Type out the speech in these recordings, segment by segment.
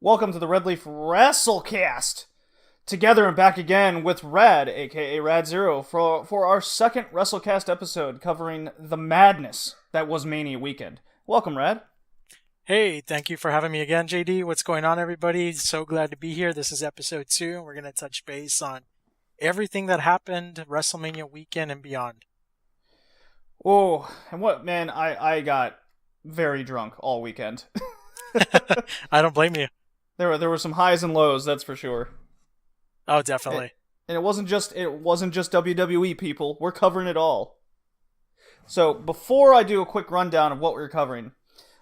Welcome to the Red Leaf Wrestlecast. Together and back again with Rad, aka Rad Zero, for our second Wrestlecast episode covering the madness that was Mania weekend. Welcome, Rad. Hey, thank you for having me again, JD. What's going on, everybody? So glad to be here. This is episode 2, and we're going to touch base on everything that happened Wrestlemania weekend and beyond. Oh, and what, man, I got very drunk all weekend. I don't blame you. There were some highs and lows, that's for sure. Oh, definitely. And it wasn't just WWE, people. We're covering it all. So before I do a quick rundown of what we're covering,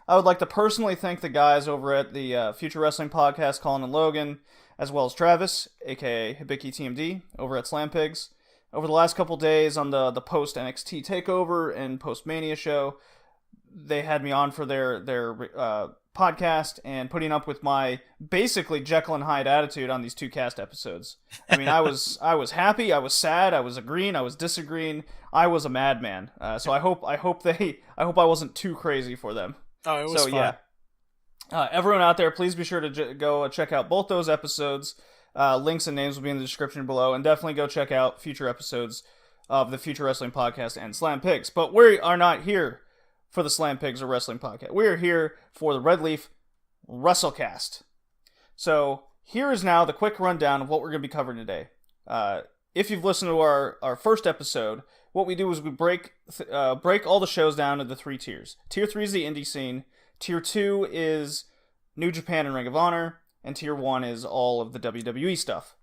I would like to personally thank the guys over at the Future Wrestling Podcast, Colin and Logan, as well as Travis, aka Hibiki TMD, over at Slam Pigs. Over the last couple days on the post NXT Take Over and post Mania show, they had me on for their podcast and putting up with my basically Jekyll and Hyde attitude on these two cast episodes. I mean, I was happy, I was sad, I was agreeing, I was disagreeing, I was a madman. So I hope I wasn't too crazy for them. Oh, it was fun. Yeah. Everyone out there, please be sure to go check out both those episodes. Links and names will be in the description below, and definitely go check out future episodes of the Future Wrestling Podcast and Slam Pigs. But we are not here for the Slam Pigs or Wrestling Podcast. We are here for the Red Leaf Wrestlecast. So here is now the quick rundown of what we're going to be covering today. If you've listened to our first episode, what we do is we break all the shows down into 3 tiers. Tier 3 is the indie scene. Tier 2 is New Japan and Ring of Honor. And Tier 1 is all of the WWE stuff.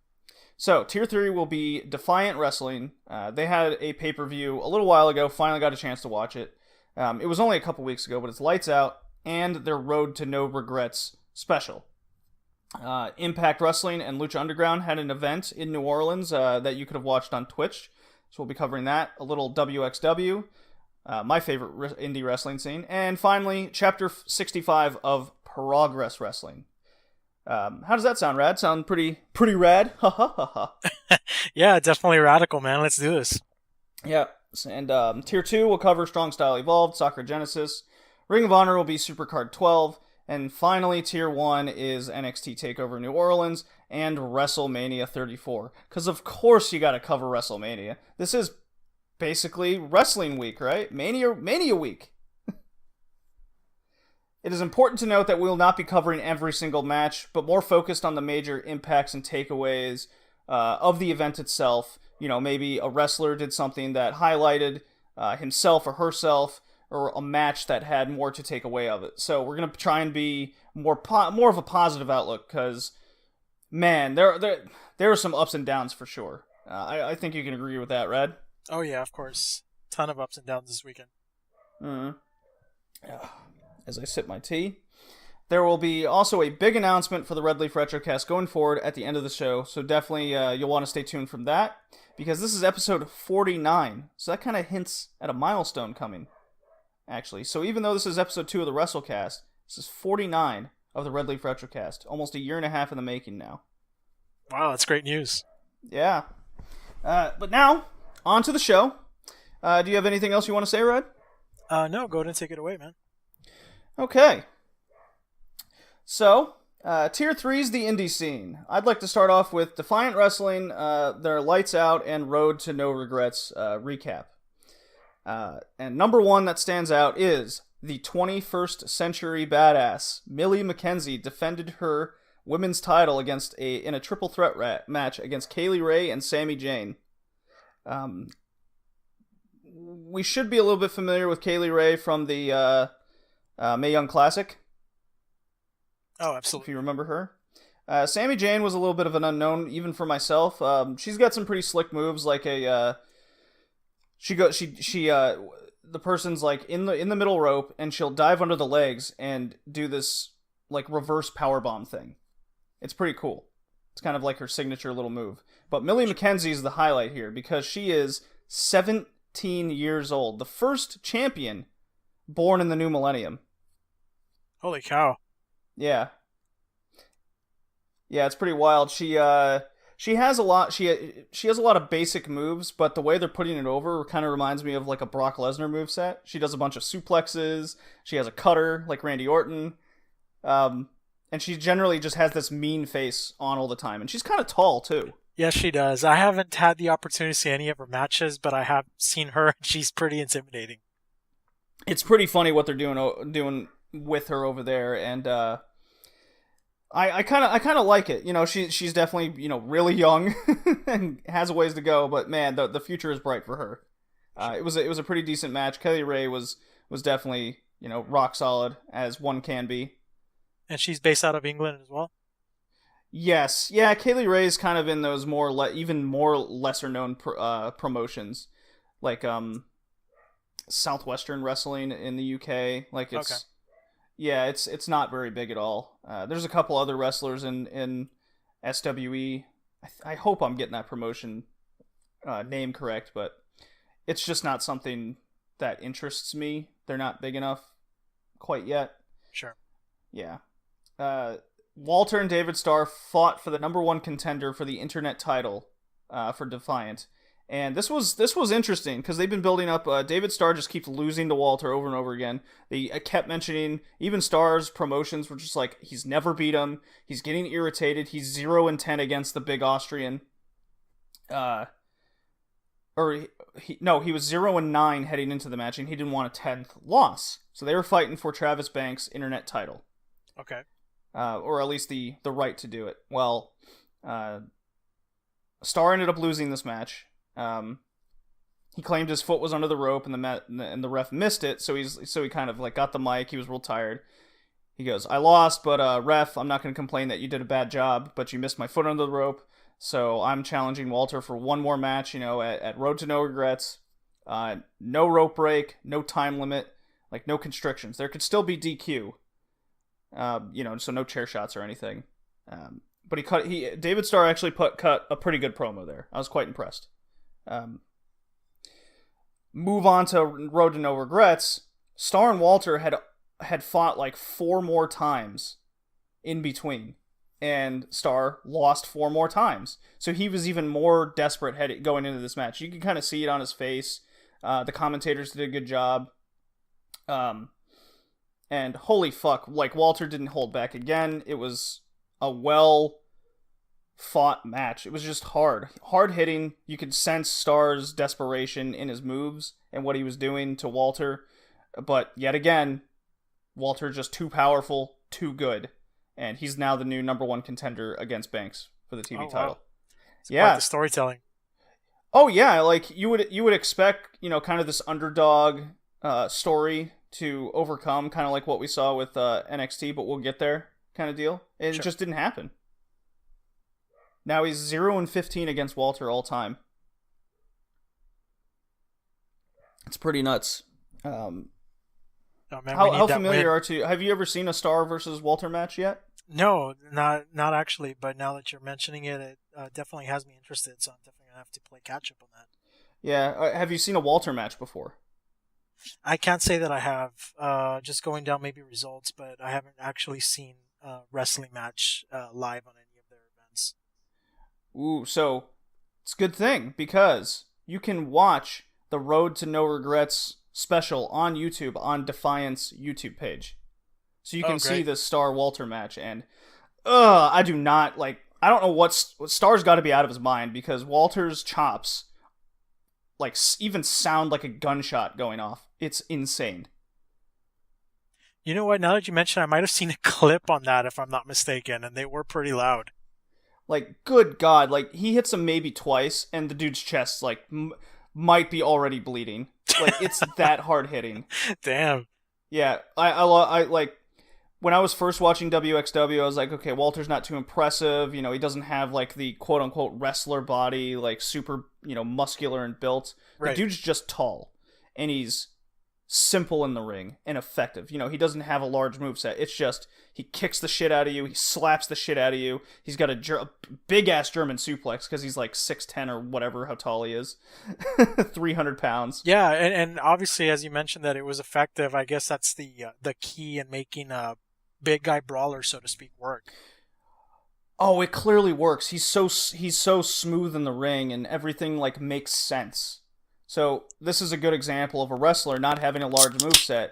So, Tier 3 will be Defiant Wrestling. They had a pay-per-view a little while ago. Finally got a chance to watch it. It was only a couple weeks ago, but it's lights out. And their Road to No Regrets special. Impact Wrestling and Lucha Underground had an event in New Orleans that you could have watched on Twitch. So we'll be covering that. A little WXW. My favorite indie wrestling scene. And finally, Chapter 65 of Progress Wrestling. How does that sound, Rad? Sound pretty rad? Ha ha ha ha. Yeah, definitely radical, man. Let's do this. Yeah, and Tier 2 will cover Strong Style Evolved, Sakura Genesis. Ring of Honor will be Supercard XII. And finally, Tier 1 is NXT Take Over New Orleans and Wrestlemania 34. Because of course you gotta cover Wrestlemania. This is basically Wrestling Week, right? Mania Week. It is important to note that we will not be covering every single match, but more focused on the major impacts and takeaways of the event itself. You know, maybe a wrestler did something that highlighted himself or herself, or a match that had more to take away of it. So we're going to try and be more of a positive outlook, because, man, there are some ups and downs for sure. I think you can agree with that, Red. Oh, yeah, of course. Ton of ups and downs this weekend. Mm-hmm. Yeah. As I sip my tea. There will be also a big announcement for the Red Leaf Retrocast going forward at the end of the show, so definitely you'll want to stay tuned from that, because this is episode 49, so that kind of hints at a milestone coming, actually. So even though this is episode 2 of the Wrestlecast, this is 49 of the Red Leaf Retrocast, almost a year and a half in the making now. Wow, that's great news. Yeah. But now, on to the show. Do you have anything else you want to say, Red? No, go ahead and take it away, man. Okay. So, Tier 3 is the indie scene. I'd like to start off with Defiant Wrestling, their Lights Out and Road to No Regrets recap. And number 1 that stands out is the 21st Century Badass. Millie McKenzie defended her women's title in a triple threat match against Kaylee Ray and Sami Zayn. We should be a little bit familiar with Kaylee Ray from the Mae Young Classic. Oh, absolutely. If you remember her. Sami Zayn was a little bit of an unknown, even for myself. She's got some pretty slick moves, like the person's like in the middle rope, and she'll dive under the legs and do this like reverse powerbomb thing. It's pretty cool. It's kind of like her signature little move. But Millie McKenzie is the highlight here, because she is 17 years old, the first champion born in the new millennium. Holy cow. Yeah. Yeah, it's pretty wild. She has a lot of basic moves, but the way they're putting it over kind of reminds me of like a Brock Lesnar moveset. She does a bunch of suplexes. She has a cutter like Randy Orton. And And she generally just has this mean face on all the time. And she's kind of tall, too. Yes, she does. I haven't had the opportunity to see any of her matches, but I have seen her, and she's pretty intimidating. It's pretty funny what they're doing with her over there, and I kind of like it. You know, she's definitely, you know, really young and has a ways to go, but man, the future is bright for her. It was a pretty decent match. Kelly Ray was definitely, you know, rock solid as one can be. And she's based out of England as well? Yes. Yeah, Kaylee Ray's kind of in those even more lesser known promotions, like Southwestern Wrestling in the UK. Like it's okay. Yeah, it's not very big at all. There's a couple other wrestlers in SWE. I hope I'm getting that promotion name correct, but it's just not something that interests me. They're not big enough quite yet. Sure. Yeah. Walter and David Starr fought for the number one contender for the internet title for Defiant. And this was interesting because they've been building up. David Starr just keeps losing to Walter over and over again. They kept mentioning, even Starr's promotions were just like, he's never beat him. He's getting irritated. He's 0-10 against the big Austrian. He was 0-9 heading into the match, and he didn't want a 10th loss. So they were fighting for Travis Banks' internet title. Okay. Or at least the right to do it. Well, Starr ended up losing this match. He claimed his foot was under the rope, and the ref missed it. So he kind of like got the mic. He was real tired. He goes, "I lost, but ref, I'm not going to complain that you did a bad job, but you missed my foot under the rope. So I'm challenging Walter for one more match. You know, at Road to No Regrets. No rope break, no time limit, like no constrictions. There could still be DQ. You know, so no chair shots or anything. But David Starr actually cut a pretty good promo there. I was quite impressed. Move on to Road to No Regrets. Starr and Walter had fought like 4 more times in between, and Starr lost 4 more times. So he was even more desperate going into this match. You can kind of see it on his face. The commentators did a good job. And holy fuck, like Walter didn't hold back again. It was a well-fought match. It was just hard hitting. You could sense Starr's desperation in his moves and what he was doing to Walter. But yet again, Walter just too powerful, too good. And he's now the new number one contender against Banks for the TV title. Wow. It's quite the storytelling. Oh yeah, like you would expect, you know, kind of this underdog story to overcome, kind of like what we saw with NXT, but we'll get there kind of deal. It just didn't happen. Now he's 0-15 against Walter all time. It's pretty nuts. Man, how familiar have you ever seen a Starr versus Walter match yet? No, not actually, but now that you're mentioning it, it definitely has me interested, so I'm definitely going to have to play catch up on that. Yeah, have you seen a Walter match before? I can't say that I have, just going down maybe results, but I haven't actually seen a wrestling match live on any of their events. Ooh, so it's a good thing, because you can watch the Road to No Regrets special on YouTube, on Defiant's YouTube page. So you can see the Starr Walter match, and I do not, like, I don't know what Starr's got to be out of his mind, because Walter's chops like even sound like a gunshot going off. It's insane. You know what? Now that you mention it, I might have seen a clip on that, if I'm not mistaken, and they were pretty loud. Like, good God. Like, he hits him maybe twice, and the dude's chest, like, might be already bleeding. Like, it's that hard hitting. Damn. Yeah, I like, when I was first watching WXW, I was like, okay, Walter's not too impressive. You know, he doesn't have, like, the quote-unquote wrestler body, like, super, you know, muscular and built. Right. The dude's just tall, and he's simple in the ring and effective. You know, he doesn't have a large moveset. It's just, he kicks the shit out of you, he slaps the shit out of you. He's got a big-ass German suplex, because he's, like, 6'10", or whatever, how tall he is. 300 pounds. Yeah, and obviously, as you mentioned, that it was effective, I guess that's the key in making a big guy brawler, so to speak, work. Oh, it clearly works. He's so smooth in the ring, and everything like makes sense. So this is a good example of a wrestler not having a large moveset,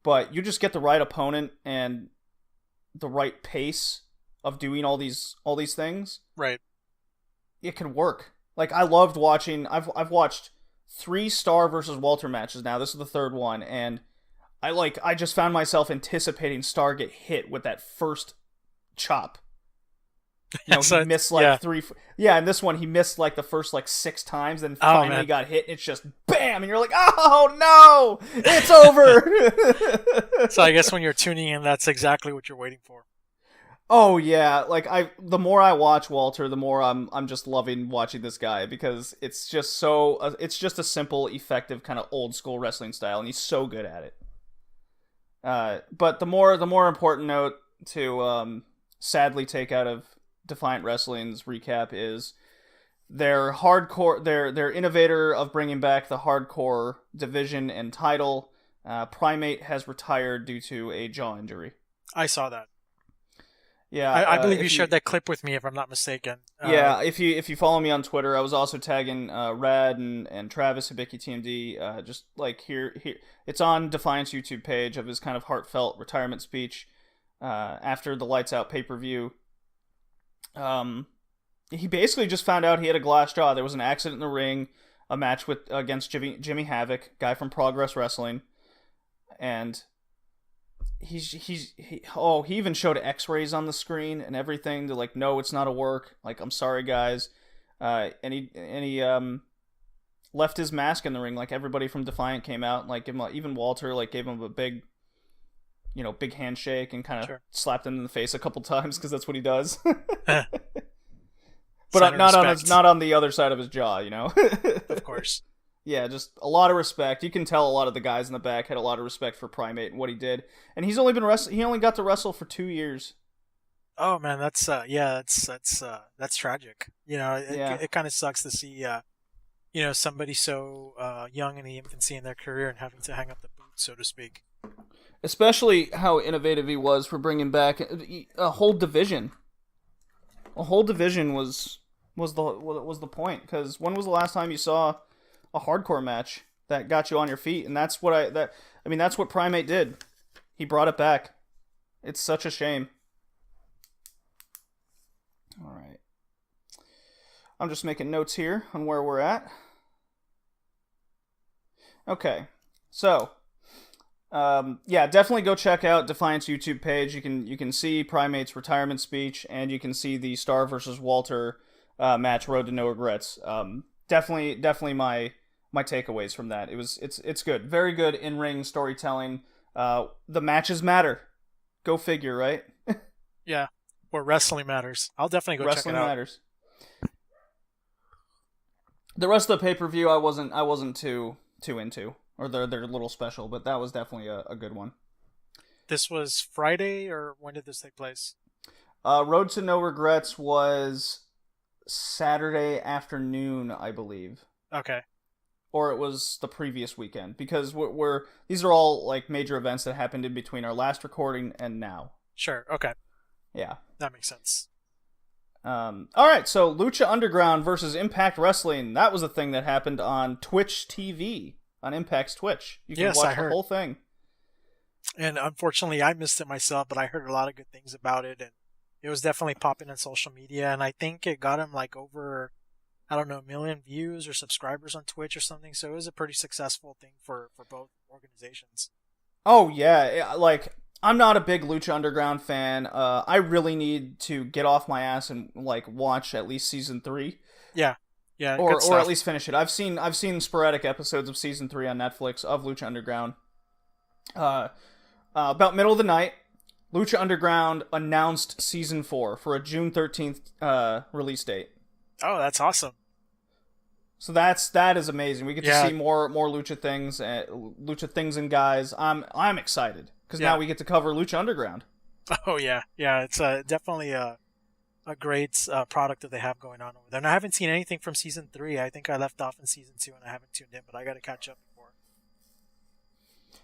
but you just get the right opponent, and the right pace of doing all these things, Right. it can work. Like, I loved watching. I've watched 3 Star versus Walter matches now. This is the 3rd one, and I just found myself anticipating Star get hit with that first chop. You know, So he missed 3. Yeah, and this one he missed the first 6 times, and finally got hit. And it's just bam, and you're like, oh no, it's over. So I guess when you're tuning in, that's exactly what you're waiting for. Oh yeah, the more I watch Walter, the more I'm just loving watching this guy, because it's just it's just a simple, effective kind of old school wrestling style, and he's so good at it. But the more important note to sadly take out of Defiant Wrestling's recap is their innovator of bringing back the hardcore division and title. Primate has retired due to a jaw injury. I saw that. Yeah, I believe you shared that clip with me, if I'm not mistaken. Yeah, if you follow me on Twitter, I was also tagging Rad and Travis Hibiki TMD. Just here, it's on Defiant's YouTube page of his kind of heartfelt retirement speech after the Lights Out pay-per-view. He basically just found out he had a glass jaw. There was an accident in the ring, a match against Jimmy Havoc, guy from Progress Wrestling, and he even showed X-rays on the screen and everything. They're like, no, it's not a work. Like, I'm sorry, guys. And he left his mask in the ring. Like, everybody from Defiant came out, and even Walter gave him a big handshake and kind of slapped him in the face a couple times, because that's what he does. But not on the other side of his jaw, you know. Of course. Yeah, just a lot of respect. You can tell a lot of the guys in the back had a lot of respect for Primate and what he did. And he's only been he only got to wrestle for 2 years. Oh man, that's tragic. You know, it kind of sucks to see somebody so young in the infancy in their career and having to hang up the boots, so to speak. Especially how innovative he was for bringing back a whole division. A whole division was the point, because when was the last time you saw a hardcore match that got you on your feet? And that's what that's what Primate did. He brought it back. It's such a shame. All right. I'm just making notes here on where we're at. Okay. So, definitely go check out Defiant's YouTube page. You can see Primate's retirement speech, and you can see the Star versus Walter match, Road to No Regrets. Definitely my takeaways from that. It's good, very good in-ring storytelling. The matches matter. Go figure, right? Yeah, or wrestling matters. I'll definitely go check it out. Wrestling matters. The rest of the pay-per-view, I wasn't too into. Or they're a little special, but that was definitely a good one. This was Friday, or when did this take place? Road to No Regrets was Saturday afternoon, I believe. Okay. Or it was the previous weekend, because these are all major events that happened in between our last recording and now. Sure. Okay. Yeah. That makes sense. All right, so Lucha Underground versus Impact Wrestling. That was a thing that happened on Twitch TV. On Impact's Twitch. You can watch the whole thing. And unfortunately, I missed it myself, but I heard a lot of good things about it, and it was definitely popping on social media, and I think it got him over, I don't know, 1 million views or subscribers on Twitch or something, so it was a pretty successful thing for both organizations. Oh, yeah. I'm not a big Lucha Underground fan. I really need to get off my ass and, watch at least Season 3. Yeah. Yeah, or at least finish it. I've seen sporadic episodes of Season 3 on Netflix of Lucha Underground. About middle of the night, Lucha Underground announced Season 4 for a June 13th release date. Oh, that's awesome. So that is amazing. We get to see more Lucha things and guys. I'm excited, because now we get to cover Lucha Underground. Oh yeah, it's definitely a great product that they have going on over there. And I haven't seen anything from Season 3. I think I left off in Season 2 and I haven't tuned in, but I got to catch up before.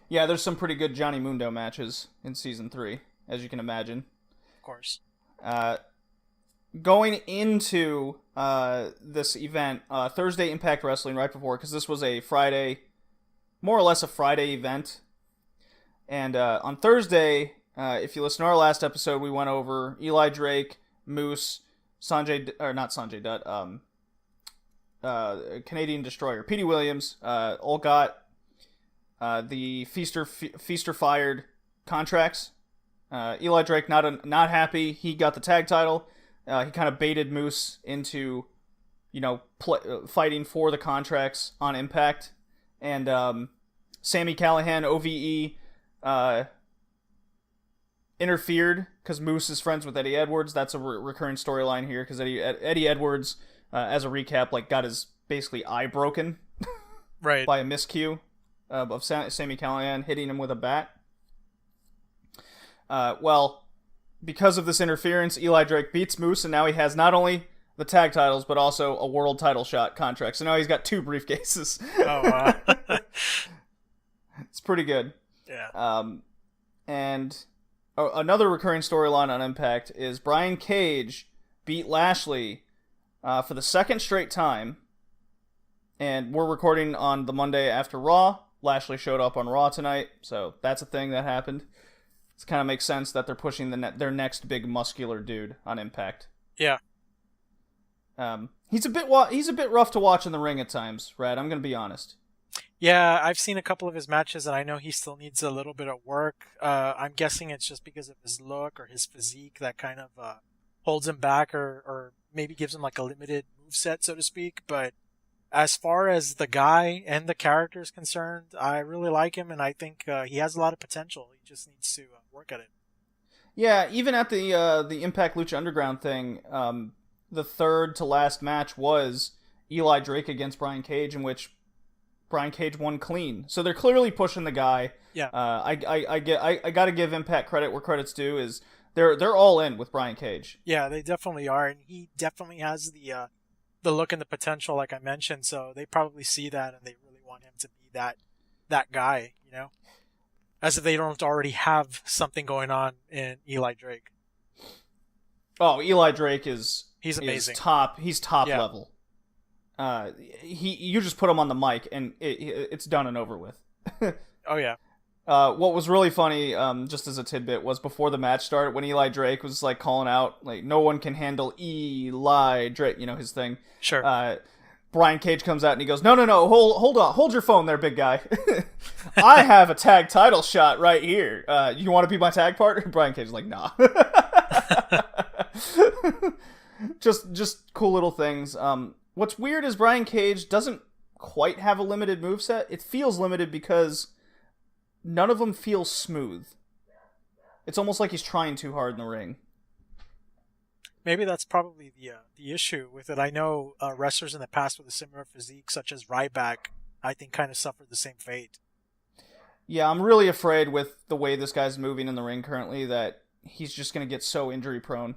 Yeah, there's some pretty good Johnny Mundo matches in Season 3, as you can imagine. Of course. Going into this event, Thursday Impact Wrestling right before, because this was a Friday, more or less a Friday event. And on Thursday, If you listen to our last episode, we went over Eli Drake, Moose, not Sanjay Dutt, Canadian Destroyer, Petey Williams, Olgot, the Feaster fired contracts. Eli Drake not happy. He got the tag title. He kind of baited Moose into, fighting for the contracts on Impact. And Sami Callihan, OVE, interfered because Moose is friends with Eddie Edwards. That's a recurring storyline here because Eddie Edwards, as a recap, got his basically eye broken right by a miscue of Sami Callihan hitting him with a bat. Well, because of this interference, Eli Drake beats Moose, and now he has not only the tag titles but also a world title shot contract. So now he's got 2 briefcases. Oh wow. It's pretty good. Yeah. And another recurring storyline on Impact is Brian Cage beat Lashley for the second straight time. And we're recording on the Monday after Raw. Lashley showed up on Raw tonight, so that's a thing that happened. It kind of makes sense that they're pushing their next big muscular dude on Impact. Yeah. He's a bit rough to watch in the ring at times, Rad. I'm going to be honest. Yeah, I've seen a couple of his matches, and I know he still needs a little bit of work. I'm guessing it's just because of his look or his physique that kind of holds him back or maybe gives him a limited moveset, so to speak. But as far as the guy and the character is concerned, I really like him, and I think he has a lot of potential. He just needs to work at it. Yeah, even at the Impact Lucha Underground thing, the third to last match was Eli Drake against Brian Cage, in which Brian Cage won clean. So they're clearly pushing the guy. Yeah. I got to give Impact credit where credit's due. Is they're all in with Brian Cage. Yeah, they definitely are, and he definitely has the look and the potential, like I mentioned. So they probably see that, and they really want him to be that guy, as if they don't already have something going on in Eli Drake. Oh, Eli Drake he's amazing. He's top level. You just put him on the mic and it's done and over with. Oh yeah. What was really funny, just as a tidbit, was before the match started when Eli Drake was calling out no one can handle Eli Drake, his thing. Sure. Brian Cage comes out and he goes, no, hold on, hold your phone there, big guy. I have a tag title shot right here. You want to be my tag partner? Brian Cage's like, nah. just cool little things. What's weird is Brian Cage doesn't quite have a limited moveset. It feels limited because none of them feel smooth. It's almost like he's trying too hard in the ring. Maybe that's probably the issue with it. I know wrestlers in the past with a similar physique, such as Ryback, I think kind of suffered the same fate. Yeah, I'm really afraid with the way this guy's moving in the ring currently that he's just going to get so injury prone,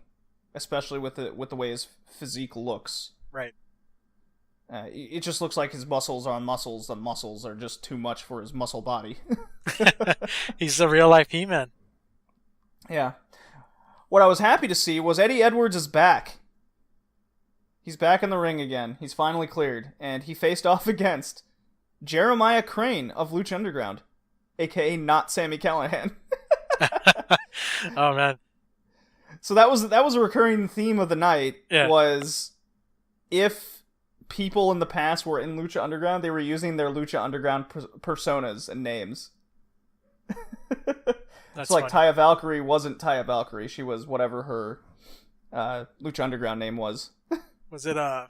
especially with the way his physique looks. Right. It just looks like his muscles on muscles, and muscles are just too much for his muscle body. He's the real life He-Man. Yeah. What I was happy to see was Eddie Edwards is back. He's back in the ring again. He's finally cleared, and he faced off against Jeremiah Crane of Lucha Underground, aka not Sami Callihan. Oh man. So that was a recurring theme of the night. Yeah. Was if people in the past were in Lucha Underground, they were using their Lucha Underground personas and names. That's so like funny. Taya Valkyrie wasn't Taya Valkyrie. She was whatever her Lucha Underground name was. Was it La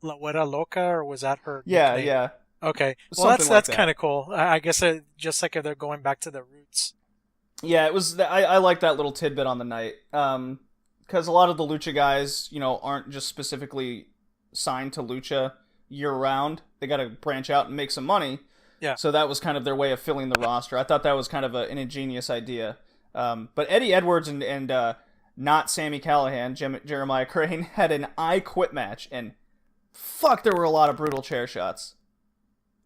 Huera Loca, or was that her Yeah, nickname? yeah. Okay. Well, Something that's like kind of cool. I guess just like if they're going back to their roots. Yeah, it was. I like that little tidbit on the night. Because a lot of the Lucha guys, aren't just specifically signed to Lucha year round. They got to branch out and make some money. Yeah. So that was kind of their way of filling the roster. I thought that was kind of an ingenious idea. But Eddie Edwards and not Sami Callihan, Jeremiah Crane, had an I Quit match, and fuck, there were a lot of brutal chair shots.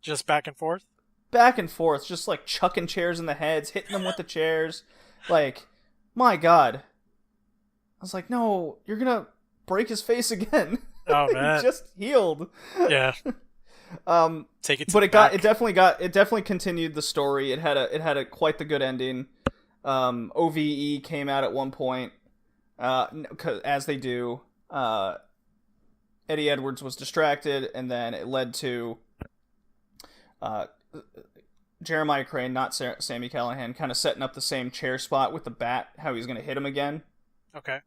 Just back and forth? Back and forth, just chucking chairs in the heads, hitting them with the chairs. My God. I was like, no, you're gonna break his face again. Oh man. He just healed. Yeah. Take it to but the it back. definitely continued the story. It had a quite the good ending. OVE came out at one point, as they do. Eddie Edwards was distracted, and then it led to Jeremiah Crane, not Sami Callihan, kind of setting up the same chair spot with the bat, how he's going to hit him again. Okay.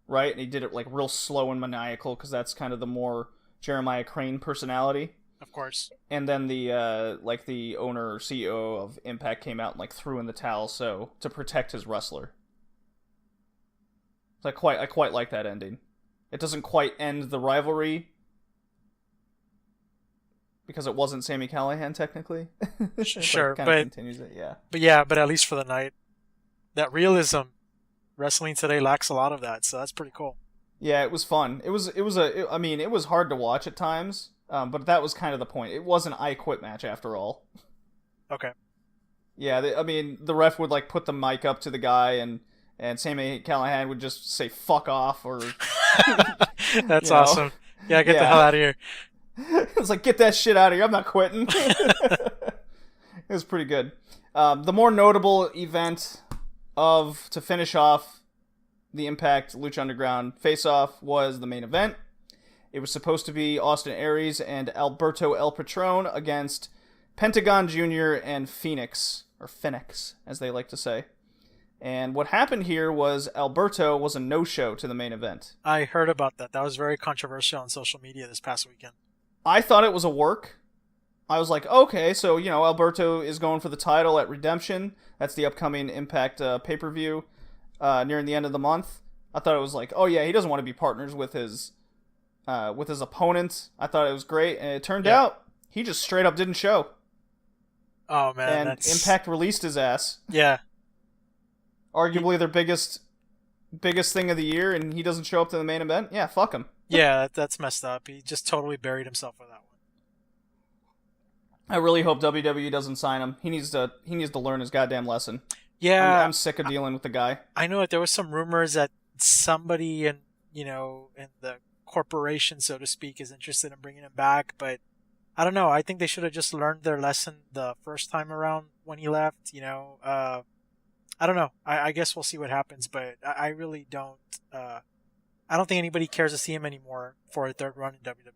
Right? And he did it like real slow and maniacal, because that's kind of the more Jeremiah Crane personality. Of course. And then the like the owner or CEO of Impact came out and like threw in the towel to protect his wrestler. So I quite like that ending. It doesn't quite end the rivalry, because it wasn't Sami Callihan technically. Sure, but continues it, yeah. But at least for the night, that realism, wrestling today lacks a lot of that, so that's pretty cool. Yeah, it was fun. It was hard to watch at times, but that was kind of the point. It was an I Quit match after all. Okay. Yeah, the ref would like put the mic up to the guy, and Sami Callihan would just say "fuck off" or. That's awesome. Yeah, get the hell out of here. It's like, get that shit out of here. I'm not quitting. It was pretty good. The more notable event to finish off the Impact Lucha Underground face-off was the main event. It was supposed to be Austin Aries and Alberto El Patron against Pentagon Jr. and Phoenix, or Phoenix, as they like to say. And what happened here was Alberto was a no-show to the main event. I heard about that. That was very controversial on social media this past weekend. I thought it was a work. I was like, okay, so, Alberto is going for the title at Redemption. That's the upcoming Impact pay-per-view nearing the end of the month. I thought it was like, oh yeah, he doesn't want to be partners with his opponent. I thought it was great, and it turned out he just straight up didn't show. Oh man, and Impact released his ass. Yeah. Arguably their biggest thing of the year, and he doesn't show up to the main event? Yeah, fuck him. Yeah, that's messed up. He just totally buried himself with that one. I really hope WWE doesn't sign him. He needs to learn his goddamn lesson. Yeah. I'm sick of dealing with the guy. I know there was some rumors that somebody in the corporation, so to speak, is interested in bringing him back, but I don't know. I think they should have just learned their lesson the first time around when he left, I don't know. I guess we'll see what happens, but I really don't. I don't think anybody cares to see him anymore for a third run in WWE.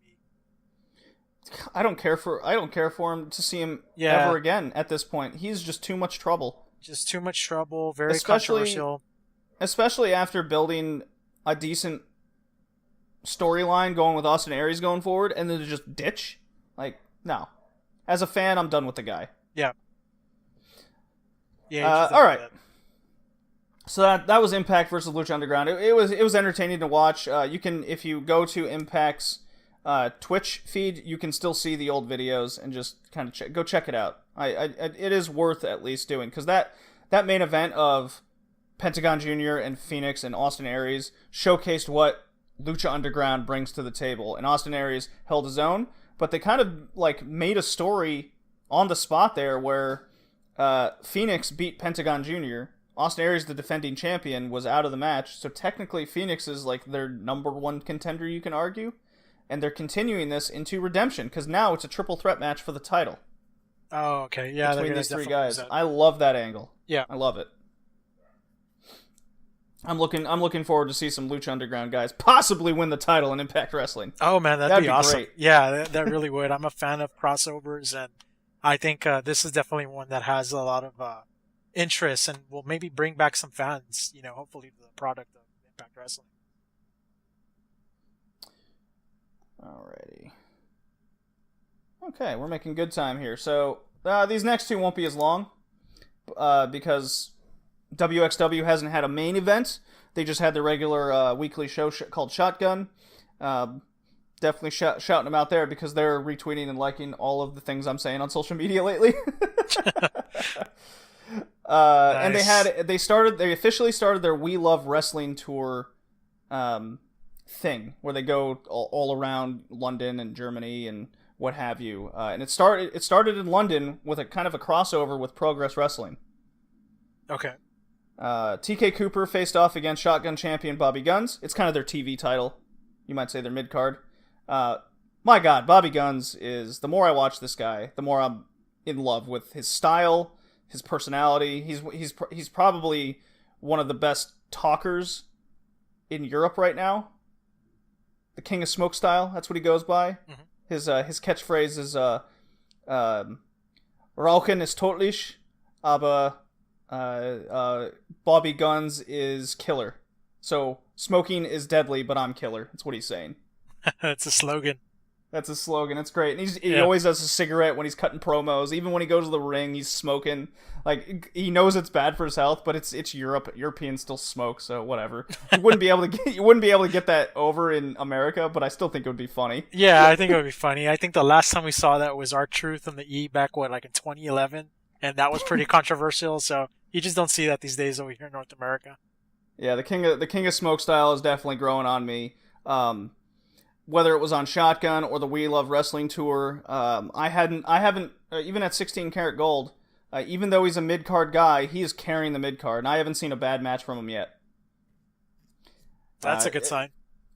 I don't care for him to see him ever again at this point. He's just too much trouble. Just too much trouble. Very controversial. Especially after building a decent storyline going with Austin Aries going forward, and then to just ditch. Like, no. As a fan, I'm done with the guy. Yeah. Yeah. All right. So that was Impact versus Lucha Underground. It was entertaining to watch. You can, if you go to Impact's Twitch feed, you can still see the old videos and just kind of go check it out. It is worth at least doing, because that main event of Pentagon Jr. and Phoenix and Austin Aries showcased what Lucha Underground brings to the table. And Austin Aries held his own, but they kind of like made a story on the spot there where Phoenix beat Pentagon Jr. Austin Aries, the defending champion, was out of the match, so technically Phoenix is like their number one contender, you can argue, and they're continuing this into Redemption, because now it's a triple threat match for the title. Oh, okay, yeah. Between these three guys. I love that angle. Yeah. I love it. I'm looking forward to see some Lucha Underground guys possibly win the title in Impact Wrestling. Oh man, that'd be awesome. Great. Yeah, that really would. I'm a fan of crossovers, and I think this is definitely one that has a lot of interest and will maybe bring back some fans, hopefully to the product of Impact Wrestling. Alrighty. Okay, we're making good time here. So these next two won't be as long because WXW hasn't had a main event. They just had the regular weekly show called Shotgun. Definitely shouting them out there because they're retweeting and liking all of the things I'm saying on social media lately. Nice. And they officially started their We Love Wrestling tour thing, where they go all around London and Germany and what have you. And it started in London with a kind of a crossover with Progress Wrestling. Okay. TK Cooper faced off against Shotgun champion Bobby Guns. It's kind of their TV title. You might say their mid-card. My God, Bobby Guns is, the more I watch this guy, the more I'm in love with his style, his personality. He's probably one of the best talkers in Europe right now. The King of Smoke Style, that's what he goes by. Mm-hmm. His catchphrase is Rauchen ist tödlich, aber Bobby Guns is killer. So smoking is deadly, but I'm killer. That's what he's saying. That's a slogan. That's a slogan. It's great. And he always has a cigarette when he's cutting promos. Even when he goes to the ring, he's smoking. Like, he knows it's bad for his health, but it's Europe. Europeans still smoke, so whatever. You wouldn't be able to get that over in America, but I still think it would be funny. Yeah, I think it would be funny. I think the last time we saw that was R-Truth on the E back in 2011, and that was pretty controversial. So you just don't see that these days over here in North America. Yeah, the King of Smoke Style is definitely growing on me. Whether it was on Shotgun or the We Love Wrestling tour, I haven't even at 16 karat gold. Even though he's a mid card guy, he is carrying the mid card, and I haven't seen a bad match from him yet. That's a good sign.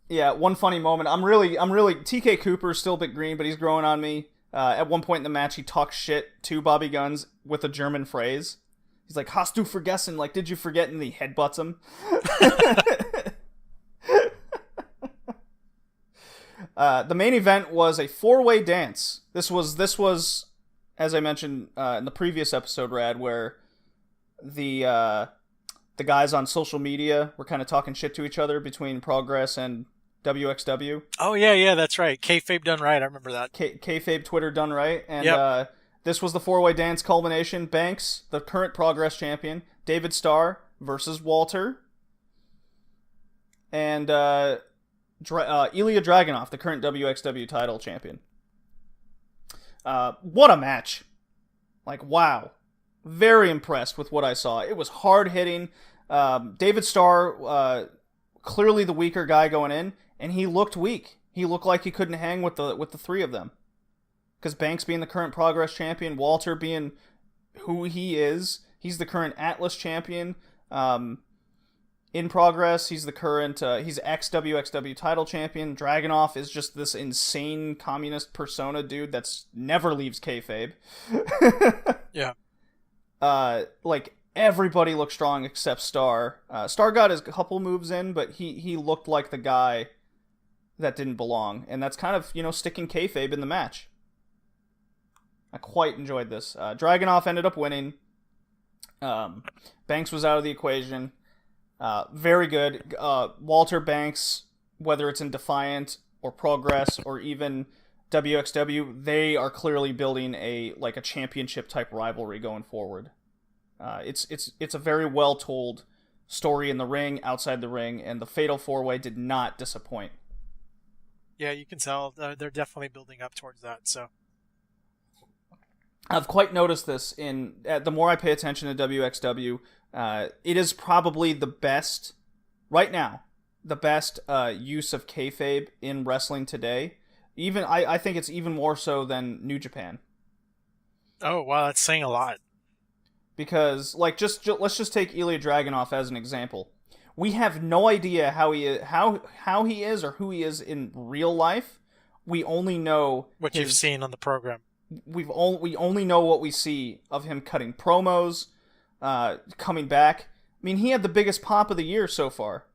Yeah, one funny moment. I'm really TK Cooper's still a bit green, but he's growing on me. At one point in the match, he talks shit to Bobby Guns with a German phrase. He's like, "Hast du vergessen?" Like, did you forget? And he headbutts him. The main event was a 4-way dance. This was, as I mentioned in the previous episode, Rad, where the guys on social media were kind of talking shit to each other between Progress and WXW. Oh yeah, that's right. Kayfabe done right. I remember that. Kayfabe Twitter done right, and this was the 4-way dance culmination. Banks, the current Progress champion, David Starr versus Walter, and Ilya Dragunov, the current WXW title champion. What a match. Like, wow. Very impressed with what I saw. It was hard-hitting. David Starr, clearly the weaker guy going in, and he looked weak. He looked like he couldn't hang with the three of them. Because Banks being the current Progress champion, Walter being who he is, he's the current Atlas champion. In Progress, he's the current, he's ex-WXW title champion. Dragunov is just this insane communist persona dude that's never leaves kayfabe. Yeah. Like, everybody looked strong except Starr. Starr got his couple moves in, but he looked like the guy that didn't belong. And that's kind of, sticking kayfabe in the match. I quite enjoyed this. Dragunov ended up winning. Banks was out of the equation. Very good. Walter Banks, whether it's in Defiant or Progress or even WXW, they are clearly building a championship type rivalry going forward. It's a very well told story in the ring, outside the ring, and the Fatal 4-Way did not disappoint. Yeah, you can tell they're definitely building up towards that. So I've quite noticed this the more I pay attention to WXW. It is probably the best, right now, the best use of kayfabe in wrestling today. Even I think it's even more so than New Japan. Oh wow, that's saying a lot. Because let's just take Ilya Dragunov as an example. We have no idea how he is or who he is in real life. We only know what you've seen on the program. We only know what we see of him cutting promos. Coming back. I mean, he had the biggest pop of the year so far.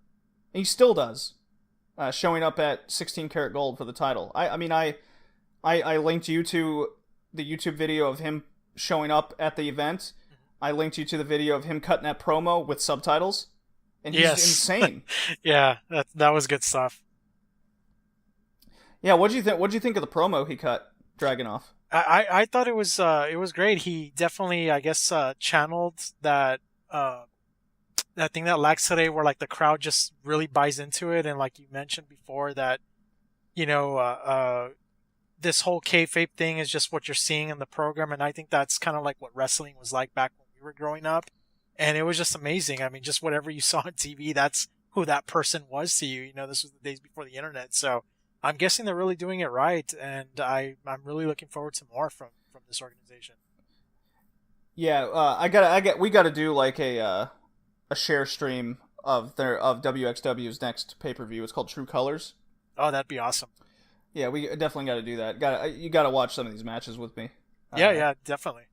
And he still does. Showing up at 16 karat gold for the title. I linked you to the YouTube video of him showing up at the event. I linked you to the video of him cutting that promo with subtitles. And he's insane. Yeah, that was good stuff. Yeah, what'd you think of the promo he cut, Dragunov? I thought it was great. He definitely, I guess, channeled that thing that lacks today, where the crowd just really buys into it, and like you mentioned before, that this whole kayfabe thing is just what you're seeing in the program, and I think that's kind of like what wrestling was like back when we were growing up, and it was just amazing. I mean, just whatever you saw on TV, that's who that person was to you. This was the days before the internet, so. I'm guessing they're really doing it right, and I'm really looking forward to more from this organization. Yeah, we gotta do a share stream of WXW's next pay-per-view. It's called True Colors. Oh, that'd be awesome. Yeah, we definitely gotta do that. You gotta watch some of these matches with me. Yeah, definitely.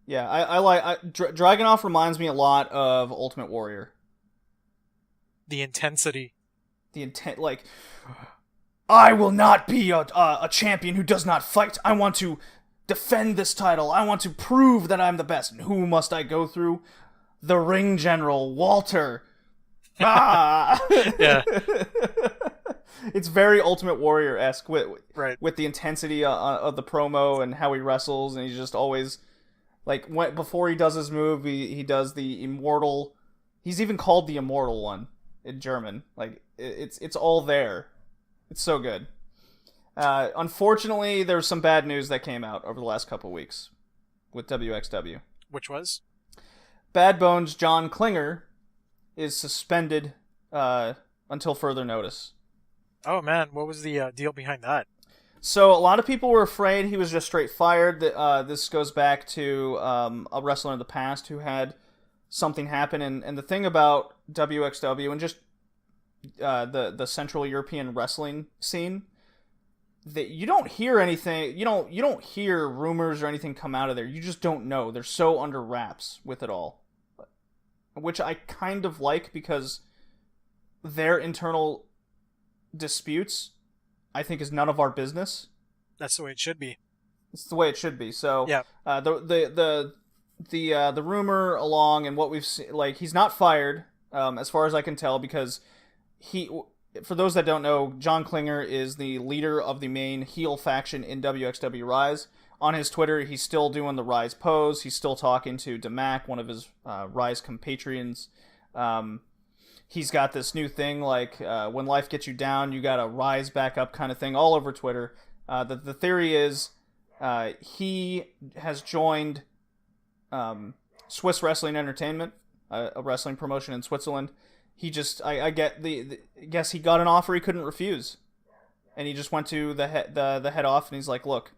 Yeah, I like Dragunov reminds me a lot of Ultimate Warrior. The intensity. The intent, like, I will not be a champion who does not fight. I want to defend this title. I want to prove that I'm the best. And who must I go through? The ring general, Walter. Ah! Yeah. It's very Ultimate Warrior-esque with Right. the intensity of the promo and how he wrestles, and he's just always, like, before he does his move, he does the immortal. He's even called the immortal one in German. Like, it's all there. It's so good. Unfortunately, there's some bad news that came out over the last couple weeks with WXW. Which was? Bad Bones John Klinger is suspended until further notice. Oh man, what was the deal behind that? So a lot of people were afraid he was just straight fired. This goes back to a wrestler in the past who had something happen. And the thing about WXW and just the Central European wrestling scene, that you don't hear anything. You don't hear rumors or anything come out of there. You just don't know. They're so under wraps with it all, which I kind of like, because their internal disputes, I think, is none of our business. That's the way it should be. It's the way it should be. So yeah. The rumor along and what we've seen, like, he's not fired, as far as I can tell, because for those that don't know, John Klinger is the leader of the main heel faction in WXW Rise. On his Twitter, he's still doing the Rise pose. He's still talking to DeMac, one of his Rise compatriots. He's got this new thing, like, when life gets you down, you gotta rise back up kind of thing, all over Twitter. The theory is he has joined Swiss Wrestling Entertainment, a wrestling promotion in Switzerland. He just, I guess he got an offer he couldn't refuse, and he just went to the head off, and he's like, look,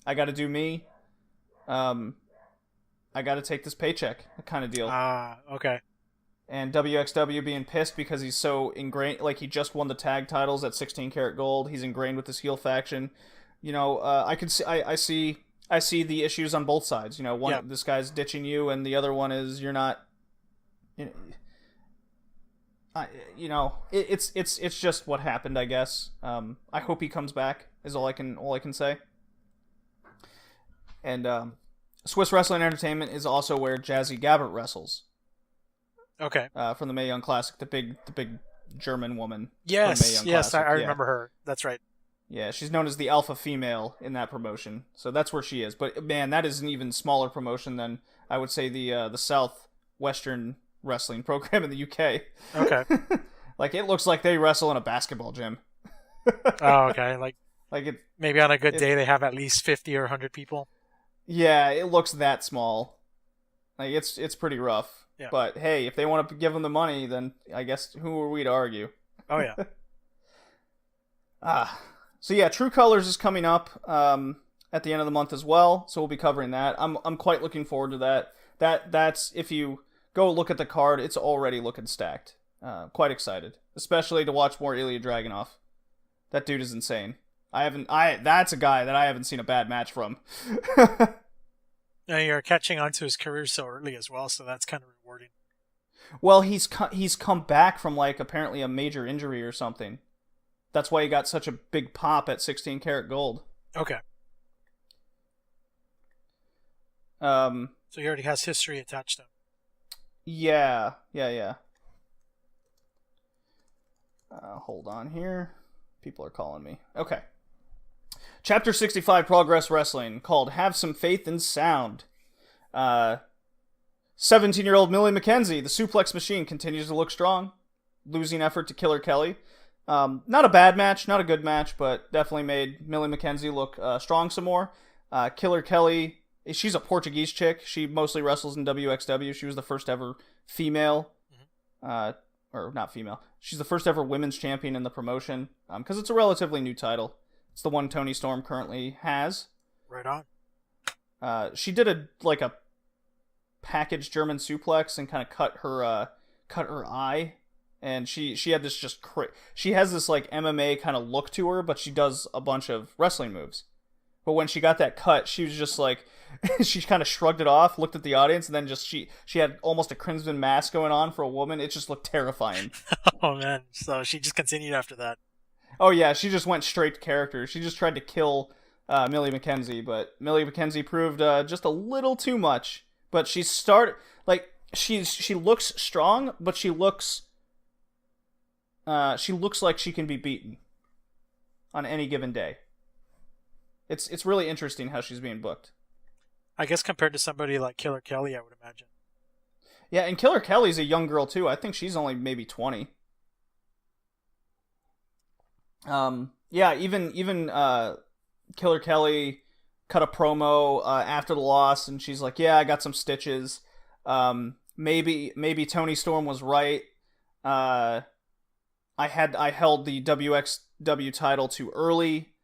I gotta do me. I gotta take this paycheck, kind of deal. Okay. And WXW being pissed because he's so ingrained, like, he just won the tag titles at 16 Karat Gold. He's ingrained with this heel faction. You know, I see the issues on both sides. You know, this guy's ditching you, and the other one is you're not. It's just what happened, I guess. I hope he comes back, is all I can say. And Swiss Wrestling Entertainment is also where Jazzy Gabbert wrestles. Okay. From the Mae Young Classic, the big German woman. Yes, I remember her. That's right. Yeah, she's known as the alpha female in that promotion, so that's where she is. But man, that is an even smaller promotion than, I would say, the Southwestern wrestling program in the UK. Okay. Like, it looks like they wrestle in a basketball gym. Oh, okay. Like it. Maybe on a good day they have at least 50 or 100 people. Yeah, it looks that small. Like, it's pretty rough. Yeah. But hey, if they want to give them the money, then I guess who are we to argue? Oh yeah. So yeah, True Colors is coming up at the end of the month as well, so we'll be covering that. I'm quite looking forward to that. That's, if you go look at the card, it's already looking stacked. Quite excited, especially to watch more Ilya Dragunov. That dude is insane. That's a guy that I haven't seen a bad match from. Now you're catching on to his career so early as well, so that's kind of rewarding. Well, he's come back from, like, apparently a major injury or something. That's why he got such a big pop at 16 Karat Gold. Okay. So he already has history attached to him. Yeah. Hold on here. People are calling me. Okay. Chapter 65 Progress Wrestling, called Have Some Faith in Sound. 17-year-old Millie McKenzie, the suplex machine, continues to look strong. Losing effort to Killer Kelly. Not a bad match, not a good match, but definitely made Millie McKenzie look strong some more. Killer Kelly, she's a Portuguese chick. She mostly wrestles in WXW. She was the first ever female, or not female. She's the first ever women's champion in the promotion, because it's a relatively new title. It's the one Toni Storm currently has. Right on. She did a packaged German suplex and kind of cut her eye, and she had this she has this, like, MMA kind of look to her, but she does a bunch of wrestling moves, But when she got that cut, she was just like, she kind of shrugged it off, looked at the audience, and then just she had almost a crimson mask going on for a woman. It just looked terrifying. Oh man, so she just continued after that. Oh yeah, she just went straight to character. She just tried to kill Millie McKenzie, but Millie McKenzie proved just a little too much. But she looks strong, but she looks like she can be beaten on any given day. It's really interesting how she's being booked. I guess compared to somebody like Killer Kelly, I would imagine. Yeah, and Killer Kelly's a young girl too. I think she's only maybe 20. Yeah, even Killer Kelly cut a promo after the loss, and she's like, "Yeah, I got some stitches. Maybe Toni Storm was right. I held the WXW title too early.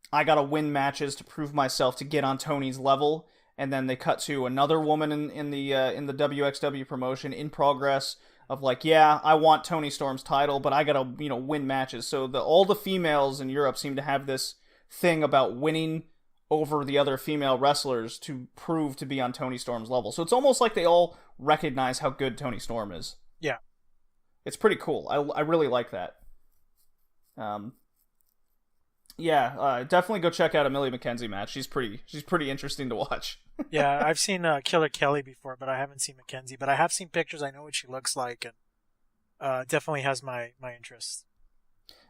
I gotta win matches to prove myself to get on Tony's level." And then they cut to another woman in the WXW promotion in progress of like, "Yeah, I want Toni Storm's title, but I gotta win matches." So all the females in Europe seem to have this thing about winning over the other female wrestlers to prove to be on Toni Storm's level. So it's almost like they all recognize how good Toni Storm is. Yeah, it's pretty cool. I really like that. Yeah, definitely go check out a Millie McKenzie match. She's pretty interesting to watch. yeah, I've seen Killer Kelly before, but I haven't seen McKenzie. But I have seen pictures. I know what she looks like, and definitely has my interest.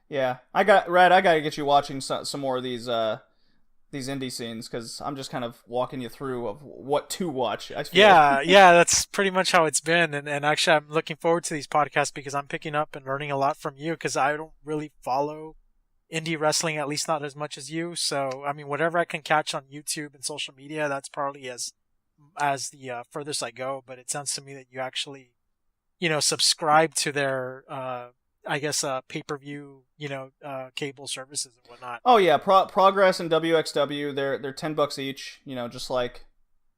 Yeah, I gotta get you watching some more of these indie scenes, because I'm just kind of walking you through of what to watch. Yeah, that's pretty much how it's been. And actually, I'm looking forward to these podcasts because I'm picking up and learning a lot from you, because I don't really follow indie wrestling, at least not as much as you. So, I mean, whatever I can catch on YouTube and social media, that's probably as the furthest I go. But it sounds to me that you actually, subscribe to their, I guess, pay-per-view, cable services and whatnot. Oh yeah, Progress and WXW, they're $10 each. Just like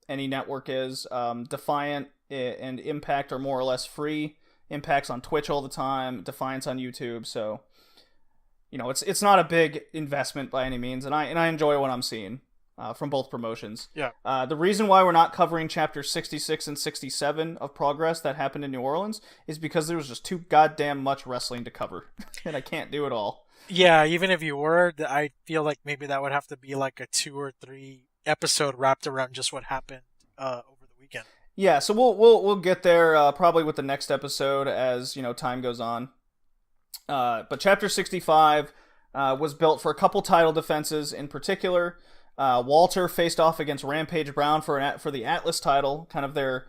any network is. Defiant and Impact are more or less free. Impact's on Twitch all the time. Defiant's on YouTube. So, it's not a big investment by any means, and I enjoy what I'm seeing from both promotions. Yeah. The reason why we're not covering chapter 66 and 67 of Progress that happened in New Orleans is because there was just too goddamn much wrestling to cover, and I can't do it all. Yeah, even if you were, I feel like maybe that would have to be like a 2 or 3 episode wrapped around just what happened over the weekend. Yeah, so we'll get there probably with the next episode as time goes on. But Chapter 65 was built for a couple title defenses in particular. Walter faced off against Rampage Brown for the Atlas title, kind of their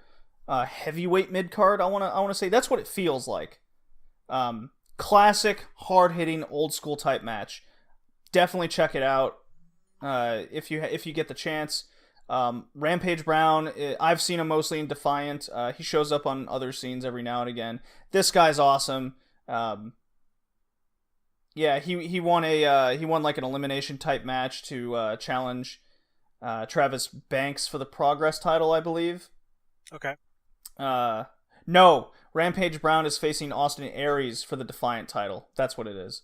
heavyweight mid card. I want to say that's what it feels like. Classic, hard hitting, old school type match. Definitely check it out if you get the chance. Rampage Brown, I've seen him mostly in Defiant. He shows up on other scenes every now and again. This guy's awesome. Yeah, he won like an elimination type match to challenge Travis Banks for the Progress title, I believe. Okay. No, Rampage Brown is facing Austin Aries for the Defiant title. That's what it is.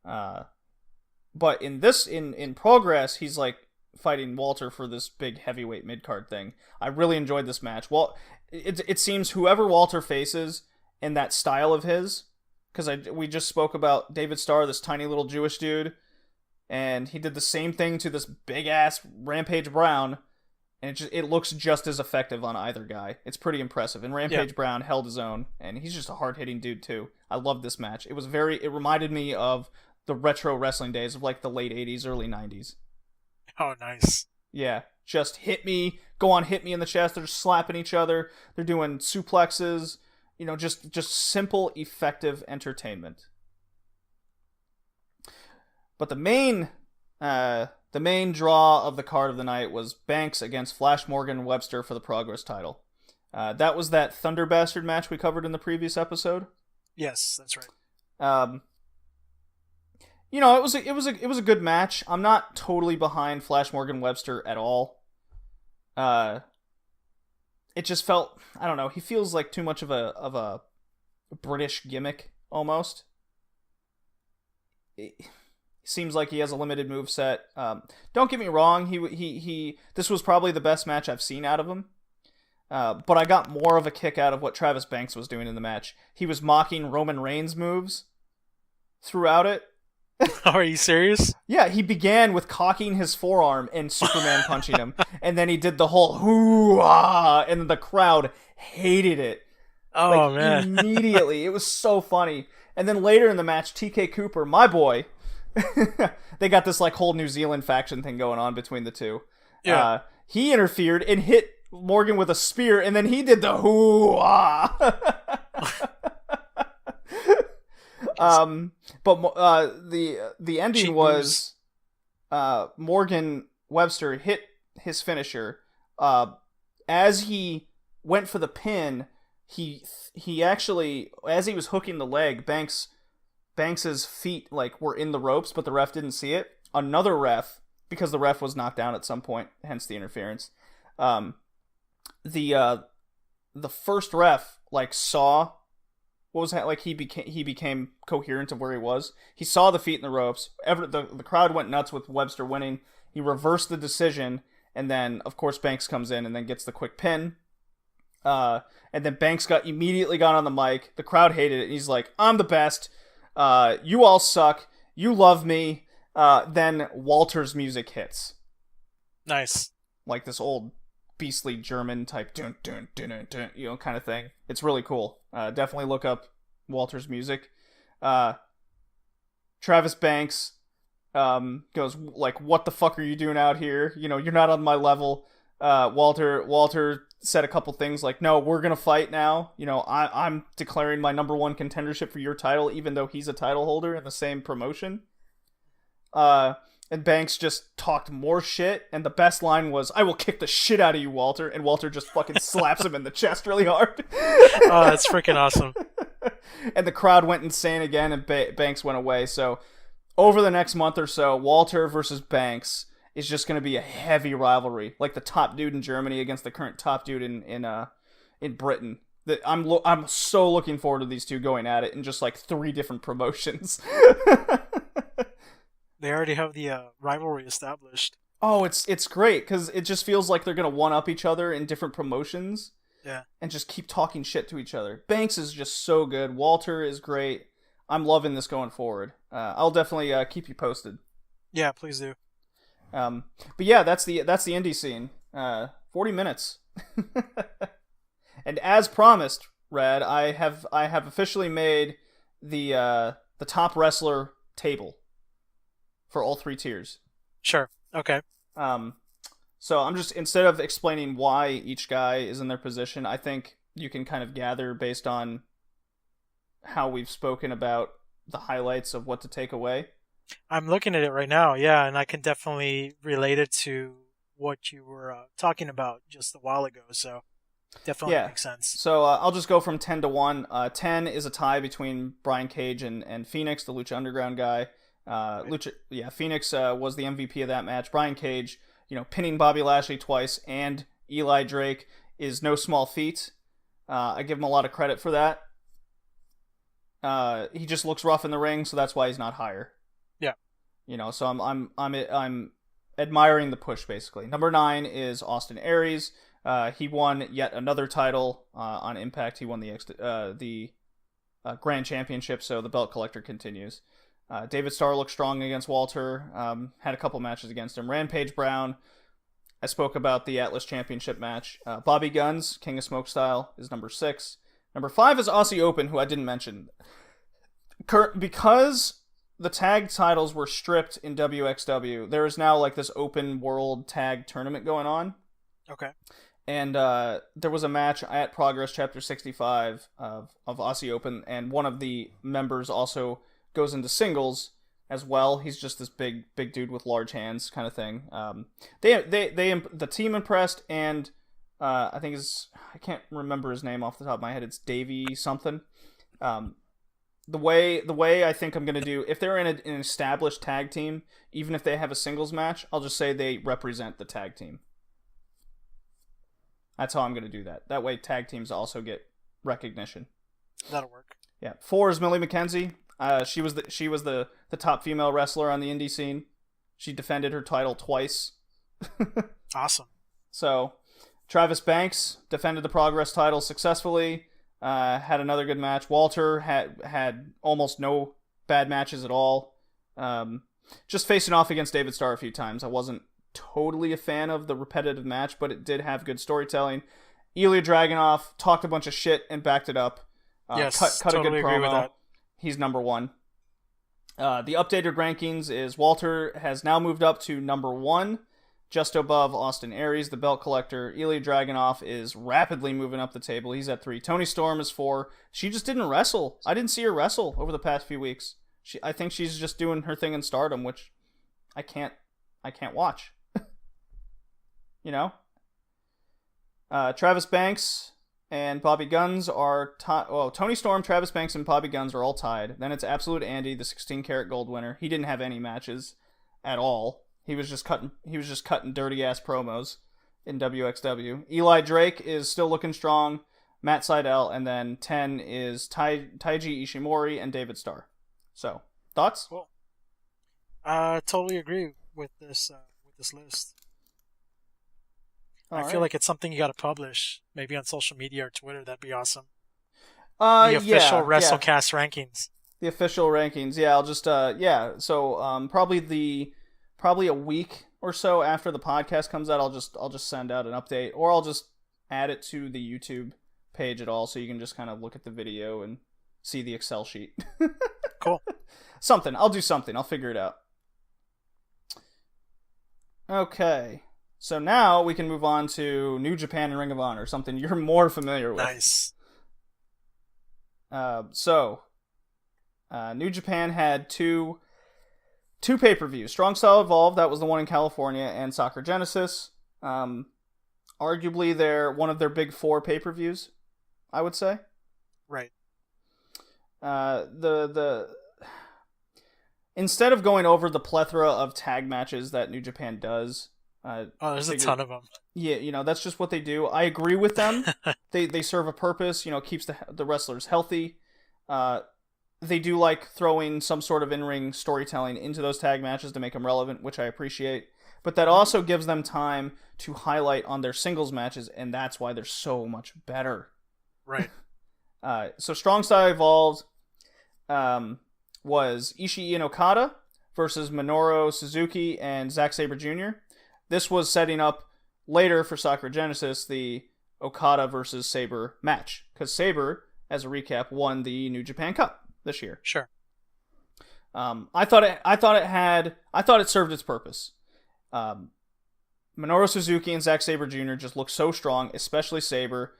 But in Progress, he's like fighting Walter for this big heavyweight mid card thing. I really enjoyed this match. Well, it seems whoever Walter faces in that style of his. Because we just spoke about David Starr, this tiny little Jewish dude, and he did the same thing to this big-ass Rampage Brown, and it looks just as effective on either guy. It's pretty impressive, and Rampage Brown held his own, and he's just a hard-hitting dude, too. I love this match. It reminded me of the retro wrestling days of, like, the late 80s, early 90s. Oh, nice. Yeah, just hit me in the chest, they're just slapping each other, they're doing suplexes, just simple, effective entertainment. But the main draw of the card of the night was Banks against Flash Morgan Webster for the Progress title. That was that Thunder Bastard match we covered in the previous episode. Yes, that's right. It was a good match. I'm not totally behind Flash Morgan Webster at all. It just felt, I don't know, he feels like too much of a British gimmick almost. He's seems like he has a limited moveset. Don't get me wrong, he this was probably the best match I've seen out of him. But I got more of a kick out of what Travis Banks was doing in the match. He was mocking Roman Reigns' moves throughout it. Are you serious? Yeah, he began with cocking his forearm and Superman punching him, and then he did the whole hoo-ah, and the crowd hated it. Oh, man. Immediately. It was so funny. And then later in the match, TK Cooper, my boy, they got this like whole New Zealand faction thing going on between the two. Yeah. He interfered and hit Morgan with a spear, and then he did the hoo-ah. But the ending Cheap was Morgan Webster hit his finisher. As he went for the pin, he actually, as he was hooking the leg, Banks's feet like were in the ropes, but the ref didn't see it. Another ref, because the ref was knocked down at some point, hence the interference. The first ref like saw what was that, like he became coherent of where he was. He saw the feet in the ropes. The crowd went nuts with Webster winning. He reversed the decision, and then of course Banks comes in and then gets the quick pin. And then Banks immediately got on the mic. The crowd hated it. And he's like, "I'm the best. You all suck. You love me." Then Walter's music hits. Nice. Like this old beastly German type dun, dun, dun, dun, dun, kind of thing. It's really cool. Definitely look up Walter's music. Travis Banks goes like, "What the fuck are you doing out here? You're not on my level." Walter said a couple things like, "No, we're gonna fight now. I'm declaring my number one contendership for your title, even though he's a title holder in the same promotion." And Banks just talked more shit, and the best line was, "I will kick the shit out of you, Walter," and Walter just fucking slaps him in the chest really hard. Oh, that's freaking awesome. And the crowd went insane again, and Banks went away. So over the next month or so, Walter versus Banks is just going to be a heavy rivalry, like the top dude in Germany against the current top dude in Britain. That I'm so looking forward to these two going at it in just like 3 different promotions. They already have the rivalry established. Oh, it's great because it just feels like they're gonna one up each other in different promotions. Yeah. And just keep talking shit to each other. Banks is just so good. Walter is great. I'm loving this going forward. I'll definitely keep you posted. Yeah, please do. But yeah, that's the indie scene. 40 minutes. And as promised, Rad, I have officially made the top wrestler table for all 3 tiers. Sure. Okay. So I'm just, instead of explaining why each guy is in their position, I think you can kind of gather based on how we've spoken about the highlights of what to take away. I'm looking at it right now, yeah, and I can definitely relate it to what you were talking about just a while ago, so definitely makes sense. So I'll just go from 10 to 1. 10 is a tie between Brian Cage and Phoenix, the Lucha Underground guy. Phoenix was the MVP of that match. Brian Cage, pinning Bobby Lashley twice and Eli Drake is no small feat. I give him a lot of credit for that. He just looks rough in the ring, so that's why he's not higher. Yeah. So I'm admiring the push basically. Number 9 is Austin Aries. He won yet another title on Impact. He won the Grand Championship, so the belt collector continues. David Starr looked strong against Walter. Had a couple matches against him. Rampage Brown. I spoke about the Atlas Championship match. Bobby Guns, King of Smoke Style, is number 6. Number 5 is Aussie Open, who I didn't mention. Because the tag titles were stripped in WXW, there is now like this open world tag tournament going on. Okay. And there was a match at Progress Chapter 65 of Aussie Open, and one of the members also goes into singles as well. He's just this big dude with large hands kind of thing. The team impressed, and I think I can't remember his name off the top of my head. It's Davey something. The way I think I'm gonna do, if they're in an established tag team, even if they have a singles match, I'll just say they represent the tag team. That's how I'm gonna do that. That way, tag teams also get recognition. That'll work. Yeah. 4 is Millie McKenzie. She was the top female wrestler on the indie scene. She defended her title twice. Awesome. So, Travis Banks defended the Progress title successfully. Had another good match. Walter had almost no bad matches at all. Just facing off against David Starr a few times. I wasn't totally a fan of the repetitive match, but it did have good storytelling. Ilya Dragunov talked a bunch of shit and backed it up. Yes, cut totally a good agree with promo. that. He's number one. The updated rankings is Walter has now moved up to number 1, just above Austin Aries, the belt collector. Ilya Dragunov is rapidly moving up the table. He's at 3. Toni Storm is 4. She just didn't wrestle. I didn't see her wrestle over the past few weeks. I think she's just doing her thing in Stardom, which I can't watch. You know? Travis Banks and Bobby Guns are Toni Storm, Travis Banks, and Bobby Guns are all tied. Then it's Absolute Andy, the 16-karat gold winner. He didn't have any matches at all. He was just cutting dirty ass promos in WXW. Eli Drake is still looking strong. Matt Sydal, and then 10 is Taiji Ishimori and David Starr. So, thoughts? Cool. Totally agree with this list. I feel like it's something you got to publish, maybe on social media or Twitter. That'd be awesome. The official Wrestlecast rankings. The official rankings. Yeah, I'll just So probably a week or so after the podcast comes out, I'll just send out an update, or I'll just add it to the YouTube page at all, so you can just kind of look at the video and see the Excel sheet. Cool. I'll do something. I'll figure it out. Okay. So now we can move on to New Japan and Ring of Honor, something you're more familiar with. Nice. New Japan had two pay-per-views. Strong Style Evolved, that was the one in California, and Sakura Genesis. Arguably one of their big 4 pay-per-views, I would say. Right. Instead of going over the plethora of tag matches that New Japan does, there's a ton of them. Yeah, that's just what they do. I agree with them. They serve a purpose. Keeps the wrestlers healthy. They do like throwing some sort of in-ring storytelling into those tag matches to make them relevant, which I appreciate. But that also gives them time to highlight on their singles matches, and that's why they're so much better. Right. So Strong Style Evolved was Ishii and Okada versus Minoru Suzuki and Zack Sabre Jr. This was setting up later for Sakura Genesis the Okada versus Sabre match, because Sabre, as a recap, won the New Japan Cup this year. Sure. I thought it served its purpose. Minoru Suzuki and Zack Sabre Jr. just looked so strong, especially Sabre.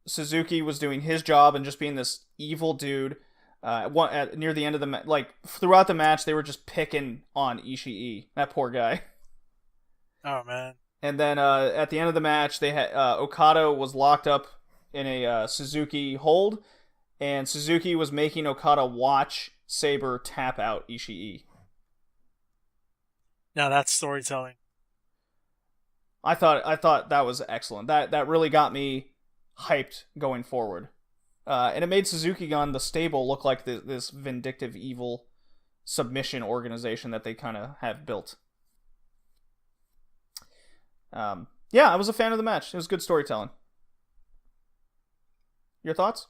Suzuki was doing his job and just being this evil dude. Near the end of the throughout the match, they were just picking on Ishii. That poor guy. Oh man. And then at the end of the match, they had Okada was locked up in a Suzuki hold, and Suzuki was making Okada watch Sabre tap out Ishii. Now that's storytelling. I thought that was excellent. That really got me hyped going forward. And it made Suzuki Gun, the stable, look like this vindictive, evil submission organization that they kind of have built. I was a fan of the match. It was good storytelling. Your thoughts?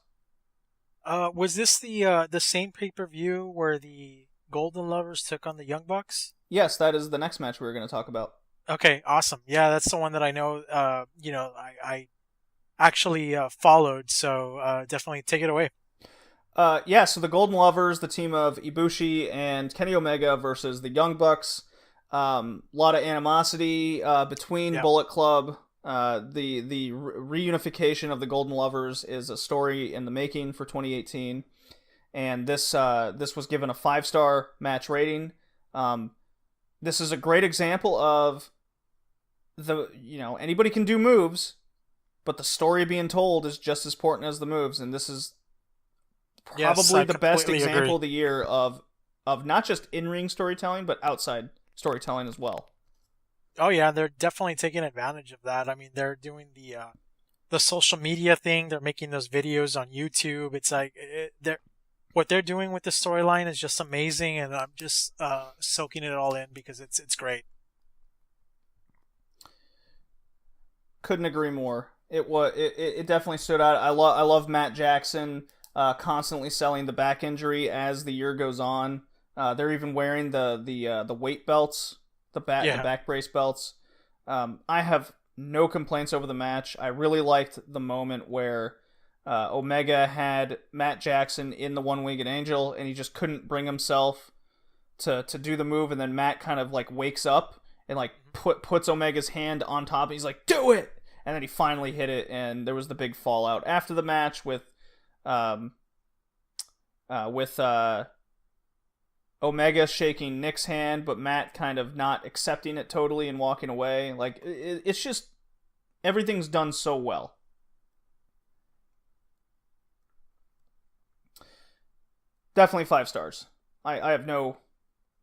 Was this the same pay-per-view where the Golden Lovers took on the Young Bucks? Yes, that is the next match we were going to talk about. Okay, awesome. Yeah, that's the one that I know. I actually followed. So definitely take it away. So the Golden Lovers, the team of Ibushi and Kenny Omega versus the Young Bucks. A lot of animosity between Bullet Club. The reunification of the Golden Lovers is a story in the making for 2018, and this was given a 5-star match rating. This is a great example of anybody can do moves, but the story being told is just as important as the moves, and this is probably the best example of the year of not just in-ring storytelling, but outside storytelling as well. Oh yeah, they're definitely taking advantage of that. I mean, they're doing the social media thing. They're making those videos on YouTube. It's like what they're doing with the storyline is just amazing, and I'm just soaking it all in because it's great. Couldn't agree more. It definitely stood out. I love Matt Jackson constantly selling the back injury as the year goes on. They're even wearing the weight belts, the back brace belts. I have no complaints over the match. I really liked the moment where Omega had Matt Jackson in the one-winged angel, and he just couldn't bring himself to do the move, and then Matt kind of like wakes up and like puts Omega's hand on top, and he's like, "Do it!" And then he finally hit it, and there was the big fallout after the match with Omega shaking Nick's hand, but Matt kind of not accepting it totally and walking away. Like, it's just, everything's done so well. Definitely 5 stars. I have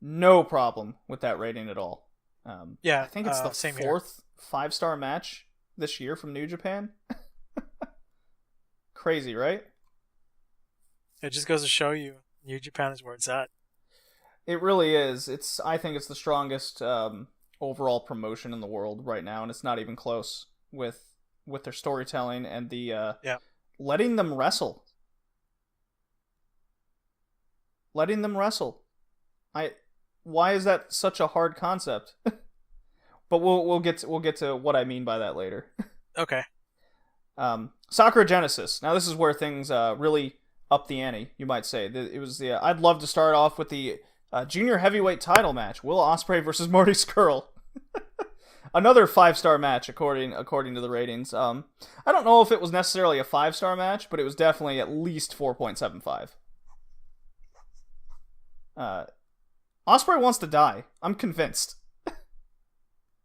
no problem with that rating at all. I think it's the 4th 5-star match this year from New Japan. Crazy, right? It just goes to show you, New Japan is where it's at. It really is. I think it's the strongest overall promotion in the world right now, and it's not even close with their storytelling and the letting them wrestle. Letting them wrestle. Why is that such a hard concept? But we'll get to what I mean by that later. Okay. Sakura Genesis. Now this is where things really up the ante, you might say. It was I'd love to start off with the junior heavyweight title match: Will Ospreay versus Marty Scurll. Another 5-star match according to the ratings. I don't know if it was necessarily a 5-star match, but it was definitely at least 4.75. Ospreay wants to die. I'm convinced.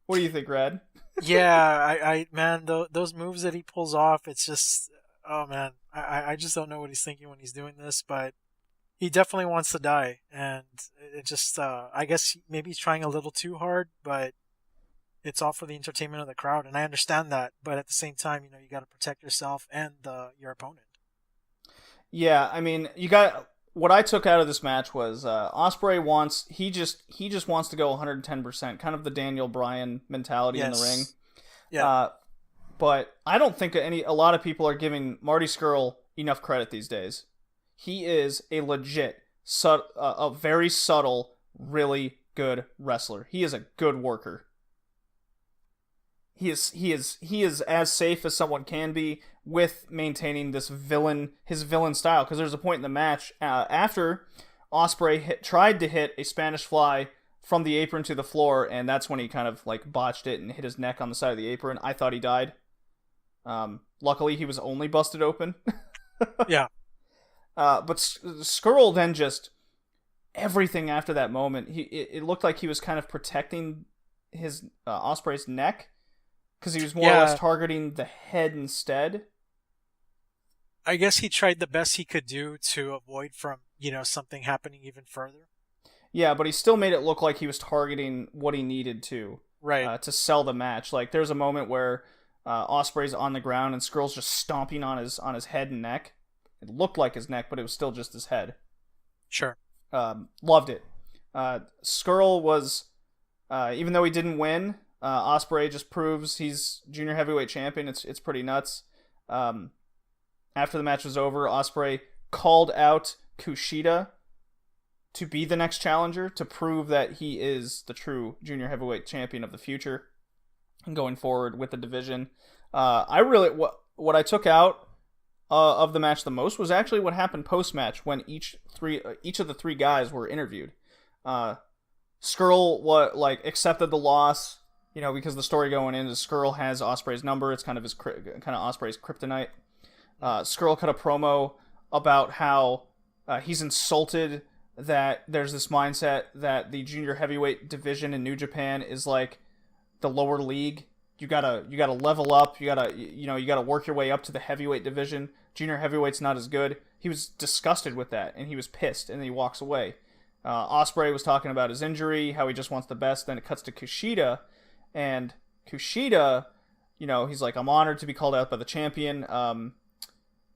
What do you think, Rad? Yeah, man, those moves that he pulls off, it's just, oh man, I just don't know what he's thinking when he's doing this, but he definitely wants to die, and it just, I guess maybe he's trying a little too hard, but it's all for the entertainment of the crowd, and I understand that, but at the same time, you got to protect yourself and your opponent. Yeah, I mean, what I took out of this match was Ospreay wants to go 110%, kind of the Daniel Bryan mentality in the ring. Yeah. But I don't think a lot of people are giving Marty Scurll enough credit these days. He is a legit, a very subtle, really good wrestler. He is a good worker. He is as safe as someone can be with maintaining his villain style. Because there's a point in the match after Ospreay tried to hit a Spanish Fly from the apron to the floor, and that's when he kind of like botched it and hit his neck on the side of the apron. I thought he died. Luckily, he was only busted open. Yeah. But Scurll then just everything after that moment. It looked like he was kind of protecting his Ospreay's neck. Because he was more or less targeting the head instead. I guess he tried the best he could do to avoid from, something happening even further. Yeah, but he still made it look like he was targeting what he needed to. Right. To sell the match. Like, there's a moment where Ospreay's on the ground and Scurll's just stomping on his head and neck. It looked like his neck, but it was still just his head. Sure. Loved it. Scurll was, even though he didn't win, Ospreay just proves he's junior heavyweight champion. It's pretty nuts. After the match was over, Ospreay called out Kushida to be the next challenger to prove that he is the true junior heavyweight champion of the future and going forward with the division. What I took out of the match the most was actually what happened post-match when each of the 3 guys were interviewed. Scurll accepted the loss. Because the story going in is Scurll has Ospreay's number. It's kind of Ospreay's kryptonite. Scurll cut a promo about how he's insulted that there's this mindset that the junior heavyweight division in New Japan is like the lower league. You gotta level up. You gotta work your way up to the heavyweight division. Junior heavyweight's not as good. He was disgusted with that, and he was pissed, and then he walks away. Ospreay was talking about his injury, how he just wants the best. Then it cuts to Kushida. And Kushida, he's like, I'm honored to be called out by the champion.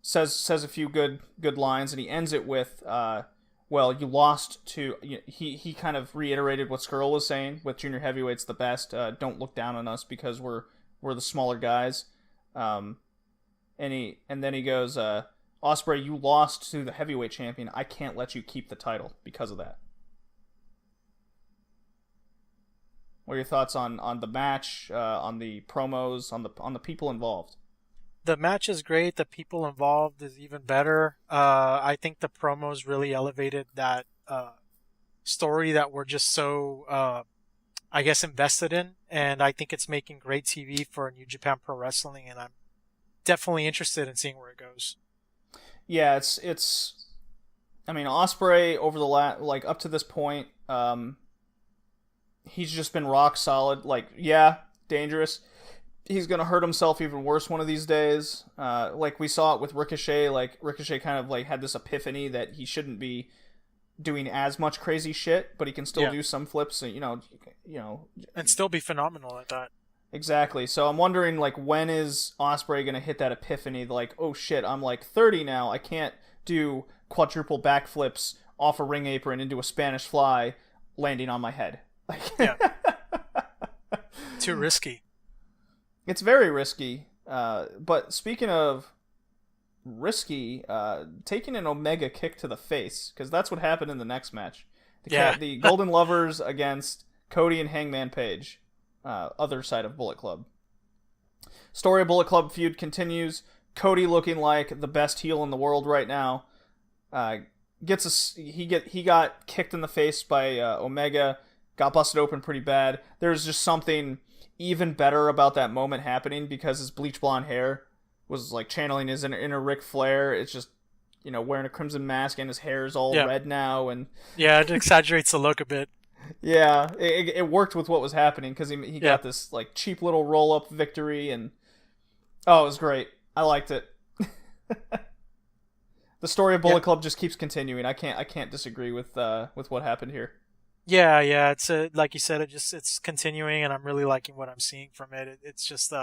says a few good lines, and he ends it with, well, you lost to... He kind of reiterated what Skrull was saying, with junior heavyweights the best. Don't look down on us because we're the smaller guys. And then he goes, Ospreay, you lost to the heavyweight champion. I can't let you keep the title because of that. What are your thoughts on the match, on the promos, on the people involved? The match is great. The people involved is even better. I think the promos really elevated that story that we're just so, I guess, invested in. And I think it's making great TV for New Japan Pro Wrestling. And I'm definitely interested in seeing where it goes. Yeah, it's. I mean, Ospreay over the up to this point, he's just been rock solid. Like, yeah, dangerous. He's gonna hurt himself even worse one of these days. Like we saw it with Ricochet. Like Ricochet kind of like had this epiphany that he shouldn't be doing as much crazy shit, but he can still do some flips. And, you know, and still be phenomenal at that. Exactly. So I'm wondering, like, when is Ospreay gonna hit that epiphany? Like, oh shit, I'm like 30 now. I can't do quadruple backflips off a ring apron into a Spanish fly, landing on my head. Like, yeah. Too risky. It's very risky. But speaking of risky, taking an Omega kick to the face, because that's what happened in the next match. The Golden Lovers against Cody and Hangman Page. Other side of Bullet Club. Story of Bullet Club feud continues. Cody looking like the best heel in the world right now. He got kicked in the face by Omega. Got busted open pretty bad. There's just something even better about that moment happening because his bleach blonde hair was like channeling his inner Ric Flair. It's just, you know, wearing a crimson mask and his hair is all red now. And yeah, it exaggerates the look a bit. Yeah, it worked with what was happening because he got this like cheap little roll up victory, and it was great. I liked it. The story of Bullet Club just keeps continuing. I can't disagree with what happened here. Yeah. It's like you said, it's continuing, and I'm really liking what I'm seeing from it. It's just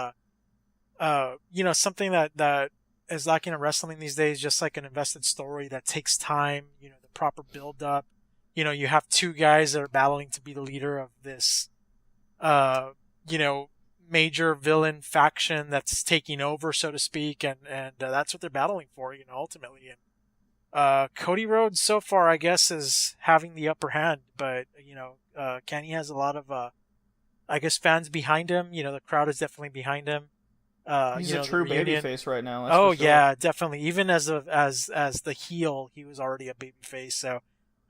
something that is lacking in wrestling these days, just like an invested story that takes time. You know, the proper build up. You know, you have two guys that are battling to be the leader of this, major villain faction that's taking over, so to speak, and that's what they're battling for, ultimately. And Cody Rhodes, so far, I guess, is having the upper hand, but, Kenny has a lot of, fans behind him. You know, the crowd is definitely behind him. He's a true babyface right now. That's for sure. Yeah, definitely. Even as the heel, he was already a babyface, so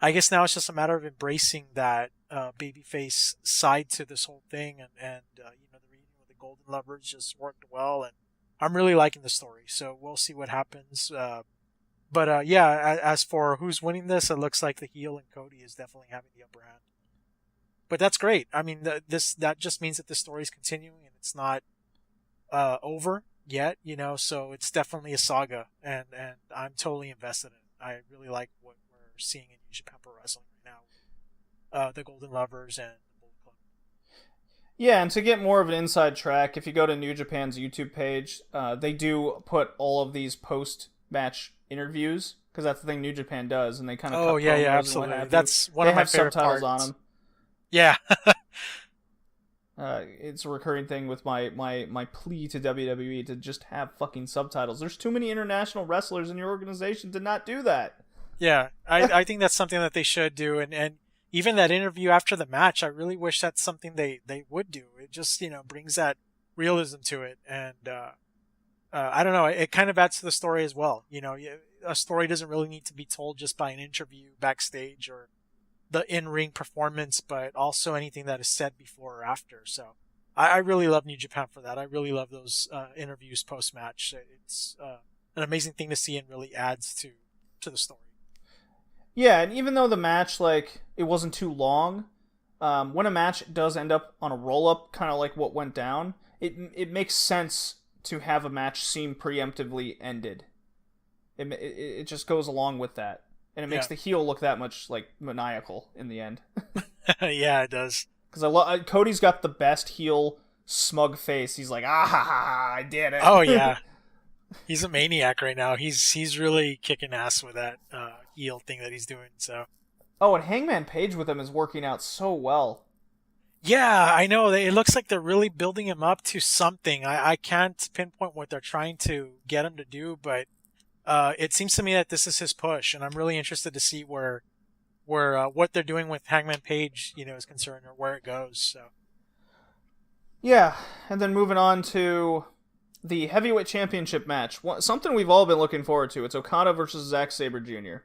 I guess now it's just a matter of embracing that babyface side to this whole thing, and the reunion with the Golden Lovers just worked well, and I'm really liking the story. So we'll see what happens. As for who's winning this, it looks like the heel and Cody is definitely having the upper hand. But that's great. I mean, that just means that the story is continuing and it's not over yet. So it's definitely a saga, and I'm totally invested in it. I really like what we're seeing in New Japan Pro Wrestling right now. The Golden Lovers and the Bullet Club. Yeah, and to get more of an inside track, if you go to New Japan's YouTube page, they do put all of these post-match interviews, because that's the thing New Japan does, and they kind of absolutely. That's one of my favorite parts. They have subtitles on them. Yeah. It's a recurring thing with my plea to WWE to just have fucking subtitles. There's too many international wrestlers in your organization to not do that. Yeah, I think that's something that they should do, and even that interview after the match, I really wish that's something they would do. It just, brings that realism to it, and I don't know, it kind of adds to the story as well. A story doesn't really need to be told just by an interview backstage or the in-ring performance, but also anything that is said before or after. So I really love New Japan for that. I really love those interviews post-match. It's an amazing thing to see and really adds to the story. Yeah, and even though the match, it wasn't too long, when a match does end up on a roll-up, kind of like what went down, it makes sense to have a match seem preemptively ended. It just goes along with that. And it makes the heel look that much, maniacal in the end. Yeah, it does. Because Cody's got the best heel smug face. He's like, I did it. Oh, yeah. He's a maniac right now. He's really kicking ass with that heel thing that he's doing. So Oh, and Hangman Page with him is working out so well. yeah, I know. It looks like they're really building him up to something. I can't pinpoint what they're trying to get him to do, but it seems to me that this is his push, and I'm really interested to see where what they're doing with Hangman Page, is concerned, or where it goes. So Yeah, and then moving on to the heavyweight championship match. Something we've all been looking forward to. It's Okada versus Zack Sabre Jr.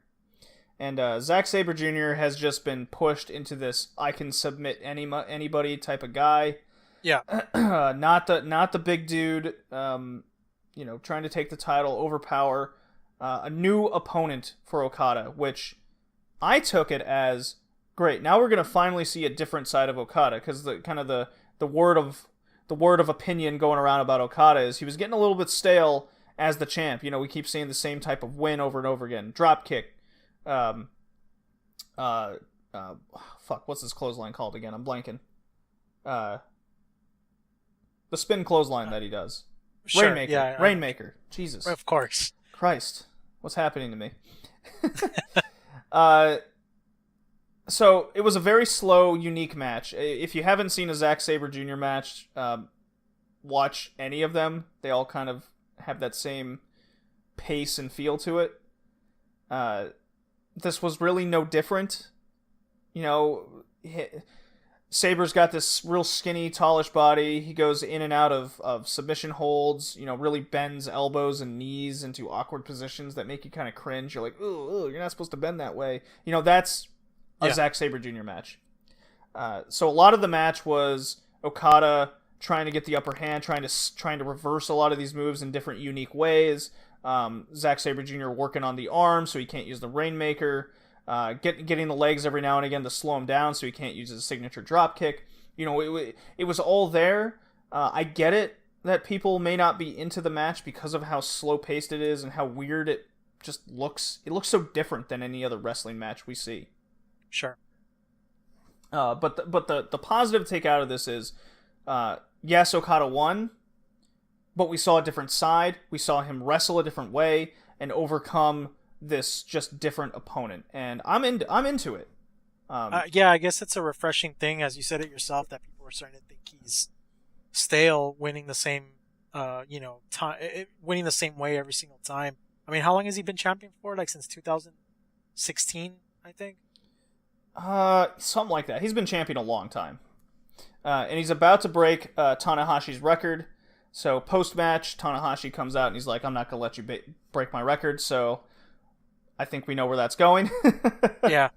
And Zack Sabre Jr. has just been pushed into this I can submit anybody type of guy. yeah, not the big dude. Trying to take the title, overpower a new opponent for Okada, which I took it as great. Now we're gonna finally see a different side of Okada, because the word of opinion going around about Okada is he was getting a little bit stale as the champ. We keep seeing the same type of win over and over again. Drop kick. What's this clothesline called again? I'm blanking. The spin clothesline that he does. sure, Rainmaker. yeah, Rainmaker. Jesus. of course. Christ. What's happening to me? So it was a very slow, unique match. If you haven't seen a Zack Sabre Jr. match, watch any of them. They all kind of have that same pace and feel to it. This was really no different. Sabre's got this real skinny, tallish body. He goes in and out of submission holds, really bends elbows and knees into awkward positions that make you kind of cringe. You're like, ooh, you're not supposed to bend that way. That's a Zack Sabre Jr. match. So a lot of the match was Okada trying to get the upper hand, trying to reverse a lot of these moves in different unique ways. Zack Sabre Jr. working on the arm so he can't use the Rainmaker. Getting the legs every now and again to slow him down so he can't use his signature drop kick. It was all there. I get it that people may not be into the match because of how slow paced it is and how weird it just looks. It looks so different than any other wrestling match we see. Sure. But the positive take out of this is, yes, Okada won, but we saw a different side. We saw him wrestle a different way and overcome this just different opponent, and I'm into it. Yeah, I guess it's a refreshing thing, as you said it yourself, that people are starting to think he's stale, winning the same, winning the same way every single time. I mean, how long has he been champion for? Like since 2016, I think. Something like that. He's been champion a long time, and he's about to break Tanahashi's record. So post match, Tanahashi comes out and he's like, "I'm not gonna let you break my record." So I think we know where that's going. Yeah.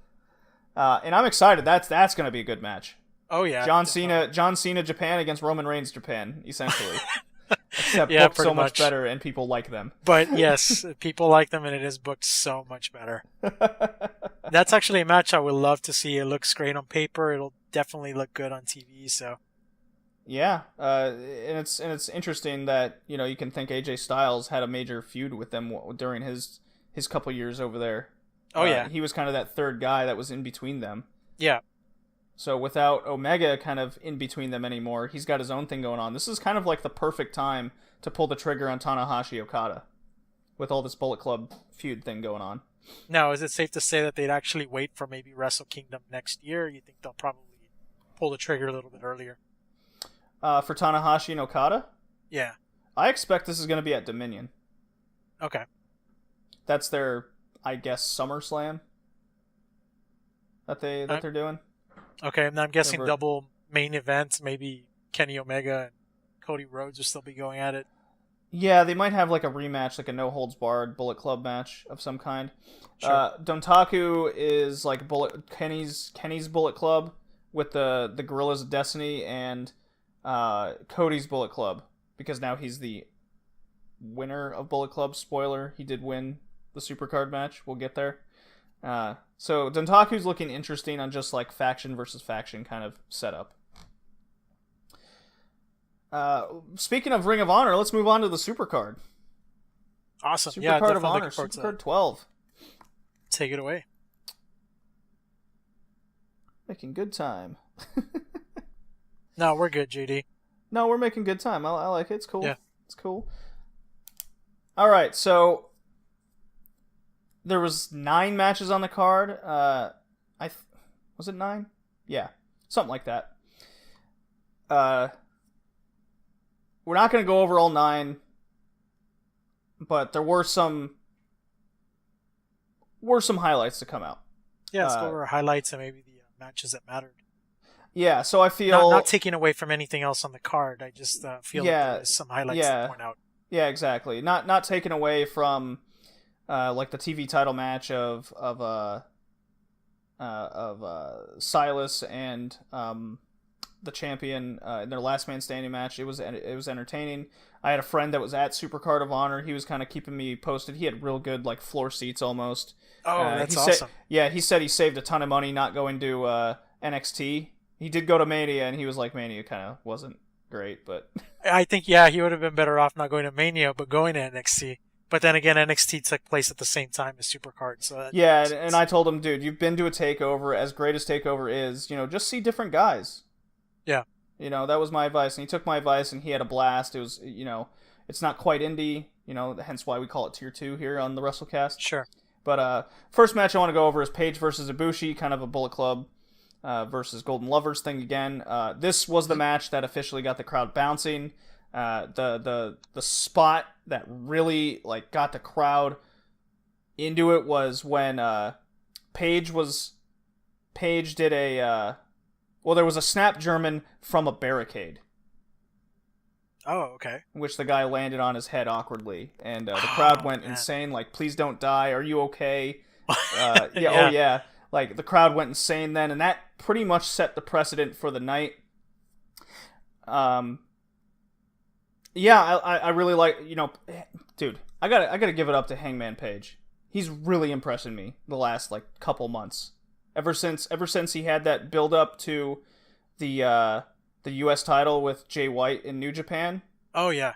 And I'm excited. That's going to be a good match. Oh yeah. John Cena Japan against Roman Reigns Japan, essentially. Except Yeah, booked so much much better and people like them. But yes, people like them and it is booked so much better. That's actually a match I would love to see. It looks great on paper. It'll definitely look good on TV, so. Yeah, and it's interesting that, you can think AJ Styles had a major feud with them during his couple years over there. Oh yeah. He was kind of that third guy that was in between them. Yeah. So without Omega kind of in between them anymore, he's got his own thing going on. This is kind of like the perfect time to pull the trigger on Tanahashi Okada with all this Bullet Club feud thing going on. Now, is it safe to say that they'd actually wait for maybe Wrestle Kingdom next year? You think they'll probably pull the trigger a little bit earlier? For Tanahashi and Okada? Yeah. I expect this is going to be at Dominion. Okay. That's their, I guess, SummerSlam that they're doing. Okay, and I'm guessing double main events. Maybe Kenny Omega and Cody Rhodes will still be going at it. Yeah, they might have like a rematch, like a no holds barred Bullet Club match of some kind. Sure. Dontaku is like Kenny's Bullet Club with the Gorillas of Destiny, and Cody's Bullet Club, because now he's the winner of Bullet Club. Spoiler: he did win the Supercard match. We'll get there. So Dontaku's looking interesting on just like faction versus faction kind of setup. Speaking of Ring of Honor, let's move on to the Supercard. Awesome. Supercard of Honor, Supercard 12. Take it away. Making good time. No, we're good, JD. No, we're making good time. I like it. It's cool. Yeah. It's cool. All right, so there was 9 matches on the card. Was it 9? Yeah, something like that. We're not going to go over all 9, but there were some highlights to come out. Yeah, let's go over highlights and maybe the matches that mattered. Yeah, so I feel... Not taking away from anything else on the card. I just feel like there's some highlights to point out. Yeah, exactly. Not taken away from like the TV title match of Silas and the champion in their last man standing match. It was entertaining. I had a friend that was at Supercard of Honor. He was kind of keeping me posted. He had real good like floor seats almost. Oh, that's awesome. He said he saved a ton of money not going to NXT. He did go to Mania, and he was like, Mania kind of wasn't great, but... I think, he would have been better off not going to Mania, but going to NXT. But then again, NXT took place at the same time as SuperCard, so... and I told him, dude, you've been to a takeover, as great as takeover is, just see different guys. Yeah. That was my advice, and he took my advice, and he had a blast. It was, it's not quite indie, hence why we call it Tier 2 here on the Wrestlecast. Sure. But first match I want to go over is Paige versus Ibushi, kind of a Bullet Club versus Golden Lovers thing again. This was the match that officially got the crowd bouncing. The spot that really like got the crowd into it was when Paige did a there was a snap German from a barricade. Oh, okay. Which the guy landed on his head awkwardly, and the crowd went insane. Like, please don't die. Are you okay? Oh yeah. Like, the crowd went insane then, and that pretty much set the precedent for the night. I really like, dude, I gotta give it up to Hangman Page. He's really impressing me the last, like, couple months. Ever since he had that build up to the U.S. title with Jay White in New Japan. Oh, yeah.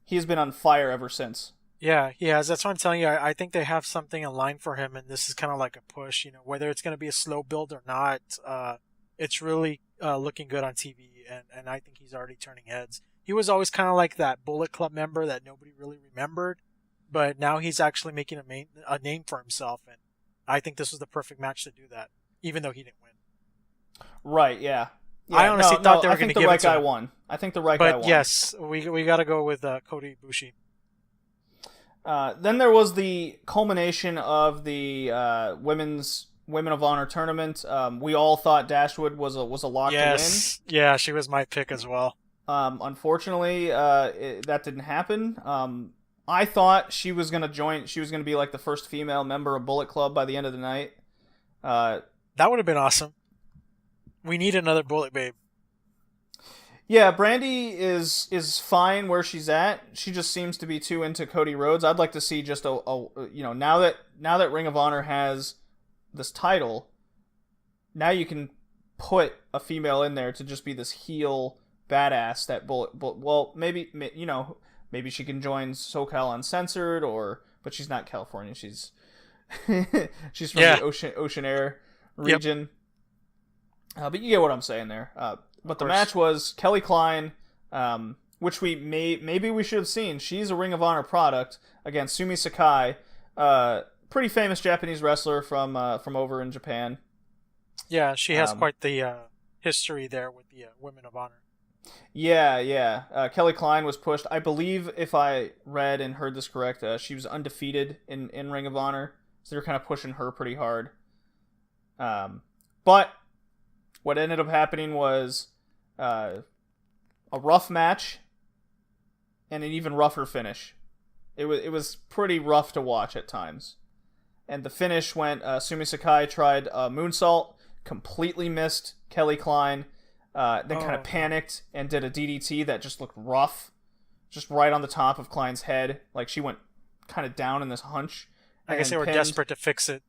He's been on fire ever since. Yeah, he has. That's what I'm telling you. I think they have something in line for him, and this is kind of like a push. Whether it's going to be a slow build or not, it's really looking good on TV, and I think he's already turning heads. He was always kind of like that Bullet Club member that nobody really remembered, but now he's actually making a name for himself, and I think this was the perfect match to do that, even though he didn't win. Right, yeah. I honestly thought they were going to give it to him. I think the right guy won. I think the right guy won. But yes, we got to go with Cody Ibushi. Then there was the culmination of the Women of Honor tournament. We all thought Dashwood was a lock to win. Yeah, she was my pick as well. Unfortunately, that didn't happen. I thought she was going to join. She was going to be like the first female member of Bullet Club by the end of the night. That would have been awesome. We need another Bullet Babe. Yeah, Brandy is fine where she's at. She just seems to be too into Cody Rhodes. I'd like to see just now that Ring of Honor has this title, now you can put a female in there to just be this heel badass that maybe she can join SoCal Uncensored, but she's not California. She's she's from the Ocean Air region. Yep. But you get what I'm saying there. But the match was Kelly Klein, which maybe we should have seen. She's a Ring of Honor product against Sumi Sakai, pretty famous Japanese wrestler from over in Japan. Yeah, she has quite the history there with the Women of Honor. Yeah. Kelly Klein was pushed. I believe, if I read and heard this correct, she was undefeated in Ring of Honor, so they're kind of pushing her pretty hard. But what ended up happening was a rough match and an even rougher finish. It was pretty rough to watch at times. And the finish went, Sumi Sakai tried a moonsault, completely missed Kelly Klein, then kind of panicked and did a DDT that just looked rough, just right on the top of Klein's head. Like, she went kind of down in this hunch. I guess they were desperate to fix it.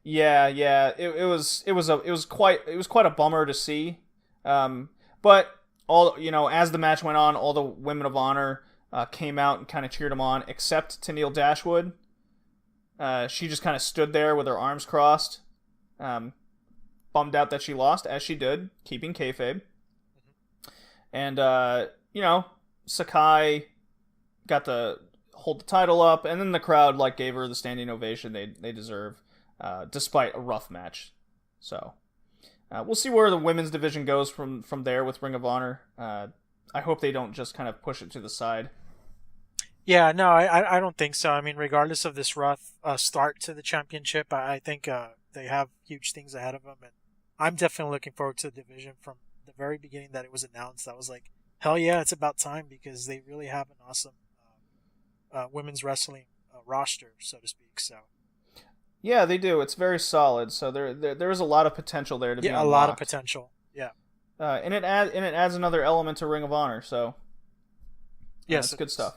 Yeah. It was quite a bummer to see. But as the match went on, all the Women of Honor came out and kind of cheered him on, except Tenille Dashwood. She just kind of stood there with her arms crossed, bummed out that she lost, as she did, keeping kayfabe. Mm-hmm. And Sakai got hold the title up, and then the crowd like gave her the standing ovation they deserve, despite a rough match. So we'll see where the women's division goes from there with Ring of Honor. I hope they don't just kind of push it to the side. Yeah, no, I don't think so. I mean, regardless of this rough start to the championship, I think they have huge things ahead of them, and I'm definitely looking forward to the division. From the very beginning that it was announced, I was like, hell yeah, it's about time, because they really have an awesome women's wrestling roster, so to speak. So yeah, they do. It's very solid. So there is a lot of potential there to be unlocked. A lot of potential. Yeah, and it adds another element to Ring of Honor. So yes, it's good stuff.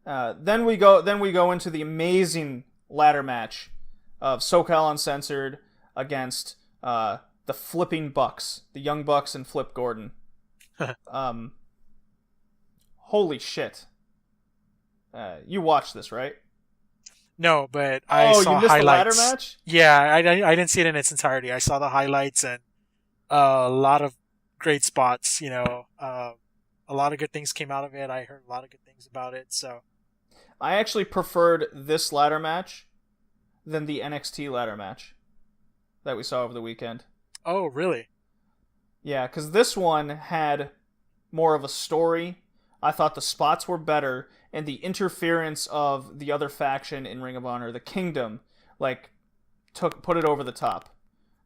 Then we go into the amazing ladder match of SoCal Uncensored against the Flipping Bucks, the Young Bucks and Flip Gordon. Holy shit! You watched this, right? No, but I saw you missed highlights. The ladder match? Yeah, I didn't see it in its entirety. I saw the highlights and a lot of great spots. A lot of good things came out of it. I heard a lot of good things about it. So I actually preferred this ladder match than the NXT ladder match that we saw over the weekend. Oh, really? Yeah, because this one had more of a story. I thought the spots were better, and the interference of the other faction in Ring of Honor, the Kingdom, put it over the top.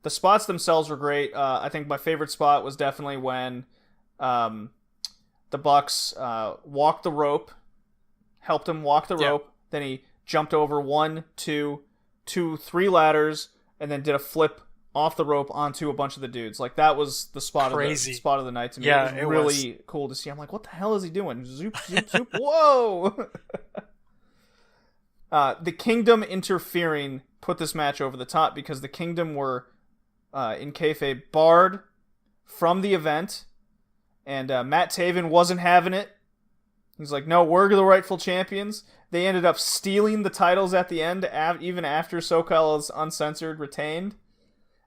The spots themselves were great. I think my favorite spot was definitely when the Bucks walked the rope, helped him walk the rope, then he jumped over 1, 2, 3 ladders, and then did a flip off the rope onto a bunch of the dudes. Like, that was the spot of the night to me. Yeah, it was really cool to see. I'm like, what the hell is he doing? Zoop, zoop, zoop. Whoa! The Kingdom interfering put this match over the top, because the Kingdom were, in kayfabe, barred from the event, and Matt Taven wasn't having it. He's like, no, we're the rightful champions. They ended up stealing the titles at the end, even after SoCal Uncensored retained.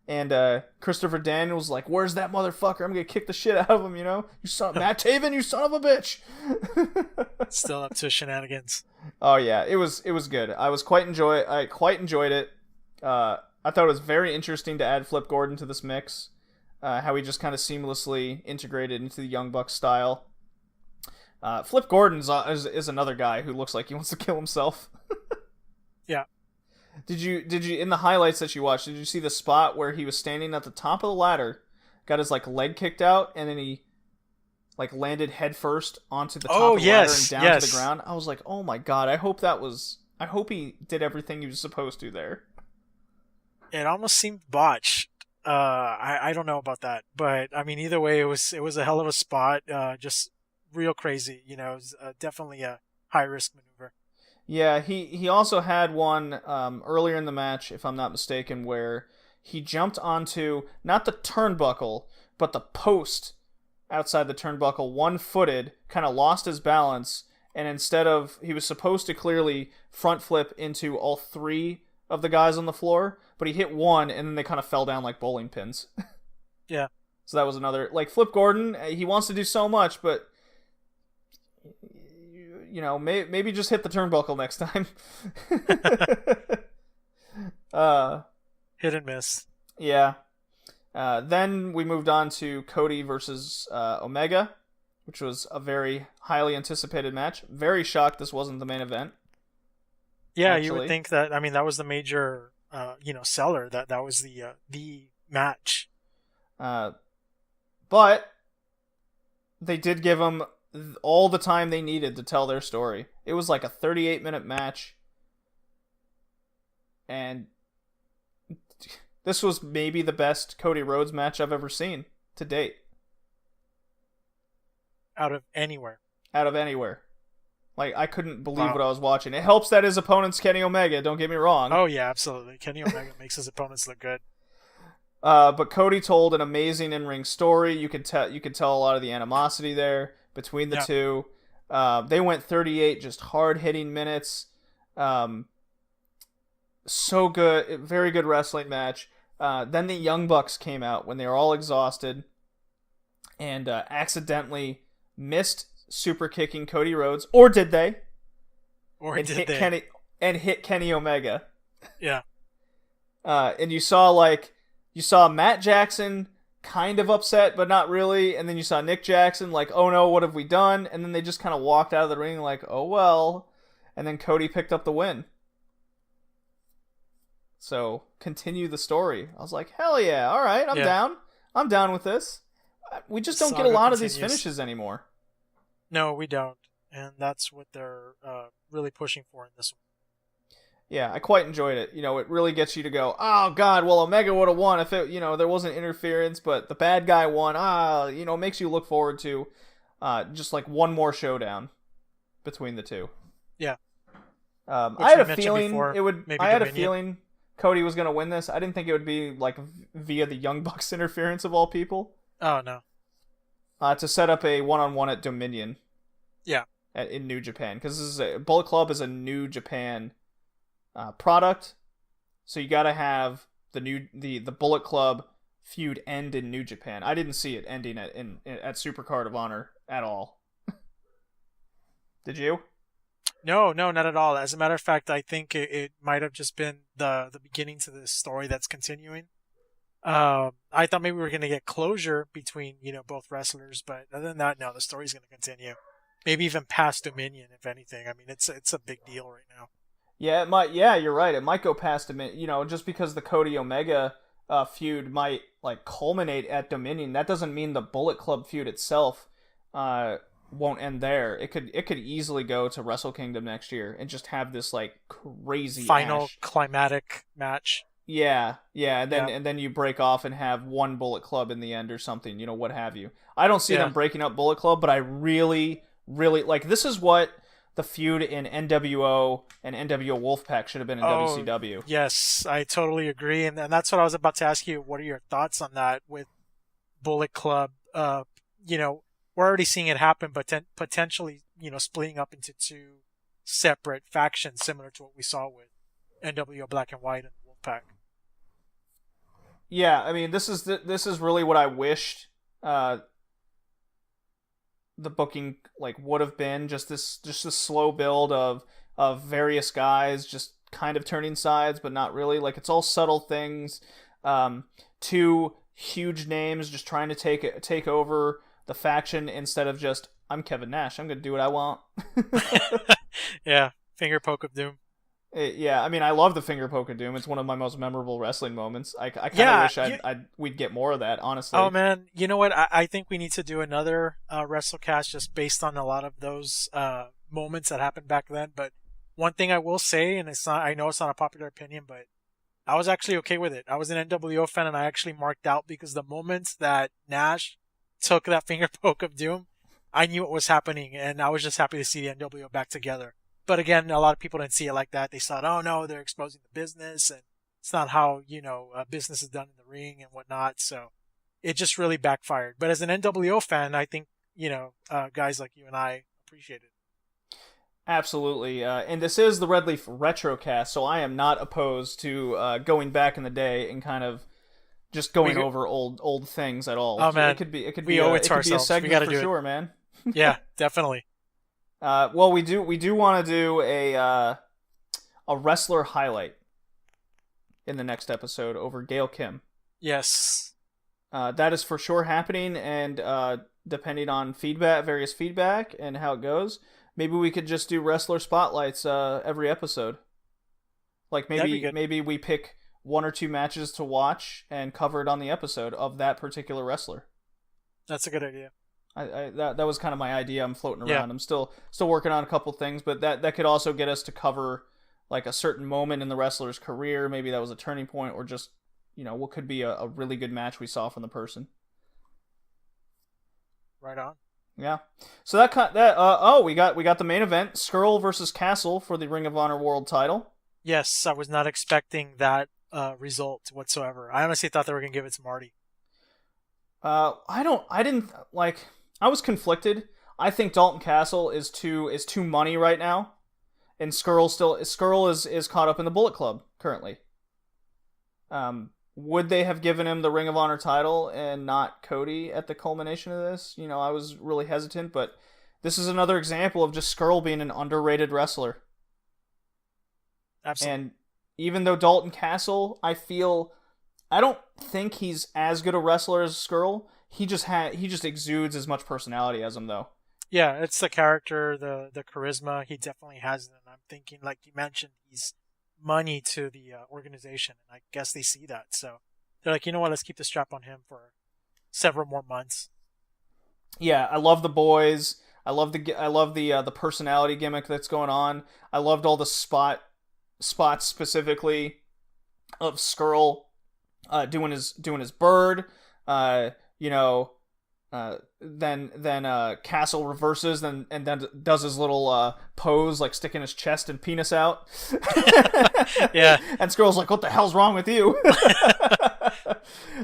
And Christopher Daniels was like, where's that motherfucker? I'm going to kick the shit out of him, You son of Matt Taven, you son of a bitch. Still up to shenanigans. Oh, yeah. It was good. I quite enjoyed it. I thought it was very interesting to add Flip Gordon to this mix. How he just kind of seamlessly integrated into the Young Bucks style. Flip Gordon is another guy who looks like he wants to kill himself. Yeah. Did you in the highlights that you watched, did you see the spot where he was standing at the top of the ladder, got his leg kicked out, and then he landed head first onto the top of the ladder and down to the ground? I was like, oh my god, I hope he did everything he was supposed to there. It almost seemed botched. I don't know about that, but I mean, either way, it was a hell of a spot. Just real crazy, it was definitely a high risk maneuver. Yeah, he also had one earlier in the match, if I'm not mistaken, where he jumped onto not the turnbuckle, but the post outside the turnbuckle, one-footed, kind of lost his balance, and instead of, he was supposed to clearly front flip into all 3 of the guys on the floor, but he hit one, and then they kind of fell down like bowling pins. Yeah. So that was another, Flip Gordon, he wants to do so much, but maybe just hit the turnbuckle next time. Hit and miss. Yeah. Then we moved on to Cody versus Omega, which was a very highly anticipated match. Very shocked this wasn't the main event. Yeah, actually. You would think that. I mean, that was the major, seller. That was the match. But they did give them all the time they needed to tell their story. It was like a 38-minute match, and this was maybe the best Cody Rhodes match I've ever seen to date. Out of anywhere. I couldn't believe what I was watching. It helps that his opponent's Kenny Omega, don't get me wrong. Oh yeah, absolutely. Kenny Omega makes his opponents look good. But Cody told an amazing in-ring story. You could tell a lot of the animosity there between the two. They went 38 just hard-hitting minutes. So good. Very good wrestling match. Then the Young Bucks came out when they were all exhausted and accidentally missed super kicking Cody Rhodes. Or did they? Or and did hit they? Kenny Omega. Yeah. And you saw Matt Jackson kind of upset, but not really. And then you saw Nick Jackson like, oh no, what have we done? And then they just kind of walked out of the ring like, oh well. And then Cody picked up the win. So continue the story. I was like, hell yeah, all right, I'm down. I'm down with this. We just don't get a lot of these finishes anymore. No, we don't. And that's what they're really pushing for in this one. Yeah, I quite enjoyed it. You know, it really gets you to go, oh god, well Omega would have won if it, there wasn't interference, but the bad guy won. Makes you look forward to just like one more showdown between the two. Yeah. I had a feeling a feeling Cody was going to win this. I didn't think it would be like via the Young Bucks interference of all people. Oh no. To set up a one-on-one at Dominion. Yeah. In New Japan, because Bullet Club is a New Japan product, so you got to have the Bullet Club feud end in New Japan. I didn't see it ending at Supercard of Honor at all. Did you? No, not at all. As a matter of fact, I think it might have just been the beginning to this story that's continuing. I thought maybe we were going to get closure between both wrestlers, but other than that, no, the story's going to continue. Maybe even past Dominion, if anything. I mean, it's a big deal right now. Yeah, it might. Yeah, you're right. It might go past Dominion. Just because the Cody Omega feud might like culminate at Dominion, that doesn't mean the Bullet Club feud itself won't end there. It could easily go to Wrestle Kingdom next year and just have this like crazy final climatic match. Yeah, and then you break off and have one Bullet Club in the end or something. What have you. I don't see them breaking up Bullet Club, but I really like this is what the feud in NWO and NWO Wolfpack should have been in WCW. Yes, I totally agree. And that's what I was about to ask you. What are your thoughts on that with Bullet Club? We're already seeing it happen, but potentially, splitting up into two separate factions, similar to what we saw with NWO Black and White and Wolfpack. Yeah, I mean, this is really what I wished the booking like would have been, just this slow build of various guys just kind of turning sides, but not really. Like, it's all subtle things. Two huge names just trying to take over the faction instead of just, I'm Kevin Nash, I'm gonna do what I want. Yeah, finger poke of doom. Yeah, I mean, I love the finger poke of doom. It's one of my most memorable wrestling moments. I kind of wish we'd get more of that, honestly. Oh man, you know what? I think we need to do another Wrestlecast just based on a lot of those moments that happened back then. But one thing I will say, and I know it's not a popular opinion, but I was actually okay with it. I was an NWO fan, and I actually marked out because the moments that Nash took that finger poke of doom, I knew what was happening, and I was just happy to see the NWO back together. But again, a lot of people didn't see it like that. They thought, oh no, they're exposing the business, and it's not how, business is done in the ring and whatnot. So it just really backfired. But as an NWO fan, I think, guys like you and I appreciate it. Absolutely. And this is the Red Leaf Retrocast, so I am not opposed to going back in the day and kind of just going over old things at all. Oh man, it could be a segment for sure, man. Yeah, definitely. Well, we do want to do a wrestler highlight in the next episode over Gail Kim. Yes. That is for sure happening, and depending on various feedback and how it goes, maybe we could just do wrestler spotlights every episode. Like maybe we pick one or two matches to watch and cover it on the episode of that particular wrestler. That's a good idea. That was kind of my idea. I'm floating around. Yeah. I'm still working on a couple things, but that could also get us to cover like a certain moment in the wrestler's career. Maybe that was a turning point, or just what could be a really good match we saw from the person. Right on. Yeah. So we got the main event: Skrull versus Castle for the Ring of Honor World Title. Yes, I was not expecting that result whatsoever. I honestly thought they were gonna give it to Marty. I was conflicted. I think Dalton Castle is too money right now, and Skrull is caught up in the Bullet Club currently. Would they have given him the Ring of Honor title and not Cody at the culmination of this? I was really hesitant, but this is another example of just Skrull being an underrated wrestler. Absolutely. And even though Dalton Castle, I don't think he's as good a wrestler as Skrull. He just exudes as much personality as him, though. Yeah, it's the character, the charisma. He definitely has it. And I'm thinking, like you mentioned, he's money to the organization, and I guess they see that. So they're like, you know what? Let's keep the strap on him for several more months. Yeah, I love the boys. I love the personality gimmick that's going on. I loved all the spots specifically of Skrull doing his bird. You know, then Castle reverses and then does his little pose, like sticking his chest and penis out. Yeah. And Skrull's like, "What the hell's wrong with you?"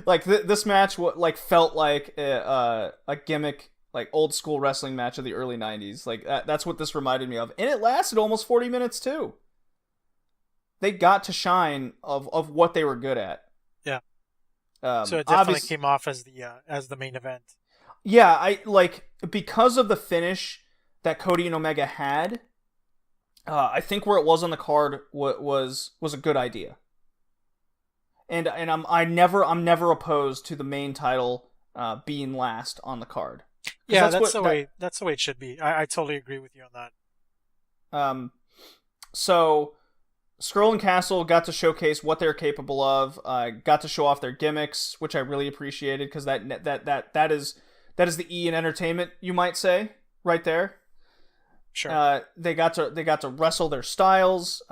Like this match, felt like a gimmick, like old school wrestling match of the early '90s. Like that's what this reminded me of, and it lasted almost 40 minutes too. They got to shine of what they were good at. Yeah. So it definitely came off as the main event. Yeah, I like because of the finish that Cody and Omega had. I think where it was on the card was a good idea. And I'm never opposed to the main title being last on the card. Yeah, that's the way it should be. I totally agree with you on that. So Skrull and Castle got to showcase what they're capable of. Got to show off their gimmicks, which I really appreciated because that is the E in entertainment, you might say, right there. Sure. They got to wrestle their styles.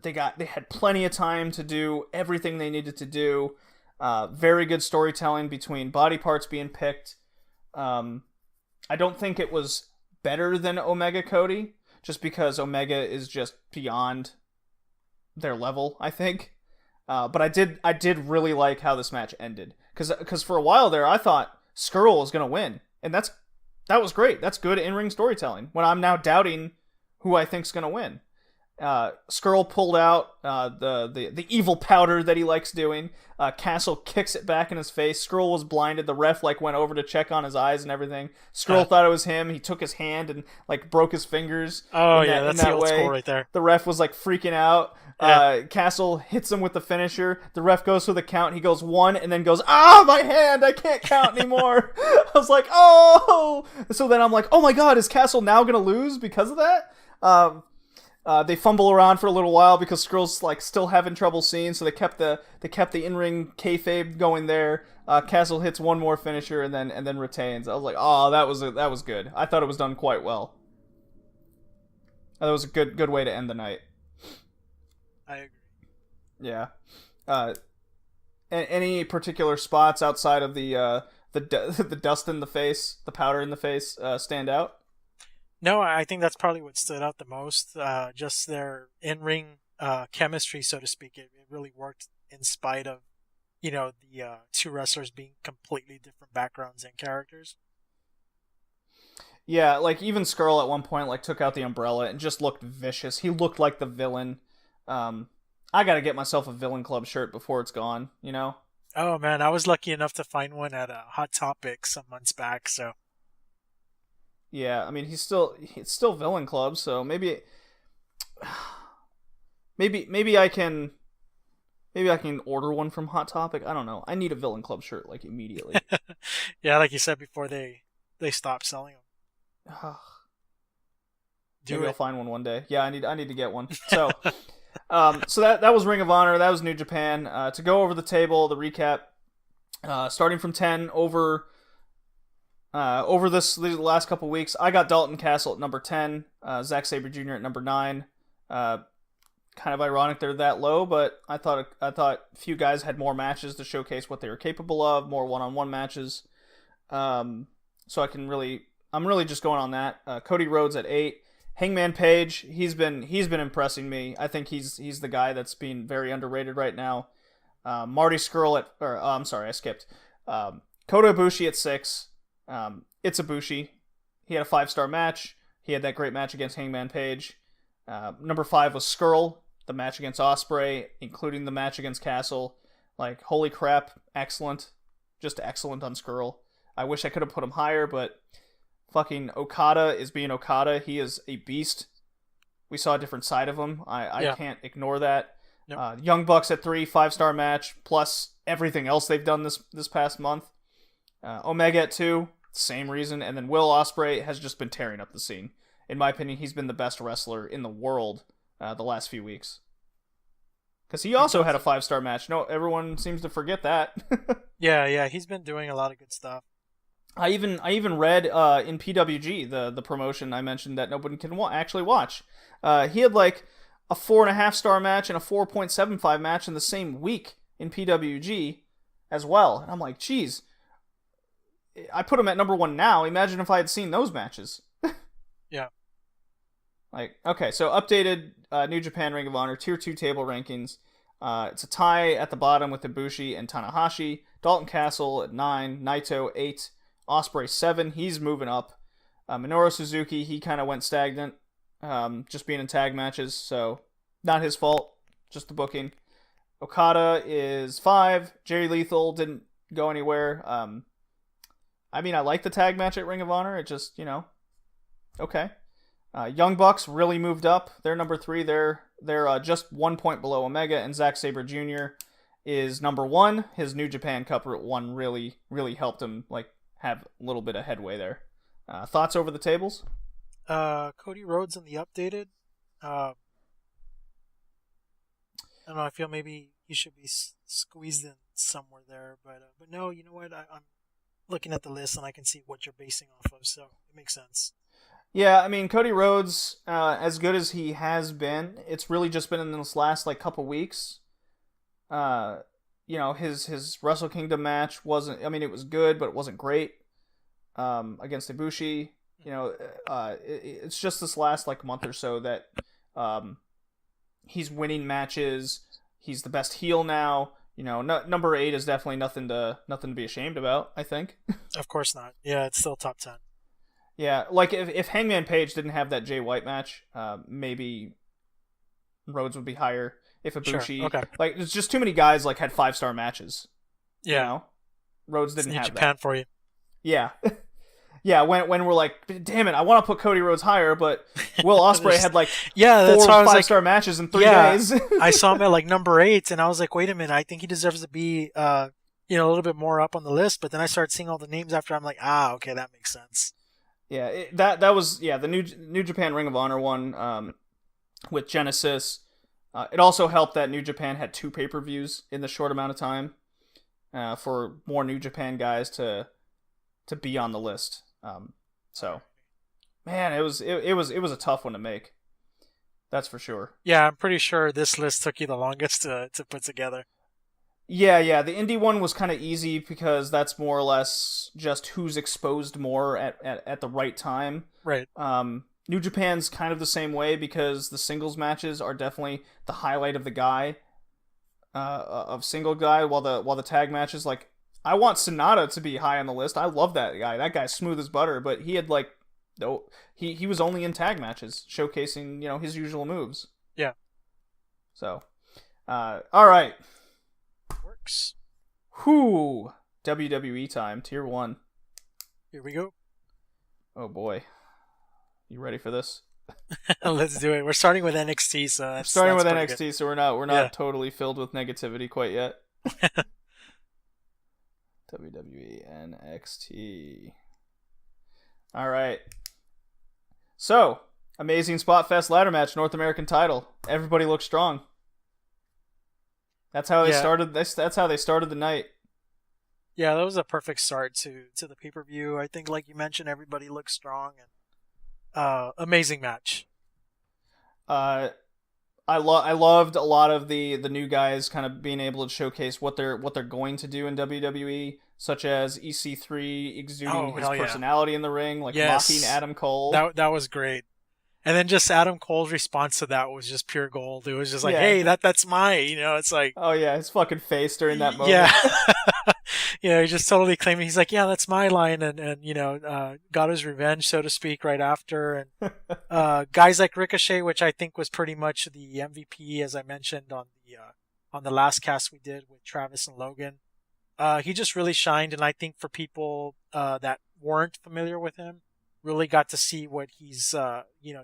They had plenty of time to do everything they needed to do. Very good storytelling between body parts being picked. I don't think it was better than Omega Cody, just because Omega is just beyond their level, I think. But I did really like how this match ended, because for a while there I thought Skrull was gonna win, and that was great. That's good in-ring storytelling. When I'm now doubting who I think's gonna win. Skrull pulled out the evil powder that he likes doing. Castle kicks it back in his face. Skrull was blinded. The ref went over to check on his eyes and everything. Skrull thought it was him. He took his hand and broke his fingers. Oh yeah, that's the old school right there. The ref was freaking out. Yeah. Castle hits him with the finisher. The ref goes for the count. He goes 1 and then goes, my hand! I can't count anymore. I was like, oh! So then I'm like, oh my god, is Castle now gonna lose because of that? They fumble around for a little while because Skrull's still having trouble seeing, so they kept the in-ring kayfabe going there. Castle hits one more finisher and then retains. I was like, oh, that was good. I thought it was done quite well. That was a good way to end the night. I agree. Yeah. Any particular spots outside of the dust in the face, the powder in the face, stand out? No, I think that's probably what stood out the most. Just their in-ring chemistry, so to speak. It really worked in spite of, the two wrestlers being completely different backgrounds and characters. Yeah, even Skrull at one point took out the umbrella and just looked vicious. He looked like the villain. I gotta get myself a Villain Club shirt before it's gone, Oh man, I was lucky enough to find one at a Hot Topic some months back, so... Yeah, I mean it's still Villain Club, so maybe I can order one from Hot Topic. I don't know. I need a Villain Club shirt immediately. Yeah, like you said before, they stopped selling them. Maybe I'll find one day. Yeah, I need to get one. So, so that was Ring of Honor. That was New Japan. To go over the table, the recap, starting from 10 over these last couple weeks, I got Dalton Castle at number 10, Zack Sabre Jr. at number 9. Kind of ironic they're that low, but I thought a few guys had more matches to showcase what they were capable of, more one-on-one matches. So I'm really just going on that. Cody Rhodes at 8. Hangman Page, he's been impressing me. I think he's the guy that's being very underrated right now. Marty Scurll I skipped. Kota Ibushi at 6. It's Ibushi. He had a 5-star match. He had that great match against Hangman Page. Number 5 was Scurll, the match against Ospreay, including the match against Castle. Holy crap, excellent. Just excellent on Scurll. I wish I could have put him higher, but fucking Okada is being Okada. He is a beast. we saw a different side of him. I can't ignore that. Yep. Young Bucks at 3, 5-star match, plus everything else they've done this past month. Omega at 2, same reason. And then Will Ospreay has just been tearing up the scene. In my opinion, he's been the best wrestler in the world the last few weeks. Because he also had a 5-star match. No, everyone seems to forget that. Yeah, he's been doing a lot of good stuff. I even read in PWG, the promotion I mentioned that nobody can actually watch. He had like a 4.5-star match and a 4.75 match in the same week in PWG as well. And I'm like, geez, I put him at number 1 now. Imagine if I had seen those matches. Yeah. Like, okay, so updated New Japan Ring of Honor Tier 2 table rankings. It's a tie at the bottom with Ibushi and Tanahashi. Dalton Castle at 9, Naito 8, Ospreay 7. He's moving up. Minoru Suzuki, he kind of went stagnant, just being in tag matches, so not his fault, just the booking. Okada is 5. Jerry Lethal didn't go anywhere. I mean, I like the tag match at Ring of Honor. It just, okay. Young Bucks really moved up. They're number 3. They're just 1 point below Omega, and Zack Sabre Jr. is number 1. His New Japan Cup one really, really helped him have a little bit of headway there. Thoughts over the tables? Cody Rhodes in the updated. I don't know. I feel maybe he should be squeezed in somewhere there, but no. You know what? I'm looking at the list and I can see what you're basing off of, so it makes sense. Yeah, I mean, Cody Rhodes, as good as he has been, it's really just been in this last couple weeks. His Wrestle Kingdom match wasn't. I mean, it was good, but it wasn't great. Against Ibushi, it's just this last month or so that he's winning matches. He's the best heel now. Number 8 is definitely nothing to be ashamed about, I think. Of course not. Yeah, it's still top 10. Yeah, if Hangman Page didn't have that Jay White match, maybe Rhodes would be higher. If Ibushi, sure. Okay. There's just too many guys had 5-star matches. Yeah, Rhodes didn't have Japan that. For you. Yeah, yeah. When we're like, damn it, I want to put Cody Rhodes higher, but Will Ospreay had 4 5-star matches in 3 days. I saw him at number 8, and I was like, wait a minute, I think he deserves to be a little bit more up on the list. But then I started seeing all the names after. I'm like, okay, that makes sense. Yeah, that was the New Japan Ring of Honor one with Genesis. It also helped that New Japan had 2 pay-per-views in the short amount of time for more New Japan guys to be on the list. So, man, it was a tough one to make. That's for sure. Yeah, I'm pretty sure this list took you the longest to put together. Yeah. The indie one was kind of easy because that's more or less just who's exposed more at the right time. Right. New Japan's kind of the same way because the singles matches are definitely the highlight of the guy, of single guy, while the tag matches, I want Sonata to be high on the list. I love that guy. That guy's smooth as butter, but he had he was only in tag matches, showcasing, his usual moves. Yeah. So, all right. Works. Whoo! WWE time, Tier 1. Here we go. Oh boy. You ready for this? Let's do it. We're starting with NXT, so that's starting with NXT, good. So we're not totally filled with negativity quite yet. WWE NXT. All right. So, amazing Spot Fest ladder match, North American title. Everybody looks strong. That's how they started. That's how they started the night. Yeah, that was a perfect start to the pay-per-view. I think, like you mentioned, everybody looked strong and amazing match. I loved a lot of the new guys kind of being able to showcase what they're going to do in WWE, such as EC3 exuding his personality in the ring, mocking Adam Cole. That was great. And then just Adam Cole's response to that was just pure gold. It was just hey, that's mine. It's like... Oh, yeah, his fucking face during that moment. Yeah. He's just totally claiming. He's like, yeah, that's my line. And got his revenge, so to speak, right after. And guys like Ricochet, which I think was pretty much the MVP, as I mentioned on the last cast we did with Travis and Logan. He just really shined. And I think for people that weren't familiar with him, really got to see what he's,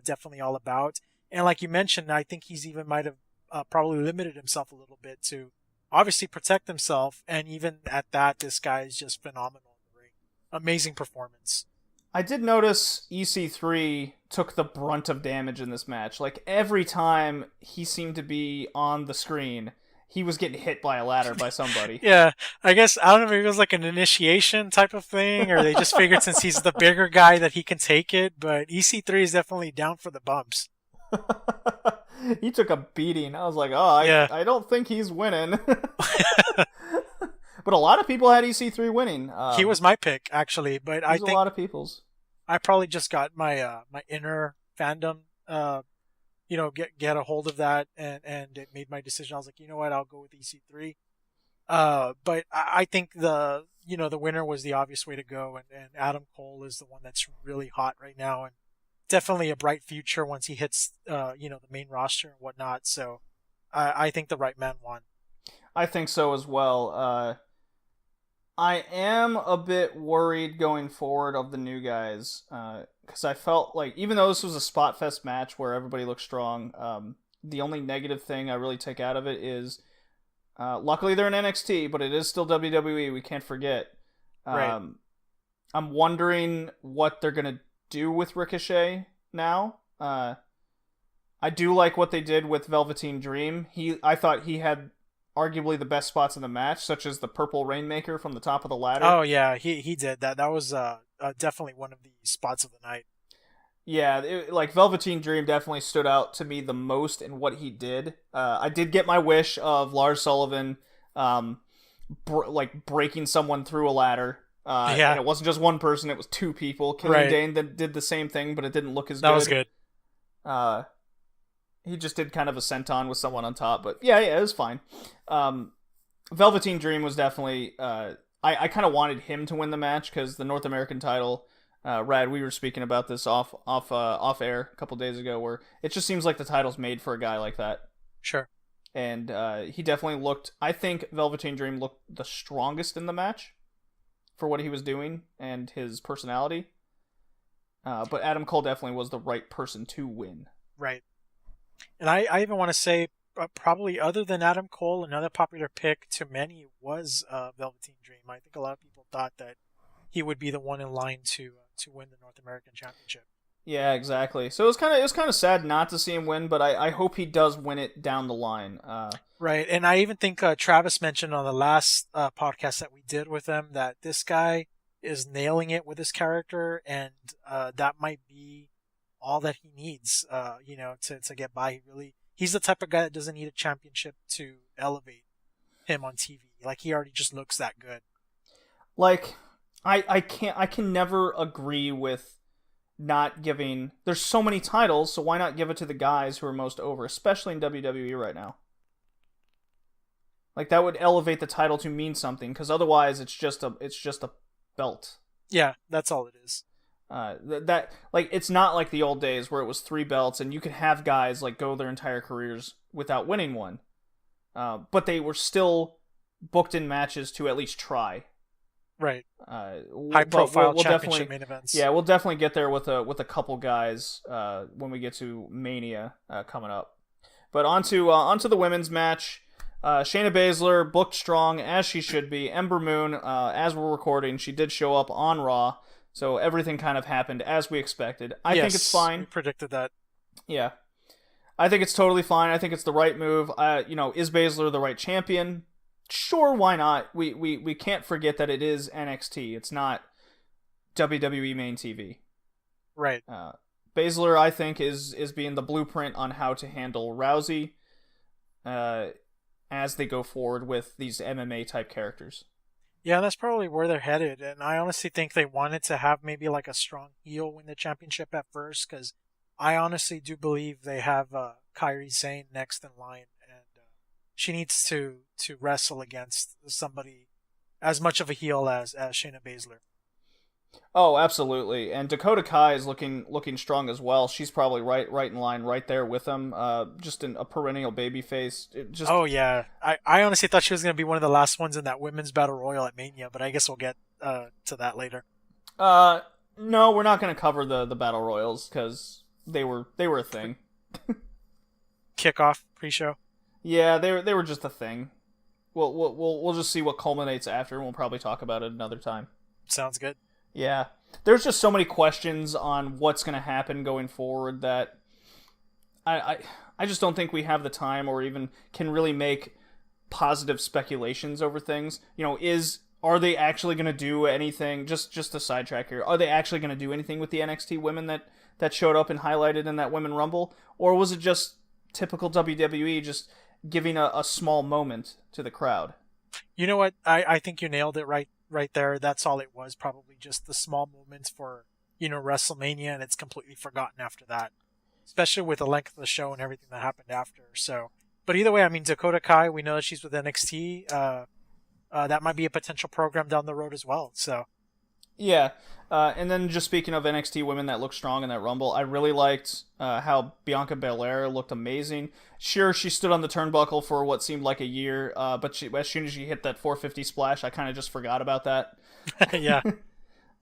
definitely all about. And like you mentioned, I think he's even might have probably limited himself a little bit to obviously protect himself. And even at that, this guy is just phenomenal in the ring. Amazing performance. I did notice EC3 took the brunt of damage in this match. Like, every time he seemed to be on the screen, he was getting hit by a ladder by somebody. Yeah, I guess, I don't know, maybe it was like an initiation type of thing, or they just figured since he's the bigger guy that he can take it, but EC3 is definitely down for the bumps. He took a beating. I was like, I don't think he's winning. But a lot of people had EC3 winning. He was my pick, actually, but I think a lot of people's. I probably just got my my inner fandom, get a hold of that, and it made my decision. I was like, you know what, I'll go with EC3. But I think the winner was the obvious way to go, and Adam Cole is the one that's really hot right now, and definitely a bright future once he hits the main roster and whatnot. So I think the right man won. I think so as well. I am a bit worried going forward of the new guys, because I felt like, even though this was a spot fest match where everybody looked strong, the only negative thing I really take out of it is, luckily they're in NXT, but it is still WWE, we can't forget. Right. I'm wondering what they're going to do with Ricochet now. I do like what they did with Velveteen Dream. I thought he had arguably the best spots in the match, such as the purple Rainmaker from the top of the ladder. Oh yeah, he did that. That was definitely one of the spots of the night. Yeah, like Velveteen Dream definitely stood out to me the most in what he did. I did get my wish of Lars Sullivan, breaking someone through a ladder. And it wasn't just one person; it was two people. Killian Dane that did the same thing, but it didn't look as good. That was good. He just did kind of a senton with someone on top, but yeah, it was fine. Velveteen Dream was definitely. I kind of wanted him to win the match because the North American title. Rad, we were speaking about this off air a couple days ago, where it just seems like the title's made for a guy like that. Sure. And he definitely looked. I think Velveteen Dream looked the strongest in the match for what he was doing and his personality. But Adam Cole definitely was the right person to win. Right. And I even want to say, probably other than Adam Cole, another popular pick to many was Velveteen Dream. I think a lot of people thought that he would be the one in line to win the North American Championship. Yeah, exactly. So it was kind of sad not to see him win, but I hope he does win it down the line. Right, and I even think Travis mentioned on the last podcast that we did with him that this guy is nailing it with his character, and that might be all that he needs, to get by. He's the type of guy that doesn't need a championship to elevate him on TV. Like, he already just looks that good. Like, I can never agree with not giving. There's so many titles, so why not give it to the guys who are most over, especially in WWE right now? Like, that would elevate the title to mean something, because otherwise it's just a belt. Yeah, that's all it is. It's not like the old days where it was 3 belts and you could have guys like go their entire careers without winning one, but they were still booked in matches to at least try. Right. High profile championship main events. Yeah, we'll definitely get there with a couple guys when we get to Mania coming up. But onto the women's match. Shayna Baszler booked strong as she should be. Ember Moon, as we're recording, she did show up on Raw. So everything kind of happened as we expected. I think it's fine. We predicted that. Yeah. I think it's totally fine. I think it's the right move. Is Baszler the right champion? Sure, why not? We can't forget that it is NXT. It's not WWE main TV. Right. Baszler, I think, is being the blueprint on how to handle Rousey as they go forward with these MMA type characters. Yeah, that's probably where they're headed, and I honestly think they wanted to have maybe like a strong heel win the championship at first, because I honestly do believe they have Kairi Sane next in line, and she needs to wrestle against somebody as much of a heel as Shayna Baszler. Oh, absolutely. And Dakota Kai is looking strong as well. She's probably right in line, right there with them. Just a perennial babyface. Oh yeah, I honestly thought she was going to be one of the last ones in that women's battle royal at Mania, but I guess we'll get to that later. No, we're not going to cover the battle royals because they were a thing. Kickoff pre-show. Yeah, they were just a thing. We'll just see what culminates after, and we'll probably talk about it another time. Sounds good. Yeah. There's just so many questions on what's going to happen going forward that I just don't think we have the time or even can really make positive speculations over things. Are they actually going to do anything, just a sidetrack here, are they actually going to do anything with the NXT women that showed up and highlighted in that Women Rumble? Or was it just typical WWE just giving a small moment to the crowd? You know what? I think you nailed it right there. That's all it was, probably just the small moments for, Wrestlemania, and it's completely forgotten after that. Especially with the length of the show and everything that happened after. So, but either way, I mean, Dakota Kai, we know that she's with NXT. That might be a potential program down the road as well. So, yeah. And then just speaking of NXT women that look strong in that Rumble, I really liked how Bianca Belair looked amazing. Sure, she stood on the turnbuckle for what seemed like a year, but as soon as she hit that 450 splash, I kind of just forgot about that. Yeah.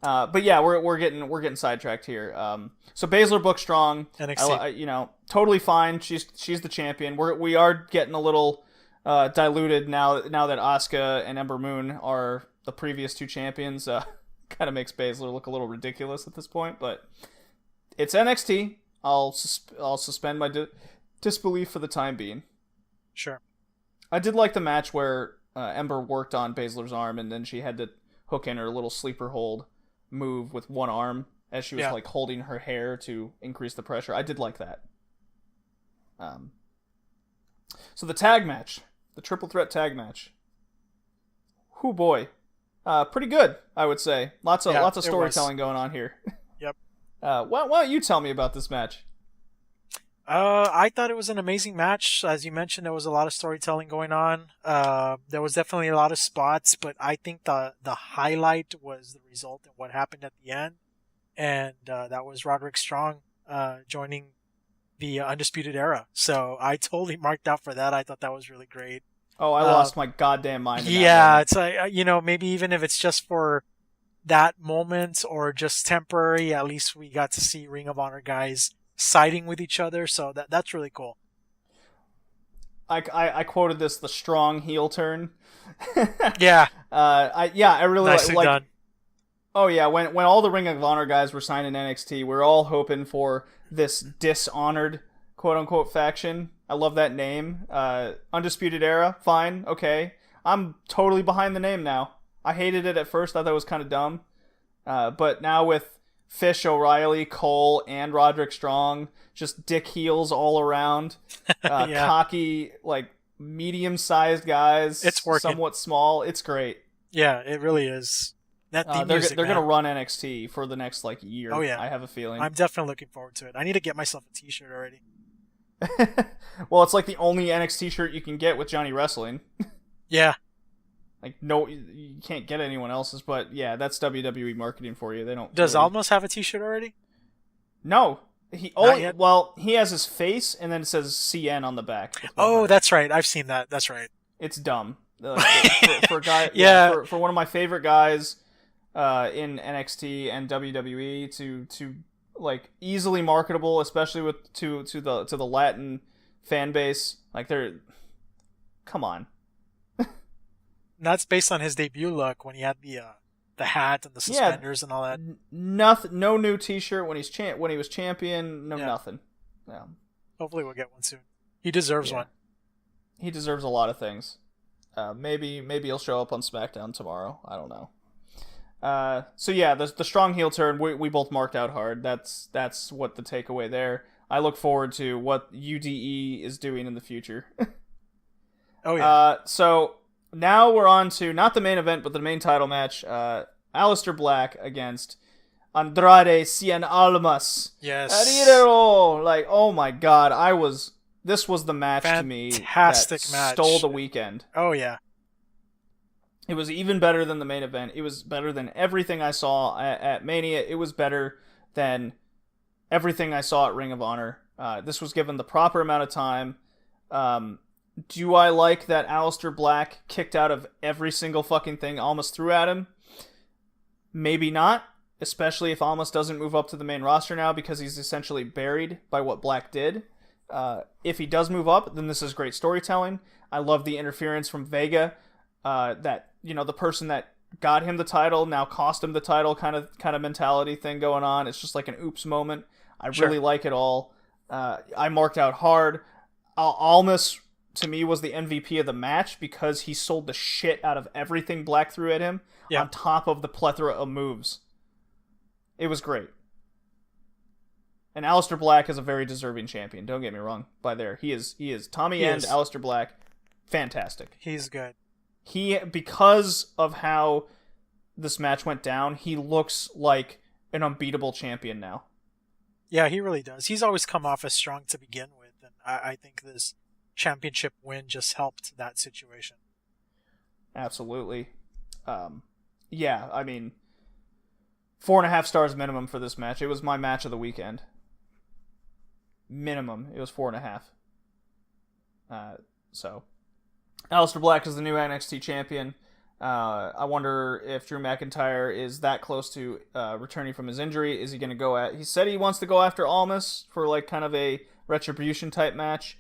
But yeah, we're getting sidetracked here. So Baszler booked strong. NXT. Totally fine. She's the champion. We are getting a little diluted now that Asuka and Ember Moon are the previous two champions. Kind of makes Baszler look a little ridiculous at this point, but it's NXT. I'll suspend my disbelief for the time being. Sure. I did like the match where Ember worked on Baszler's arm, and then she had to hook in her little sleeper hold move with one arm as she was like holding her hair to increase the pressure. I did like that. So the tag match, the triple threat tag match. Whoo boy. Pretty good, I would say. Lots of storytelling going on here. Yep. Why don't you tell me about this match? I thought it was an amazing match. As you mentioned, there was a lot of storytelling going on. There was definitely a lot of spots, but I think the highlight was the result and what happened at the end. And that was Roderick Strong joining the Undisputed Era. So I totally marked out for that. I thought that was really great. Oh, I lost my goddamn mind. Yeah, it's like, maybe even if it's just for that moment or just temporary, at least we got to see Ring of Honor guys siding with each other, so that's really cool. I quoted this, the strong heel turn. Yeah. I really nicely like. Done. Oh yeah, when all the Ring of Honor guys were signing NXT, we're all hoping for this dishonored quote unquote faction. I love that name. Undisputed Era, fine, okay. I'm totally behind the name now. I hated it at first, thought that was kind of dumb. But now with Fish, O'Reilly, Cole, and Roderick Strong, just dick heels all around. Cocky, like medium-sized guys. It's working. Somewhat small. It's great. Yeah, it really is. They're going to run NXT for the next year. Oh yeah, I have a feeling. I'm definitely looking forward to it. I need to get myself a t-shirt already. Well, it's like the only NXT shirt you can get with Johnny Wrestling. Yeah. No, you can't get anyone else's, but yeah, that's WWE marketing for you. They don't. Does Almost have a t-shirt already? No. He has his face and then it says CN on the back. Oh, that's right. I've seen that. That's right. It's dumb. For a guy, yeah. For one of my favorite guys in NXT and WWE to easily marketable, especially with to the Latin fan base, come on. That's based on his debut look when he had the hat and the suspenders and all that. Nothing. No new T-shirt when he was champion. Nothing. Yeah. Hopefully we'll get one soon. He deserves one. He deserves a lot of things. Maybe he'll show up on SmackDown tomorrow. I don't know. So yeah, the strong heel turn we both marked out hard. That's what the takeaway there. I look forward to what UDE is doing in the future. Oh yeah. So now we're on to not the main event, but the main title match. Aleister Black against Andrade Cien Almas. Yes. Oh my god, this was the match to me that match. Stole the weekend. Oh yeah. It was even better than the main event. It was better than everything I saw at Mania. It was better than everything I saw at Ring of Honor. This was given the proper amount of time. Do I like that Aleister Black kicked out of every single fucking thing Almas threw at him? Maybe not, especially if Almas doesn't move up to the main roster now because he's essentially buried by what Black did. If he does move up, then this is great storytelling. I love the interference from Vega, that, the person that got him the title now cost him the title kind of mentality thing going on. It's just like an oops moment. I really like it all. I marked out hard. Almas, to me, was the MVP of the match because he sold the shit out of everything Black threw at him on top of the plethora of moves. It was great. And Aleister Black is a very deserving champion. Don't get me wrong. He is Tommy End, Aleister Black, fantastic. He's good. Because of how this match went down, he looks like an unbeatable champion now. Yeah, he really does. He's always come off as strong to begin with, and I think this championship win just helped that situation. Absolutely. 4.5 stars minimum for this match. It was my match of the weekend. Minimum. It was 4.5. So, Aleister Black is the new NXT champion. I wonder if Drew McIntyre is that close to returning from his injury. Is he going to go he said he wants to go after Almas for like kind of a retribution type match.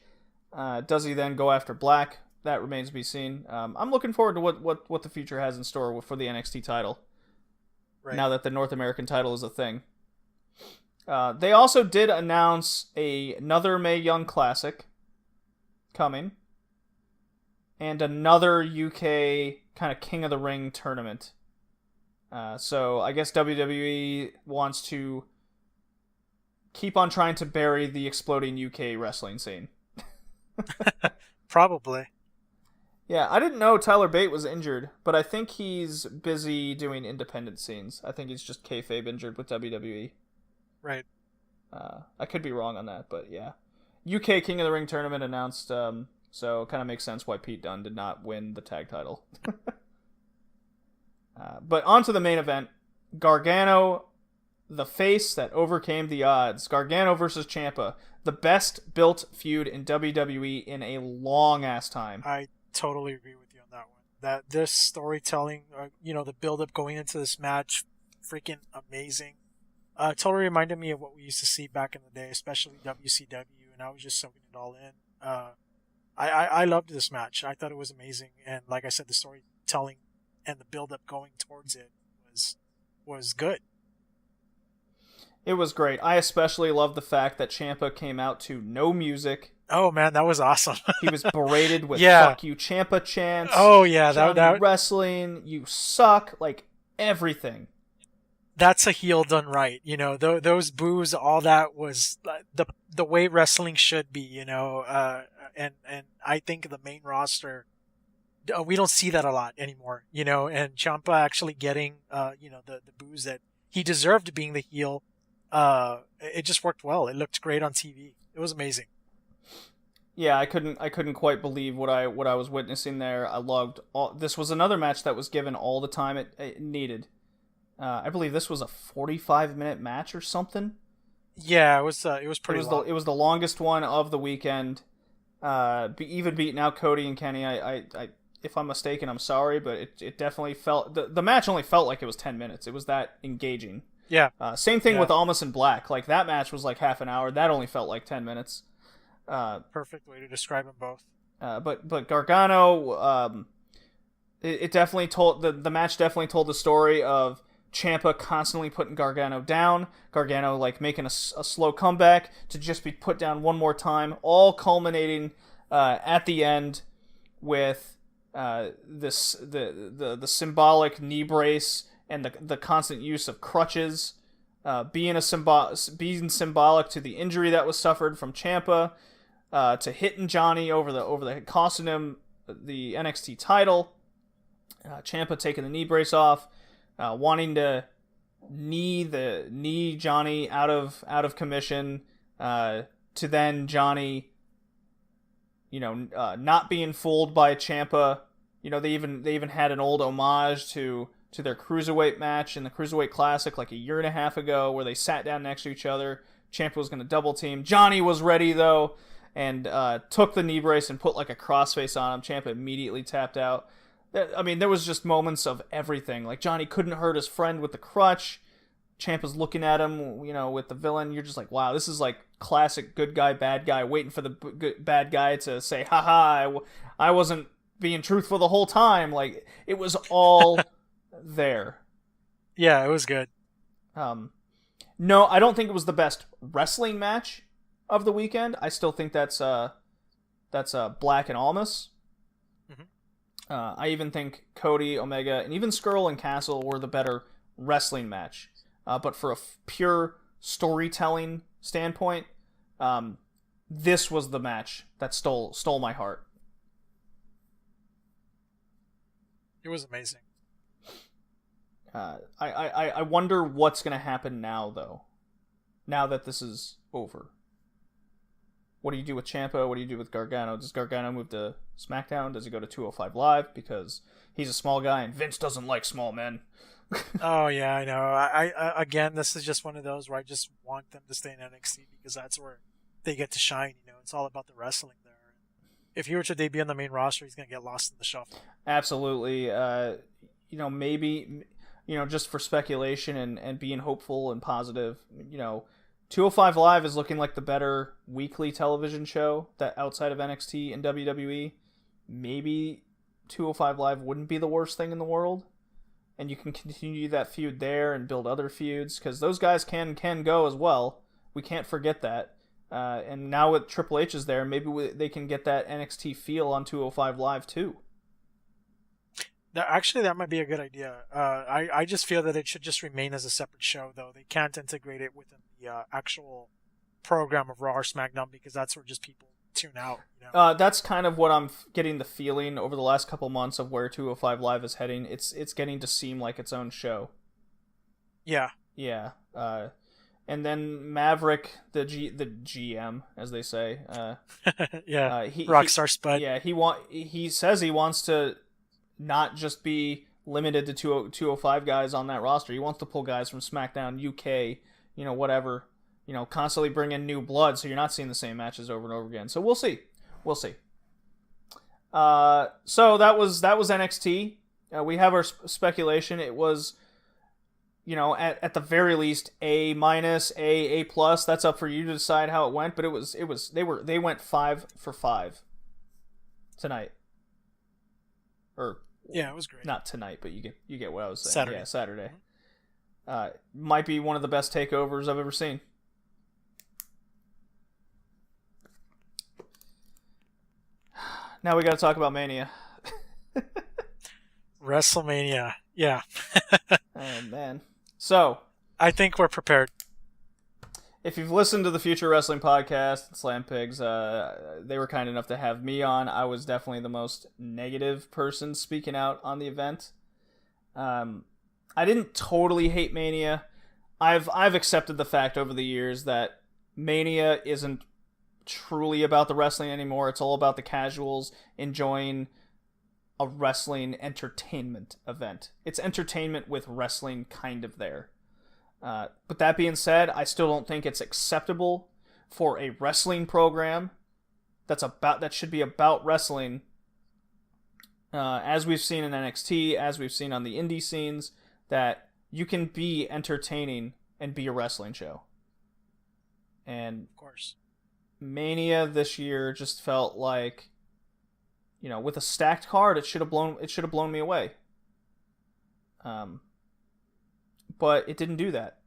Does he then go after Black? That remains to be seen. I'm looking forward to what the future has in store for the NXT title. Right. Now that the North American title is a thing. They also did announce another Mae Young Classic coming. And another UK kind of King of the Ring tournament. So I guess WWE wants to keep on trying to bury the exploding UK wrestling scene. Probably. Yeah, I didn't know Tyler Bate was injured, but I think he's busy doing independent scenes. I think he's just kayfabe injured with WWE. Right. I could be wrong on that, but yeah. UK King of the Ring tournament announced, so it kind of makes sense why Pete Dunne did not win the tag title. But on to the main event. Gargano, the face that overcame the odds. Gargano versus Champa. The best built feud in WWE in a long-ass time. I totally agree with you on that one. That this storytelling, the build-up going into this match, freaking amazing. Totally reminded me of what we used to see back in the day, especially WCW, and I was just soaking it all in. I loved this match. I thought it was amazing, and like I said, the storytelling and the build-up going towards it was good. It was great. I especially loved the fact that Champa came out to no music. Oh man, that was awesome. He was berated with "fuck you, Champa" chants. Oh yeah, that wrestling, you suck, like everything. That's a heel done right. Those boos, all that was the way wrestling should be. And I think the main roster, we don't see that a lot anymore. And Ciampa actually getting the boos that he deserved, being the heel. It just worked well. It looked great on TV. It was amazing. Yeah, I couldn't quite believe what I was witnessing there. I loved this was another match that was given all the time it needed. I believe this was a 45-minute match or something. Yeah, it was pretty long. It was the longest one of the weekend. Even beating out Cody and Kenny. I if I'm mistaken, I'm sorry, but it definitely felt the match only felt like it was 10 minutes. It was that engaging. Yeah. Same thing with Almas and Black. Like that match was like half an hour. That only felt like 10 minutes. Perfect way to describe them both. But Gargano, it definitely told the match definitely told the story of Ciampa constantly putting Gargano down. Gargano like making a slow comeback to just be put down one more time. All culminating at the end with the symbolic knee brace and the constant use of crutches, being symbolic to the injury that was suffered from Ciampa, to hitting Johnny over the costing him the NXT title. Ciampa taking the knee brace off, wanting to knee Johnny out of commission, to then Johnny, not being fooled by Ciampa. They even had an old homage to their Cruiserweight match in the Cruiserweight Classic like a year and a half ago, where they sat down next to each other. Ciampa was going to double team. Johnny was ready though, and took the knee brace and put like a crossface on him. Ciampa immediately tapped out. I mean, there was just moments of everything. Like Johnny couldn't hurt his friend with the crutch. Ciampa's looking at him, with the villain. You're just like, wow, this is like classic good guy, bad guy, waiting for the bad guy to say, haha, I wasn't being truthful the whole time. Like, it was all there. Yeah, it was good. No, I don't think it was the best wrestling match of the weekend. I still think that's Black and Almas. I even think Cody, Omega, and even Skrull and Castle were the better wrestling match. But for a pure storytelling standpoint, this was the match that stole my heart. It was amazing. I wonder what's going to happen now, though. Now that this is over. What do you do with Champa? What do you do with Gargano? Does Gargano move to SmackDown? Does he go to 205 Live? Because he's a small guy and Vince doesn't like small men. Oh, yeah, I know. I again, this is just one of those where I just want them to stay in NXT because that's where they get to shine. You know, it's all about the wrestling there. If he were to debut on the main roster, he's going to get lost in the shuffle. Absolutely. Maybe, just for speculation and being hopeful and positive, 205 Live is looking like the better weekly television show that outside of NXT and WWE. Maybe 205 Live wouldn't be the worst thing in the world. And you can continue that feud there and build other feuds, because those guys can go as well. We can't forget that. And now with Triple H is there, maybe they can get that NXT feel on 205 Live too. Actually, that might be a good idea. I just feel that it should just remain as a separate show, though. They can't integrate it within the actual program of Raw or SmackDown, because that's where just people tune out. That's kind of what I'm getting the feeling over the last couple months of where 205 Live is heading. It's getting to seem like its own show. Yeah. Yeah. And then Maverick, the GM, as they say. Yeah. Rockstar Spud. Yeah. He says he wants to not just be limited to 205 guys on that roster. He wants to pull guys from SmackDown, UK, whatever. Constantly bring in new blood, so you're not seeing the same matches over and over again. So we'll see. So that was NXT. We have our speculation. It was, at the very least, A-, A+. That's up for you to decide how it went. But they went 5 for 5 tonight. Yeah, it was great. Not tonight, but you get what I was saying. Saturday. Yeah, Saturday. Might be one of the best takeovers I've ever seen. Now we got to talk about Mania. Wrestlemania. Yeah. Oh, man. So, I think we're prepared. If you've listened to the Future Wrestling podcast, Slam Pigs, they were kind enough to have me on. I was definitely the most negative person speaking out on the event. I didn't totally hate Mania. I've accepted the fact over the years that Mania isn't truly about the wrestling anymore. It's all about the casuals enjoying a wrestling entertainment event. It's entertainment with wrestling kind of there. But that being said, I still don't think it's acceptable for a wrestling program that should be about wrestling, as we've seen in NXT, as we've seen on the indie scenes, that you can be entertaining and be a wrestling show. And of course, Mania this year just felt like, with a stacked card, it should have blown me away. But it didn't do that.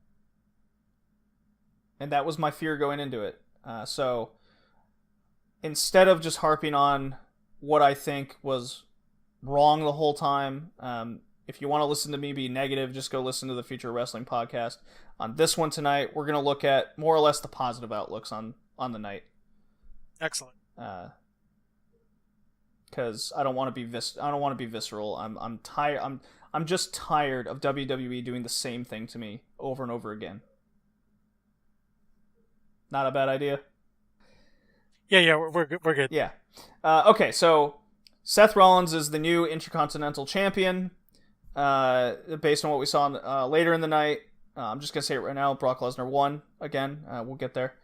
And that was my fear going into it. So instead of just harping on what I think was wrong the whole time, if you want to listen to me be negative, just go listen to the Future Wrestling podcast. On this one tonight, we're going to look at more or less the positive outlooks on the night. Excellent. Because I don't want to be visceral. I'm tired. I'm just tired of WWE doing the same thing to me over and over again. Not a bad idea. Yeah, we're good. We're good. Yeah. Okay, so Seth Rollins is the new Intercontinental Champion. Based on what we saw later in the night, I'm just gonna say it right now. Brock Lesnar won again. We'll get there.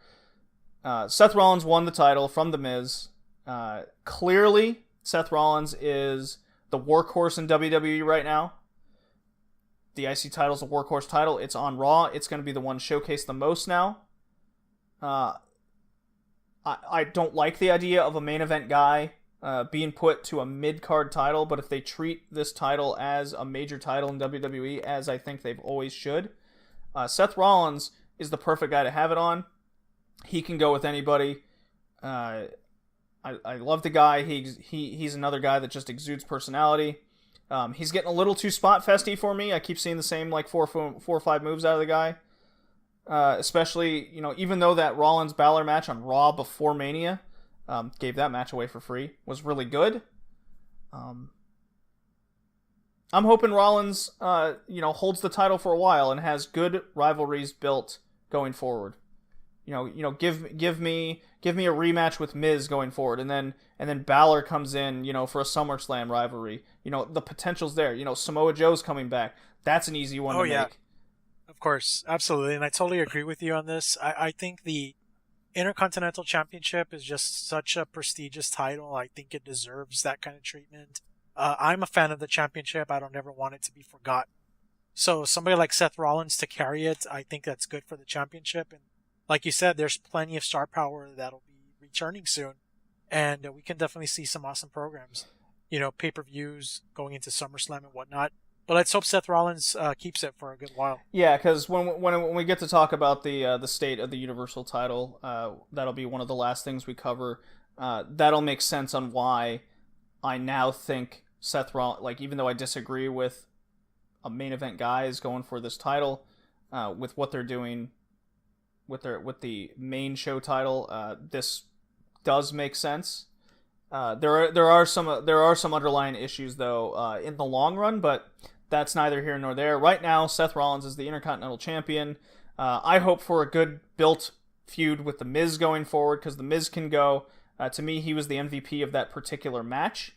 Seth Rollins won the title from The Miz. Clearly, Seth Rollins is the workhorse in WWE right now. The IC title is a workhorse title. It's on Raw. It's going to be the one showcased the most now. I don't like the idea of a main event guy being put to a mid-card title, but if they treat this title as a major title in WWE, as I think they've always should, Seth Rollins is the perfect guy to have it on. He can go with anybody. I love the guy. He's another guy that just exudes personality. He's getting a little too spot festy for me. I keep seeing the same like four or five moves out of the guy. Especially, even though that Rollins Balor match on Raw before Mania gave that match away for free, was really good. I'm hoping Rollins, holds the title for a while and has good rivalries built going forward. Give me a rematch with Miz going forward, and then Balor comes in, for a SummerSlam rivalry. The potential's there. Samoa Joe's coming back. That's an easy one to make. Of course, absolutely, and I totally agree with you on this. I think the Intercontinental Championship is just such a prestigious title. I think it deserves that kind of treatment. I'm a fan of the championship. I don't ever want it to be forgotten. So somebody like Seth Rollins to carry it, I think that's good for the championship. And like you said, there's plenty of star power that'll be returning soon, and we can definitely see some awesome programs. Pay-per-views going into SummerSlam and whatnot. But let's hope Seth Rollins keeps it for a good while. Yeah, because when we get to talk about the state of the Universal title, that'll be one of the last things we cover. That'll make sense on why I now think Seth Rollins, even though I disagree with a main event guy is going for this title, with what they're doing with the main show title, this does make sense. There are some underlying issues though in the long run, but that's neither here nor there. Right now, Seth Rollins is the Intercontinental Champion. I hope for a good built feud with The Miz going forward, because The Miz can go. To me, he was the MVP of that particular match,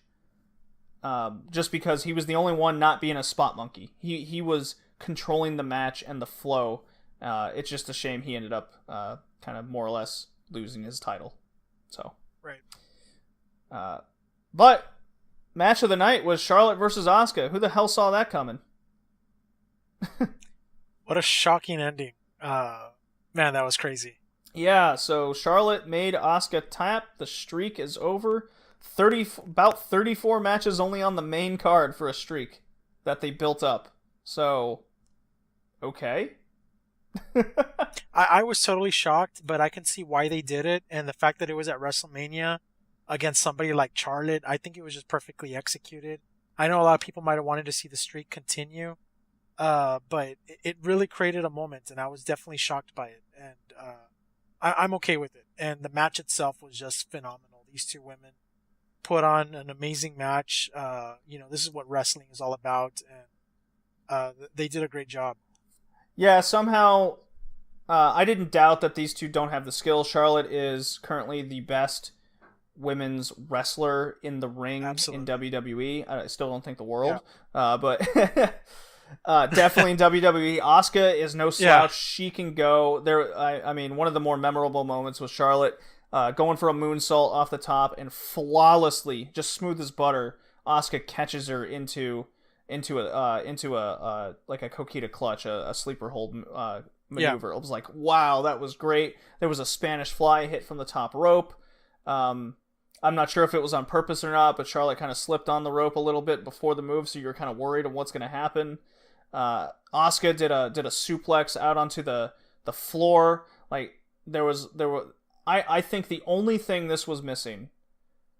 just because he was the only one not being a spot monkey. He was controlling the match and the flow. It's just a shame he ended up kind of more or less losing his title. So right. But match of the night was Charlotte versus Asuka. Who the hell saw that coming? What a shocking ending. Man, that was crazy. Yeah, so Charlotte made Asuka tap. The streak is over. About 34 matches only on the main card for a streak that they built up. So, okay. I was totally shocked, but I can see why they did it, and the fact that it was at Wrestlemania against somebody like Charlotte, I think it was just perfectly executed. I know a lot of people might have wanted to see the streak continue, but it really created a moment, and I was definitely shocked by it, and I'm okay with it. And the match itself was just phenomenal. These two women put on an amazing match. This is what wrestling is all about, and they did a great job. Yeah, somehow I didn't doubt that these two don't have the skill. Charlotte is currently the best women's wrestler in the ring. Absolutely. In WWE. I still don't think the world, but definitely in WWE. Asuka is no slouch. Yeah. She can go there. I mean, one of the more memorable moments was Charlotte going for a moonsault off the top and flawlessly, just smooth as butter, Asuka catches her into a like a Coquita clutch, a sleeper hold maneuver. Yeah. It was like, wow, that was great. There was a Spanish fly hit from the top rope. I'm not sure if it was on purpose or not, but Charlotte kind of slipped on the rope a little bit before the move, so you're kind of worried on what's going to happen. Asuka did a suplex out onto the floor. Like I think the only thing this was missing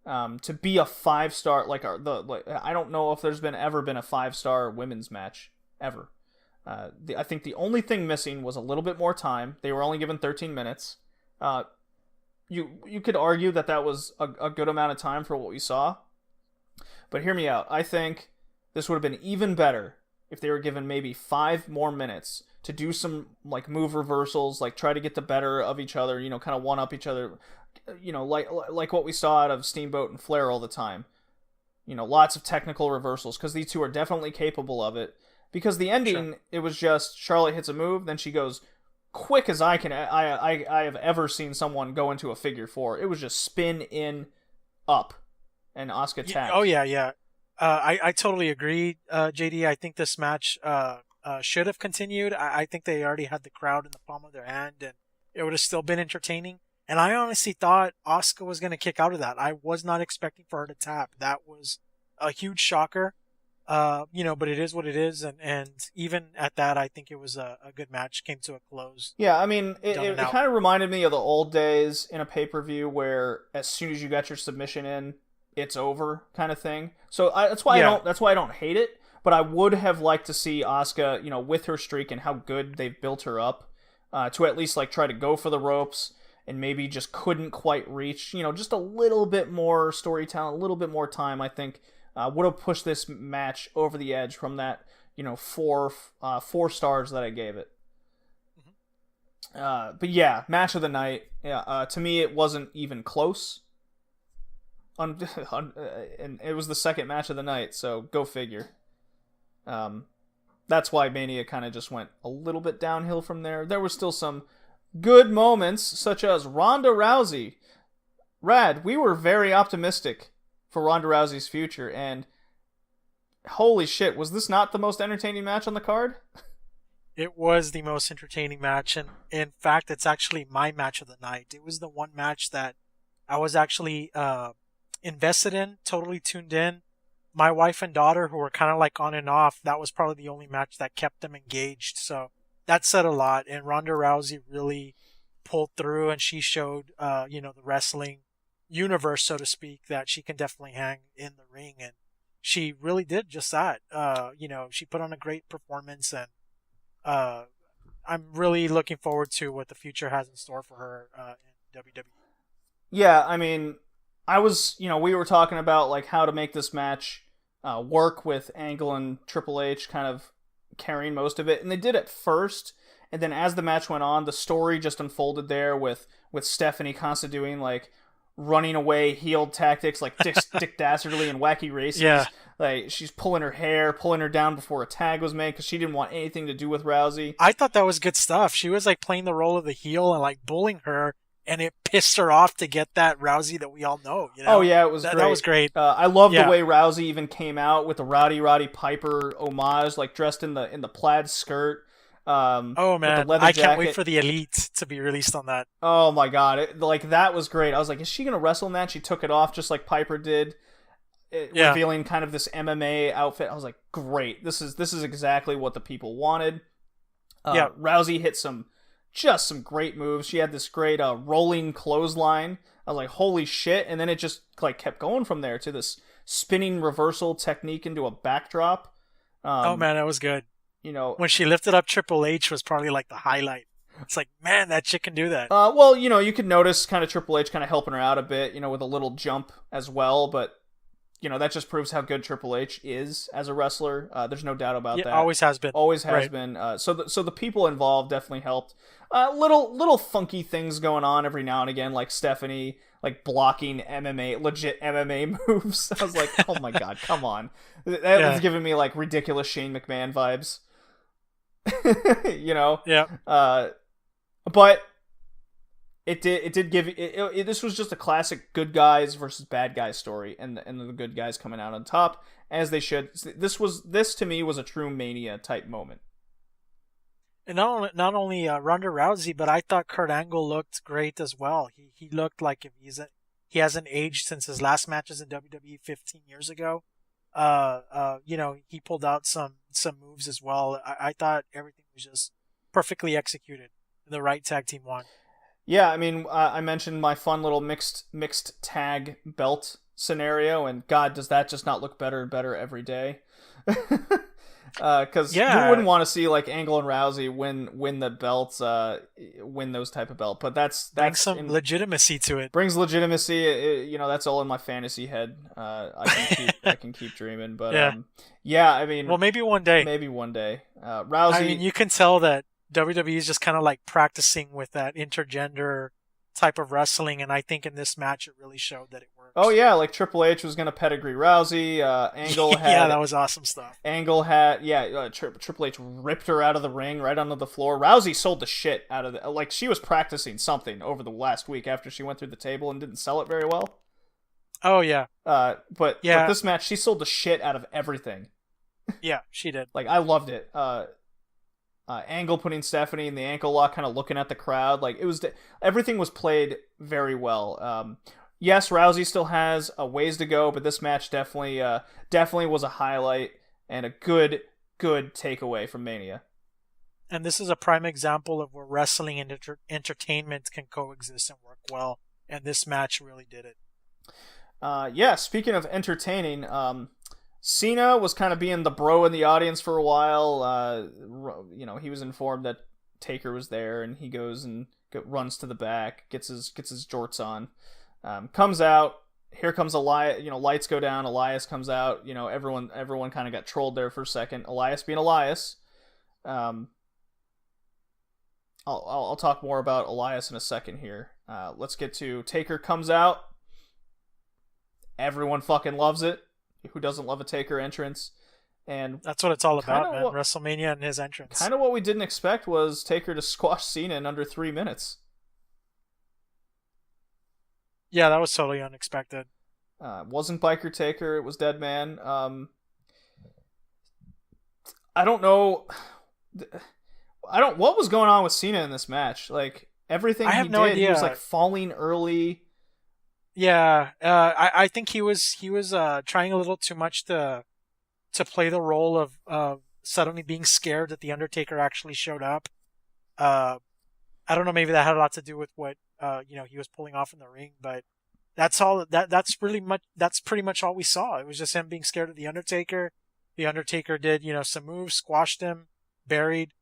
to be a 5-star, I don't know if there's ever been a 5-star women's match ever. I think the only thing missing was a little bit more time. They were only given 13 minutes. You could argue that was a good amount of time for what we saw. But hear me out. I think this would have been even better if they were given maybe 5 more minutes to do some move reversals, try to get the better of each other, kind of one up each other, like what we saw out of Steamboat and Flair all the time. Lots of technical reversals, because these two are definitely capable of it. Because the ending, sure. It was just Charlotte hits a move, then she goes quick as I have ever seen someone go into a figure 4. It was just spin in, up, and Asuka tapped. Oh yeah. I totally agree, JD. I think this match should have continued. I think they already had the crowd in the palm of their hand, and it would have still been entertaining. And I honestly thought Asuka was going to kick out of that. I was not expecting for her to tap. That was a huge shocker. But it is what it is. And even at that, I think it was a good match. Came to a close. Yeah, I mean, it kind of reminded me of the old days in a pay-per-view where as soon as you got your submission in, it's over kind of thing. So that's why I don't hate it. But I would have liked to see Asuka, with her streak and how good they've built her up, to at least like try to go for the ropes and maybe just couldn't quite reach. Just a little bit more storytelling, a little bit more time. I think would have pushed this match over the edge from that 4 stars that I gave it. But yeah, match of the night. Yeah, to me it wasn't even close. And it was the second match of the night, so go figure. That's why Mania kind of just went a little bit downhill from there. There were still some good moments, such as Ronda Rousey. Rad, we were very optimistic for Ronda Rousey's future, and holy shit, was this not the most entertaining match on the card? It was the most entertaining match, and in fact, it's actually my match of the night. It was the one match that I was actually invested in, totally tuned in. My wife and daughter, who were kind of like on and off, that was probably the only match that kept them engaged. So that said a lot. And Ronda Rousey really pulled through, and she showed, the wrestling universe, so to speak, that she can definitely hang in the ring. And she really did just that. She put on a great performance, and I'm really looking forward to what the future has in store for her in WWE. Yeah, I mean, we were talking about like how to make this match work with Angle and Triple H kind of carrying most of it, and they did at first, and then as the match went on, the story just unfolded there with Stephanie constantly doing like running away heel tactics like Dick Dastardly and Wacky Races. Yeah. Like she's pulling her hair, pulling her down before a tag was made because she didn't want anything to do with Rousey. I thought that was good stuff. She was like playing the role of the heel and like bullying her, and it pissed her off to get that Rousey that we all know. Oh yeah, it was great. That was great. I love the way Rousey even came out with the Roddy Piper homage, like dressed in the plaid skirt. Oh man, I can't wait for the Elite to be released on that. Oh my god, that was great. I was like, is she gonna wrestle in that? She took it off just like Piper did, revealing kind of this MMA outfit. I was like, great. This is exactly what the people wanted. Rousey hit some great moves. She had this great rolling clothesline. I was like, holy shit. And then it just like kept going from there to this spinning reversal technique into a backdrop. Oh man, that was good. When she lifted up Triple H was probably like the highlight. It's like, man, that chick can do that. You could notice kind of Triple H kind of helping her out a bit, with a little jump as well. But, that just proves how good Triple H is as a wrestler. There's no doubt about that. Always has been. Always has been. So the people involved definitely helped. Little funky things going on every now and again, like Stephanie like blocking legit MMA moves. I was like, oh my god, come on. That was giving me like ridiculous Shane McMahon vibes. Yeah. But it did give this was just a classic good guys versus bad guys story, and the good guys coming out on top as they should. This to me was a true Mania type moment. And not only Ronda Rousey, but I thought Kurt Angle looked great as well. He looked like if he hasn't aged since his last matches in WWE 15 years ago. He pulled out some moves as well. I thought everything was just perfectly executed. The right tag team won. Yeah, I mean, I mentioned my fun little mixed tag belt scenario, and God, does that just not look better and better every day? Because you wouldn't want to see like Angle and Rousey win the belts, win those type of belt. But that's some legitimacy to it. Brings legitimacy. That's all in my fantasy head. I can keep dreaming. But I mean, well, maybe one day. Rousey. I mean, you can tell that WWE is just kind of like practicing with that intergender type of wrestling, and I think in this match it really showed that it works. Oh yeah, like Triple H was gonna pedigree Rousey. Angle had that was awesome stuff. Angle had Triple H ripped her out of the ring right onto the floor. Rousey sold the shit out of like she was practicing something over the last week after she went through the table and didn't sell it very well. Oh yeah. But this match she sold the shit out of everything. Yeah, she did. Like I loved it. Angle putting Stephanie in the ankle lock, kind of looking at the crowd. Like, everything was played very well. Yes, Rousey still has a ways to go, but this match definitely was a highlight and a good takeaway from Mania. And this is a prime example of where wrestling and entertainment can coexist and work well. And this match really did it. Speaking of entertaining, Cena was kind of being the bro in the audience for a while. He was informed that Taker was there, and he goes and runs to the back, gets his jorts on, comes out. Here comes Elias. Lights go down. Elias comes out. Everyone kind of got trolled there for a second. Elias being Elias. I'll talk more about Elias in a second here. Let's get to Taker comes out. Everyone fucking loves it. Who doesn't love a Taker entrance? And that's what it's all about, man. Wrestlemania and his entrance. Kind of what we didn't expect was Taker to squash Cena in under 3 minutes. Yeah, that was totally unexpected. Wasn't Biker Taker, it was Dead Man. I don't know. What was going on with Cena in this match? Like, everything he did, he was like falling early. Yeah, I think he was trying a little too much to play the role of suddenly being scared that the Undertaker actually showed up. I don't know, maybe that had a lot to do with what he was pulling off in the ring, but that's pretty much all we saw. It was just him being scared of the Undertaker. The Undertaker did some moves, squashed him, buried,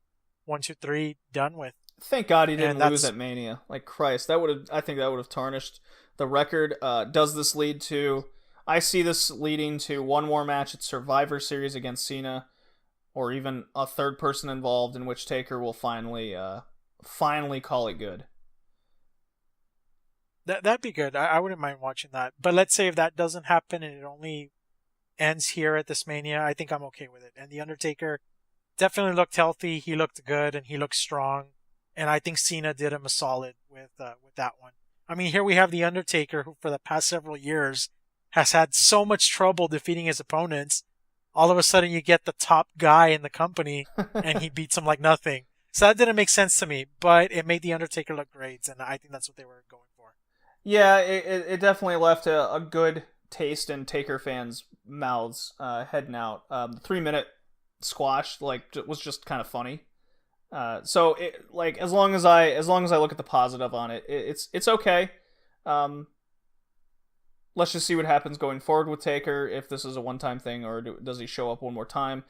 1, 2, 3, done with. Thank God he didn't lose at Mania. Like, Christ, I think that would have tarnished the record. Does this lead to... I see this leading to one more match at Survivor Series against Cena, or even a third person involved in which Taker will finally call it good. That'd be good. I wouldn't mind watching that. But let's say if that doesn't happen and it only ends here at this Mania, I think I'm okay with it. And the Undertaker definitely looked healthy. He looked good and he looked strong. And I think Cena did him a solid with that one. I mean, here we have the Undertaker, who for the past several years has had so much trouble defeating his opponents. All of a sudden, you get the top guy in the company, and he beats him like nothing. So that didn't make sense to me, but it made the Undertaker look great, and I think that's what they were going for. Yeah, it definitely left a good taste in Taker fans' mouths heading out. The 3-minute squash was just kind of funny. So as long as I look at the positive on it, it's okay. Let's just see what happens going forward with Taker, if this is a one-time thing or does he show up one more time.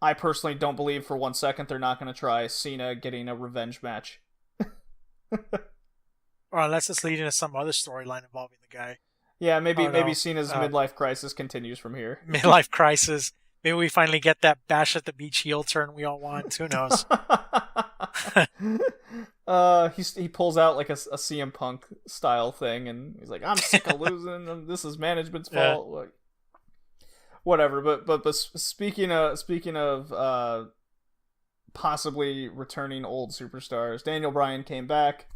I personally don't believe for 1 second they're not going to try Cena getting a revenge match. Or unless it's leading to some other storyline involving the guy. Yeah, maybe Cena's midlife crisis continues from here. Midlife crisis. Maybe we finally get that Bash at the Beach heel turn we all want. Who knows? He pulls out like a CM Punk style thing, and he's like, "I'm sick of losing, and this is management's fault." Like, whatever. But speaking of possibly returning old superstars, Daniel Bryan came back.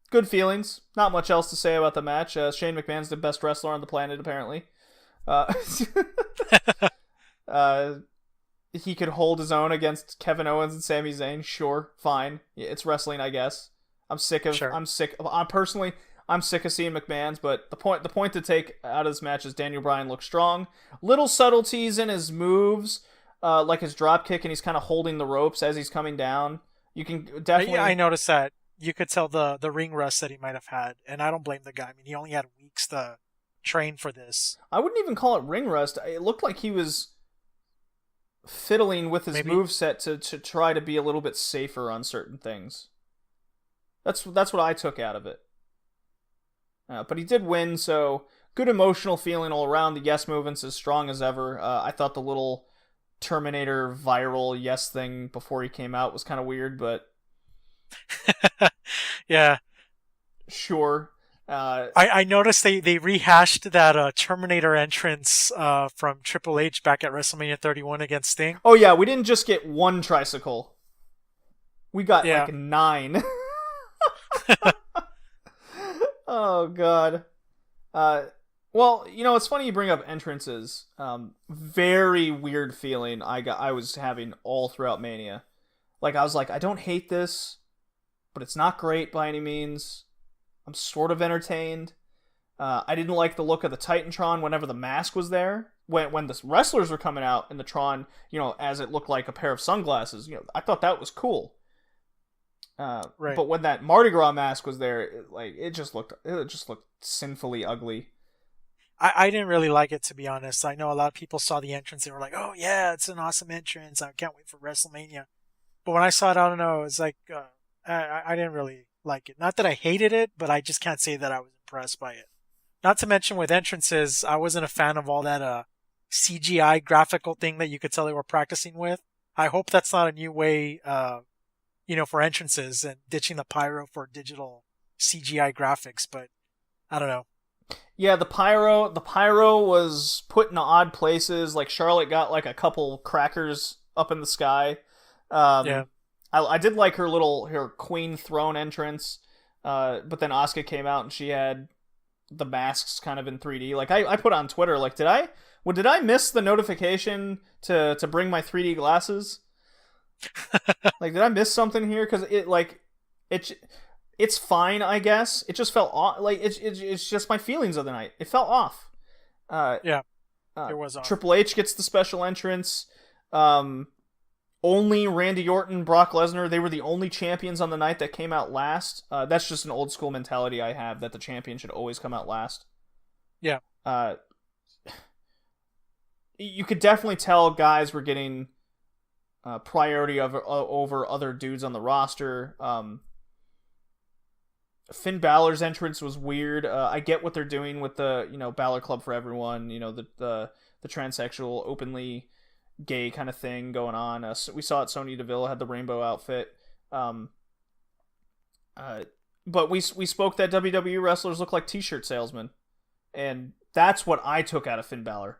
Good feelings. Not much else to say about the match. Shane McMahon's the best wrestler on the planet, apparently. He could hold his own against Kevin Owens and Sami Zayn. Sure, fine. Yeah, it's wrestling, I guess. I'm sick of seeing McMahon's, but the point to take out of this match is Daniel Bryan looks strong. Little subtleties in his moves, like his drop kick, and he's kind of holding the ropes as he's coming down. You can definitely. I noticed that. You could tell the ring rust that he might have had, and I don't blame the guy. I mean, he only had weeks to train for this. I wouldn't even call it ring rust. It looked like he was fiddling with his moveset to try to be a little bit safer on certain things. That's what I took out of it. But he did win, so good emotional feeling all around. The yes movement's as strong as ever. I thought the little Terminator viral yes thing before he came out was kind of weird, but yeah, sure. I noticed they rehashed that Terminator entrance from Triple H back at WrestleMania 31 against Sting. Oh yeah, we didn't just get one tricycle. We got like 9. Oh god. Well, it's funny you bring up entrances. Very weird feeling I was having all throughout Mania. Like, I was like, I don't hate this, but it's not great by any means. I'm sort of entertained. I didn't like the look of the Titantron whenever the mask was there. When the wrestlers were coming out in the Tron, as it looked like a pair of sunglasses, I thought that was cool. Right. But when that Mardi Gras mask was there, it just looked sinfully ugly. I didn't really like it, to be honest. I know a lot of people saw the entrance and were like, "Oh yeah, it's an awesome entrance. I can't wait for Wrestlemania." But when I saw it, I don't know. It's like I didn't really like it. Not that I hated it, but I just can't say that I was impressed by it. Not to mention with entrances, I wasn't a fan of all that CGI graphical thing that you could tell they were practicing with. I hope that's not a new way, for entrances and ditching the pyro for digital CGI graphics. But I don't know. Yeah, the pyro was put in odd places. Like Charlotte got like a couple crackers up in the sky. Yeah. I did like her Queen Throne entrance, but then Asuka came out and she had the masks kind of in 3D. Like I put on Twitter, like did I miss the notification to bring my 3D glasses? Like did I miss something here? Because it's fine, I guess. It just felt off. Like it's just my feelings of the night. It felt off. Yeah, it was off. Triple H gets the special entrance. Only Randy Orton, Brock Lesnar, they were the only champions on the night that came out last. That's just an old school mentality I have, that the champion should always come out last. Yeah. You could definitely tell guys were getting priority over other dudes on the roster. Finn Balor's entrance was weird. I get what they're doing with the Balor Club for everyone. The transsexual, openly gay kind of thing going on. So we saw it. Sonya Deville had the rainbow outfit. But we spoke that WWE wrestlers look like t-shirt salesmen, and that's what I took out of Finn Balor.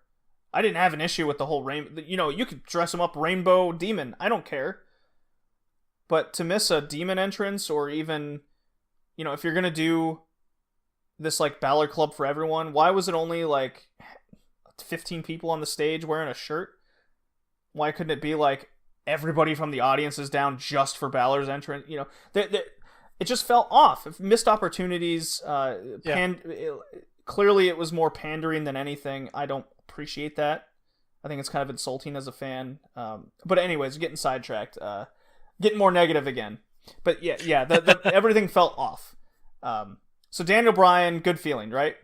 I didn't have an issue with the whole rainbow. You could dress him up Rainbow Demon. I don't care. But to miss a demon entrance, or even, if you're gonna do this like Balor Club for everyone, why was it only like 15 people on the stage wearing a shirt? Why couldn't it be like everybody from the audience is down just for Balor's entrance? It just felt off. Missed opportunities. Clearly, it was more pandering than anything. I don't appreciate that. I think it's kind of insulting as a fan. But anyways, getting sidetracked. Getting more negative again. But yeah. Everything felt off. So Daniel Bryan, good feeling, right?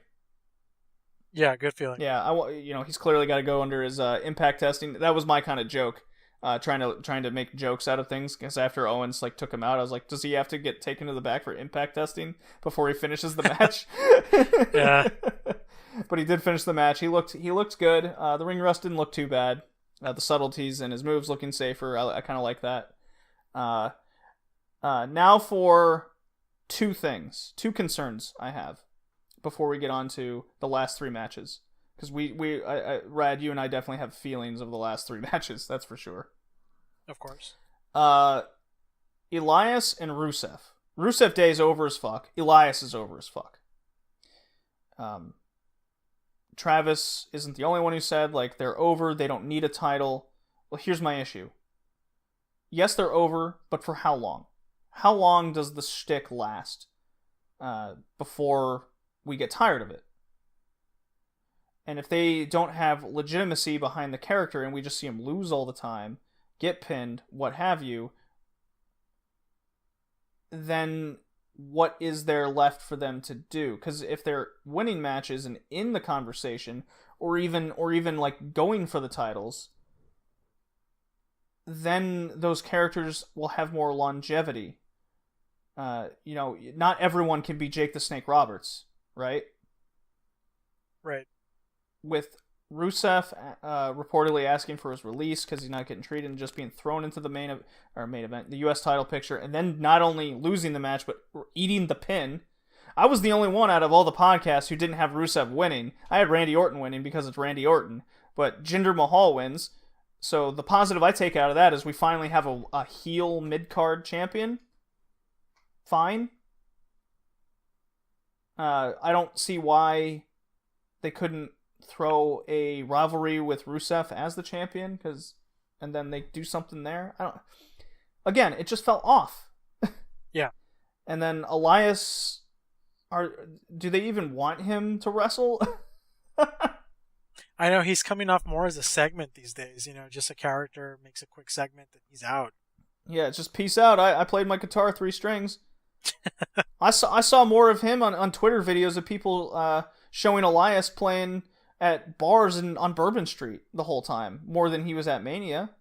Yeah, good feeling. Yeah, he's clearly got to go under his impact testing. That was my kind of joke, trying to make jokes out of things. Because after Owens took him out, I was like, does he have to get taken to the back for impact testing before he finishes the match? Yeah. But he did finish the match. He looked good. The ring rust didn't look too bad. The subtleties and his moves looking safer. I kind of like that. Now for two concerns I have before we get on to the last three matches. Because Rad, you and I definitely have feelings of the last three matches, that's for sure. Of course. Elias and Rusev. Rusev Day is over as fuck. Elias is over as fuck. Travis isn't the only one who said, like, they're over, they don't need a title. Well, here's my issue. Yes, they're over, but for how long? How long does the shtick last before we get tired of it? And if they don't have legitimacy behind the character and we just see him lose all the time, get pinned, what have you, then what is there left for them to do? Because if they're winning matches and in the conversation, or even like going for the titles, then those characters will have more longevity. Not everyone can be Jake the Snake Roberts, right? Right. With Rusev reportedly asking for his release because he's not getting treated and just being thrown into the main event, the U.S. title picture, and then not only losing the match but eating the pin. I was the only one out of all the podcasts who didn't have Rusev winning. I had Randy Orton winning because it's Randy Orton, but Jinder Mahal wins. So the positive I take out of that is we finally have a heel mid-card champion. Fine. I don't see why they couldn't throw a rivalry with Rusev as the champion and then they do something there. I don't. Again, it just felt off. Yeah. And then Elias, do they even want him to wrestle? I know he's coming off more as a segment these days. Just a character makes a quick segment and he's out. Yeah, just peace out. I played my guitar 3 strings. I saw more of him on Twitter videos of people showing Elias playing at bars on Bourbon Street the whole time, more than he was at Mania.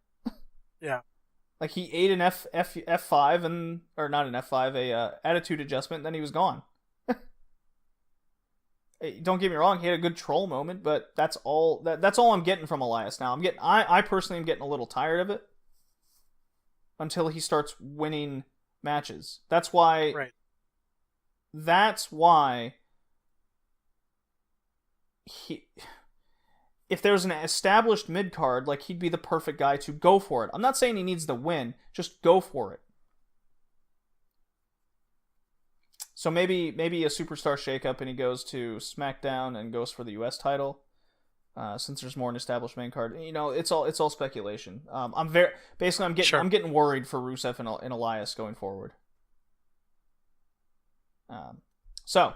Yeah. Like he ate an F5 or not an F5, a attitude adjustment, and then he was gone. Don't get me wrong, he had a good troll moment, but that's all I'm getting from Elias now. I personally am getting a little tired of it until he starts winning matches. That's why. Right. That's why if there's an established mid-card, like, he'd be the perfect guy to go for it. I'm not saying he needs to win, just go for it. So maybe a superstar shakeup and he goes to SmackDown and goes for the US title. Since there's more an established main card, it's all speculation. I'm getting worried for Rusev and Elias going forward. So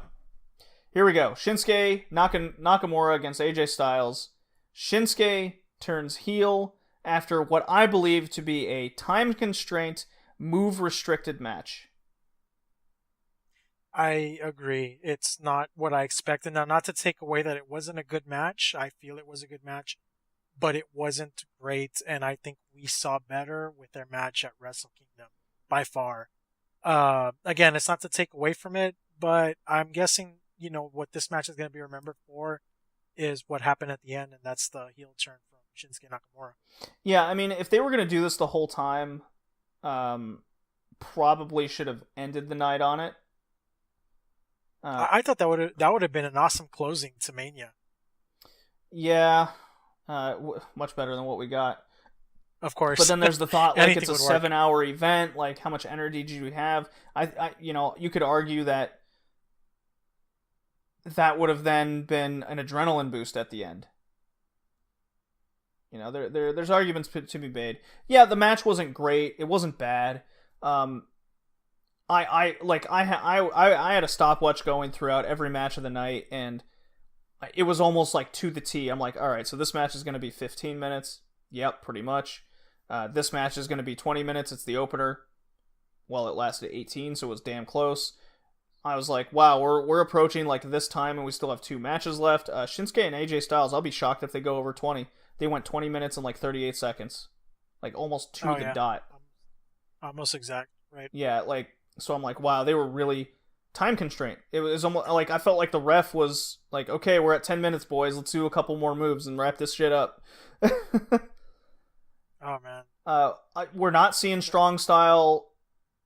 here we go. Shinsuke Nakamura against AJ Styles. Shinsuke turns heel after what I believe to be a time constraint, move restricted match. I agree. It's not what I expected. Now, not to take away that it wasn't a good match. I feel it was a good match, but it wasn't great, and I think we saw better with their match at Wrestle Kingdom, by far. Again, it's not to take away from it, but I'm guessing, what this match is going to be remembered for is what happened at the end, and that's the heel turn from Shinsuke Nakamura. Yeah, I mean, if they were going to do this the whole time, probably should have ended the night on it. I thought that would have been an awesome closing to Mania. Yeah, much better than what we got. Of course. But then there's the thought, like, it's a 7-hour work. event. Like, how much energy do you have? You could argue that would have then been an adrenaline boost at the end. There's arguments to be made. Yeah, the match wasn't great. It wasn't bad. I had a stopwatch going throughout every match of the night, and it was almost like to the T. I'm like, all right, so this match is going to be 15 minutes. Yep, pretty much. This match is going to be 20 minutes. It's the opener. Well, it lasted 18, so it was damn close. I was like, wow, we're approaching like this time, and we still have 2 matches left. Shinsuke and AJ Styles, I'll be shocked if they go over 20. They went 20 minutes and like 38 seconds, like almost to the dot. Almost exact, right? Yeah, like. So I'm like, wow, they were really time constrained. It was almost like I felt like the ref was like, okay, we're at 10 minutes, boys. Let's do a couple more moves and wrap this shit up. Oh, man. We're not seeing strong style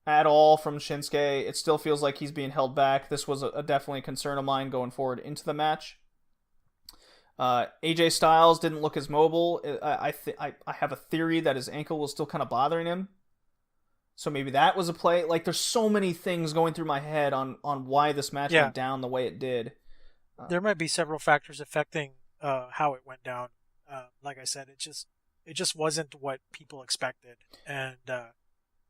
at all from Shinsuke. It still feels like he's being held back. This was a definitely a concern of mine going forward into the match. AJ Styles didn't look as mobile. I have a theory that his ankle was still kind of bothering him. So maybe that was a play. Like, there's so many things going through my head on why this match went down the way it did. There might be several factors affecting how it went down. Like I said, it just wasn't what people expected, and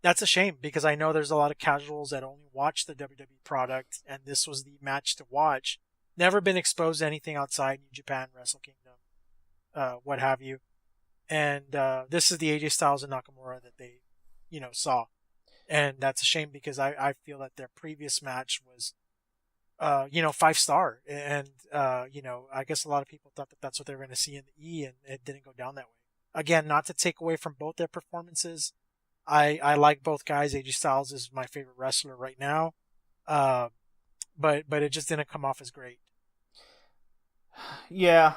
that's a shame because I know there's a lot of casuals that only watch the WWE product, and this was the match to watch. Never been exposed to anything outside New Japan, Wrestle Kingdom, what have you, and this is the AJ Styles and Nakamura that they, saw. And that's a shame because I feel that their previous match was, 5-star. And, I guess a lot of people thought that that's what they were going to see in the E, and it didn't go down that way. Again, not to take away from both their performances. I like both guys. AJ Styles is my favorite wrestler right now. But it just didn't come off as great. Yeah.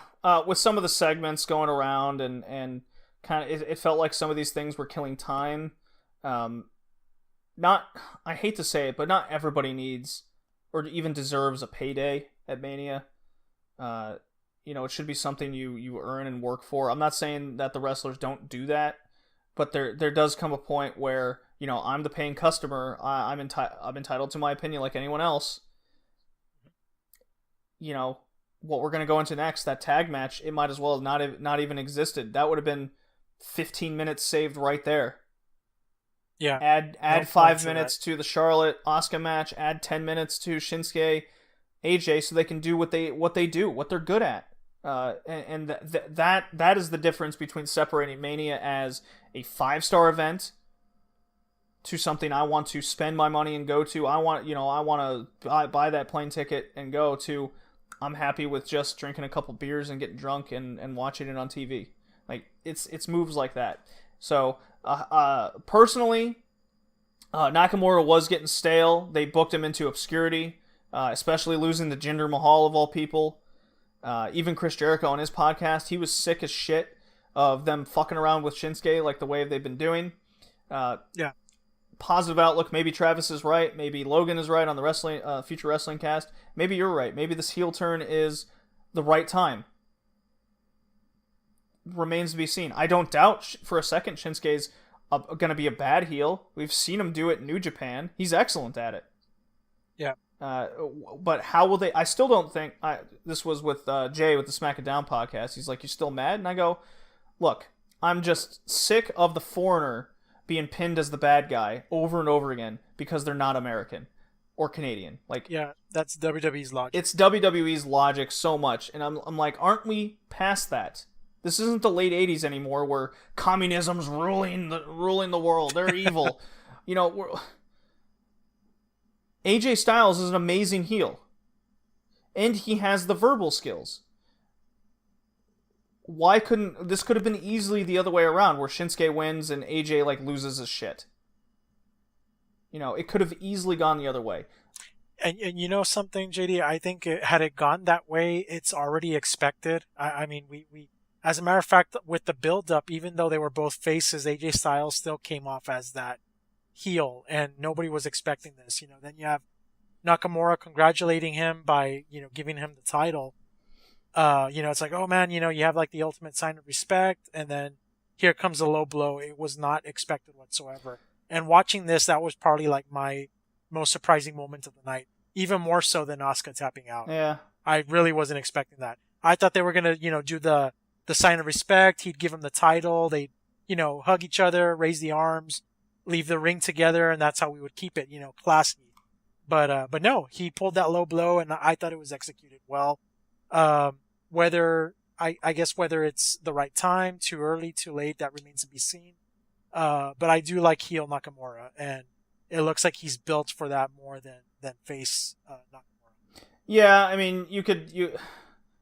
With some of the segments going around and kind of, it felt like some of these things were killing time. I hate to say it, but not everybody needs or even deserves a payday at Mania. It should be something you earn and work for. I'm not saying that the wrestlers don't do that, but there does come a point where, I'm the paying customer. I'm entitled to my opinion like anyone else. what we're gonna go into next, that tag match, it might as well have not even existed. That would have been 15 minutes saved right there. Yeah. Add 5 minutes to the Charlotte Asuka match. Add 10 minutes to Shinsuke AJ, so they can do what they do, what they're good at. That is the difference between separating Mania as a 5-star event to something I want to spend my money and go to. I want to buy that plane ticket and go to. I'm happy with just drinking a couple beers and getting drunk and watching it on TV. Like it's moves like that. So personally, Nakamura was getting stale. They booked him into obscurity, especially losing to Jinder Mahal of all people. Even Chris Jericho on his podcast, he was sick as shit of them fucking around with Shinsuke like the way they've been doing. Yeah. Positive outlook. Maybe Travis is right. Maybe Logan is right on the Future Wrestling Cast. Maybe you're right. Maybe this heel turn is the right time. Remains to be seen. I don't doubt for a second Shinsuke's going to be a bad heel. We've seen him do it in New Japan. He's excellent at it. Yeah. But how will they... I still don't think... this was with Jay with the Smack It Down podcast. He's like, you still mad? And I go, look, I'm just sick of the foreigner being pinned as the bad guy over and over again because they're not American or Canadian. Like, yeah, that's WWE's logic. It's WWE's logic so much. And I'm like, aren't we past that? This isn't the late 80s anymore where communism's ruling the world. They're evil. AJ Styles is an amazing heel. And he has the verbal skills. Why couldn't... This could have been easily the other way around, where Shinsuke wins and AJ, loses his shit. It could have easily gone the other way. And you know something, JD? I think had it gone that way, it's already expected. I mean, we as a matter of fact, with the build-up, even though they were both faces, AJ Styles still came off as that heel, and nobody was expecting this. Then you have Nakamura congratulating him by, giving him the title. It's like, oh man, you have the ultimate sign of respect, and then here comes a low blow. It was not expected whatsoever. And watching this, that was probably my most surprising moment of the night, even more so than Asuka tapping out. Yeah. I really wasn't expecting that. I thought they were going to, do the sign of respect. He'd give him the title. They'd, hug each other, raise the arms, leave the ring together, and that's how we would keep it, classy. But no, he pulled that low blow, and I thought it was executed well. Whether it's the right time, too early, too late, that remains to be seen. But I do like heel Nakamura, and it looks like he's built for that more than face Nakamura. Yeah, I mean, you could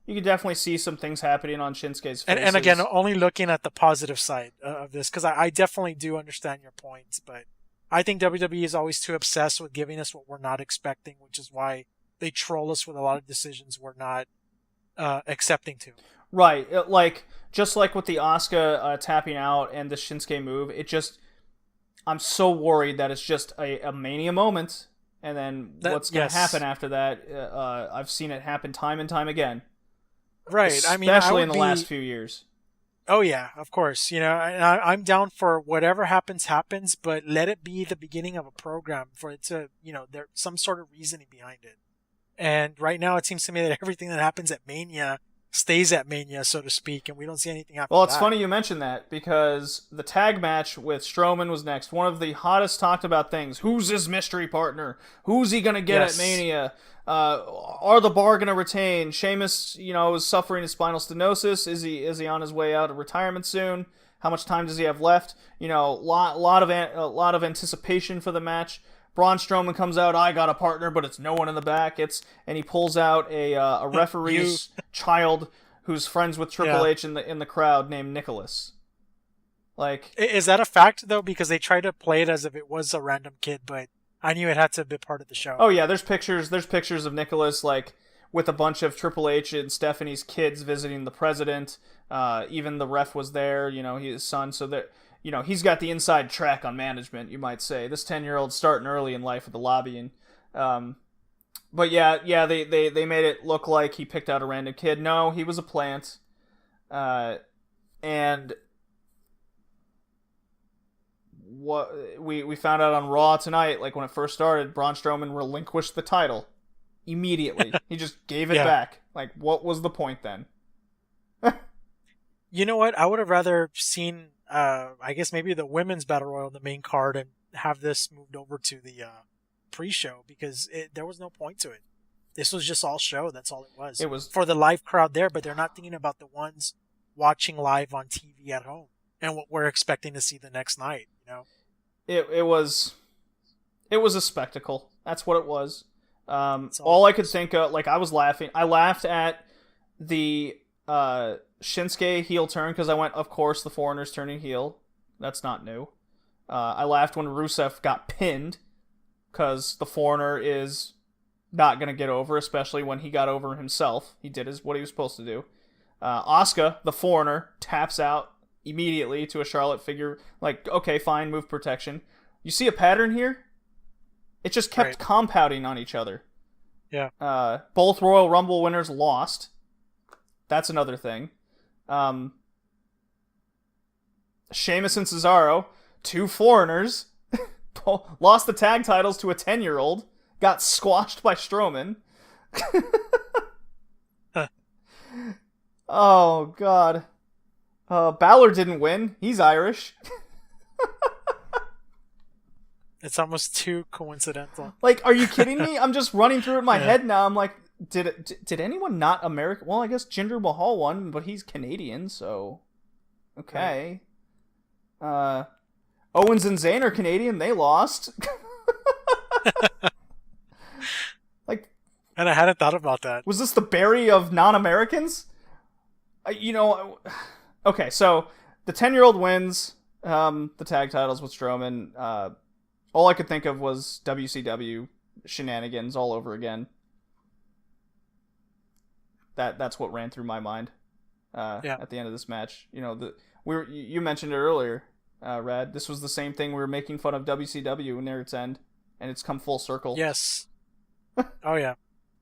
definitely see some things happening on Shinsuke's face. And again, only looking at the positive side of this, because I definitely do understand your points, but I think WWE is always too obsessed with giving us what we're not expecting, which is why they troll us with a lot of decisions we're not accepting to. Right. Just like with the Asuka tapping out and the Shinsuke move, I'm so worried that it's just a Mania moment, and then what's going to happen after that, I've seen it happen time and time again. Right. Especially in the last few years. Oh yeah, of course. I'm down for whatever happens, but let it be the beginning of a program for it to, there's some sort of reasoning behind it. And right now it seems to me that everything that happens at Mania stays at Mania, so to speak, and we don't see anything after that. Well, it's funny you mention that, because the tag match with Strowman was next. One of the hottest talked about things. Who's his mystery partner? Who's he going to get at Mania? Are the Bar going to retain? Sheamus, is suffering a spinal stenosis. Is he on his way out of retirement soon? How much time does he have left? Lot of anticipation for the match. Braun Strowman comes out, I got a partner, but it's no one in the back. And he pulls out a referee's child who's friends with Triple H in the crowd named Nicholas. Is that a fact though? Because they try to play it as if it was a random kid, but I knew it had to be part of the show. Oh yeah, there's pictures of Nicholas with a bunch of Triple H and Stephanie's kids visiting the president. Even the ref was there, his son. So that. He's got the inside track on management, you might say. This 10-year-old's starting early in life with the lobbying. But yeah, they made it look like he picked out a random kid. No, he was a plant. And what we found out on Raw tonight, when it first started, Braun Strowman relinquished the title immediately. He just gave it back. Like, what was the point then? You know what? I would have rather seen, I guess maybe the women's battle royal on the main card and have this moved over to the pre-show because there was no point to it. This was just all show. That's all it was. It was for the live crowd there, but they're not thinking about the ones watching live on TV at home and what we're expecting to see the next night. You know, it was a spectacle. That's what it was. All I could think of, like, I was laughing. I laughed at the Shinsuke heel turn because I went, of course, the foreigner's turning heel. That's not new. I laughed when Rusev got pinned because the foreigner is not going to get over, especially when he got over himself. He did what he was supposed to do. Asuka, the foreigner, taps out immediately to a Charlotte figure. Like, okay, fine, move protection. You see a pattern here? It just kept compounding on each other. Yeah. Both Royal Rumble winners lost. That's another thing. Sheamus and Cesaro, two foreigners, lost the tag titles to a 10-year-old, got squashed by Strowman. Oh, God. Balor didn't win. He's Irish. It's almost too coincidental. Like, are you kidding me? I'm just running through it in my head now. I'm like, did anyone not American? Well, I guess Jinder Mahal won, but he's Canadian, so okay. Owens and Zayn are Canadian. They lost. Like, and I hadn't thought about that. Was this the Barry of non-Americans? Okay, so the 10-year-old wins the tag titles with Strowman. All I could think of was WCW shenanigans all over again. That's what ran through my mind at the end of this match. You know, you mentioned it earlier, Rad. This was the same thing we were making fun of WCW near its end, and it's come full circle. Yes. Oh yeah.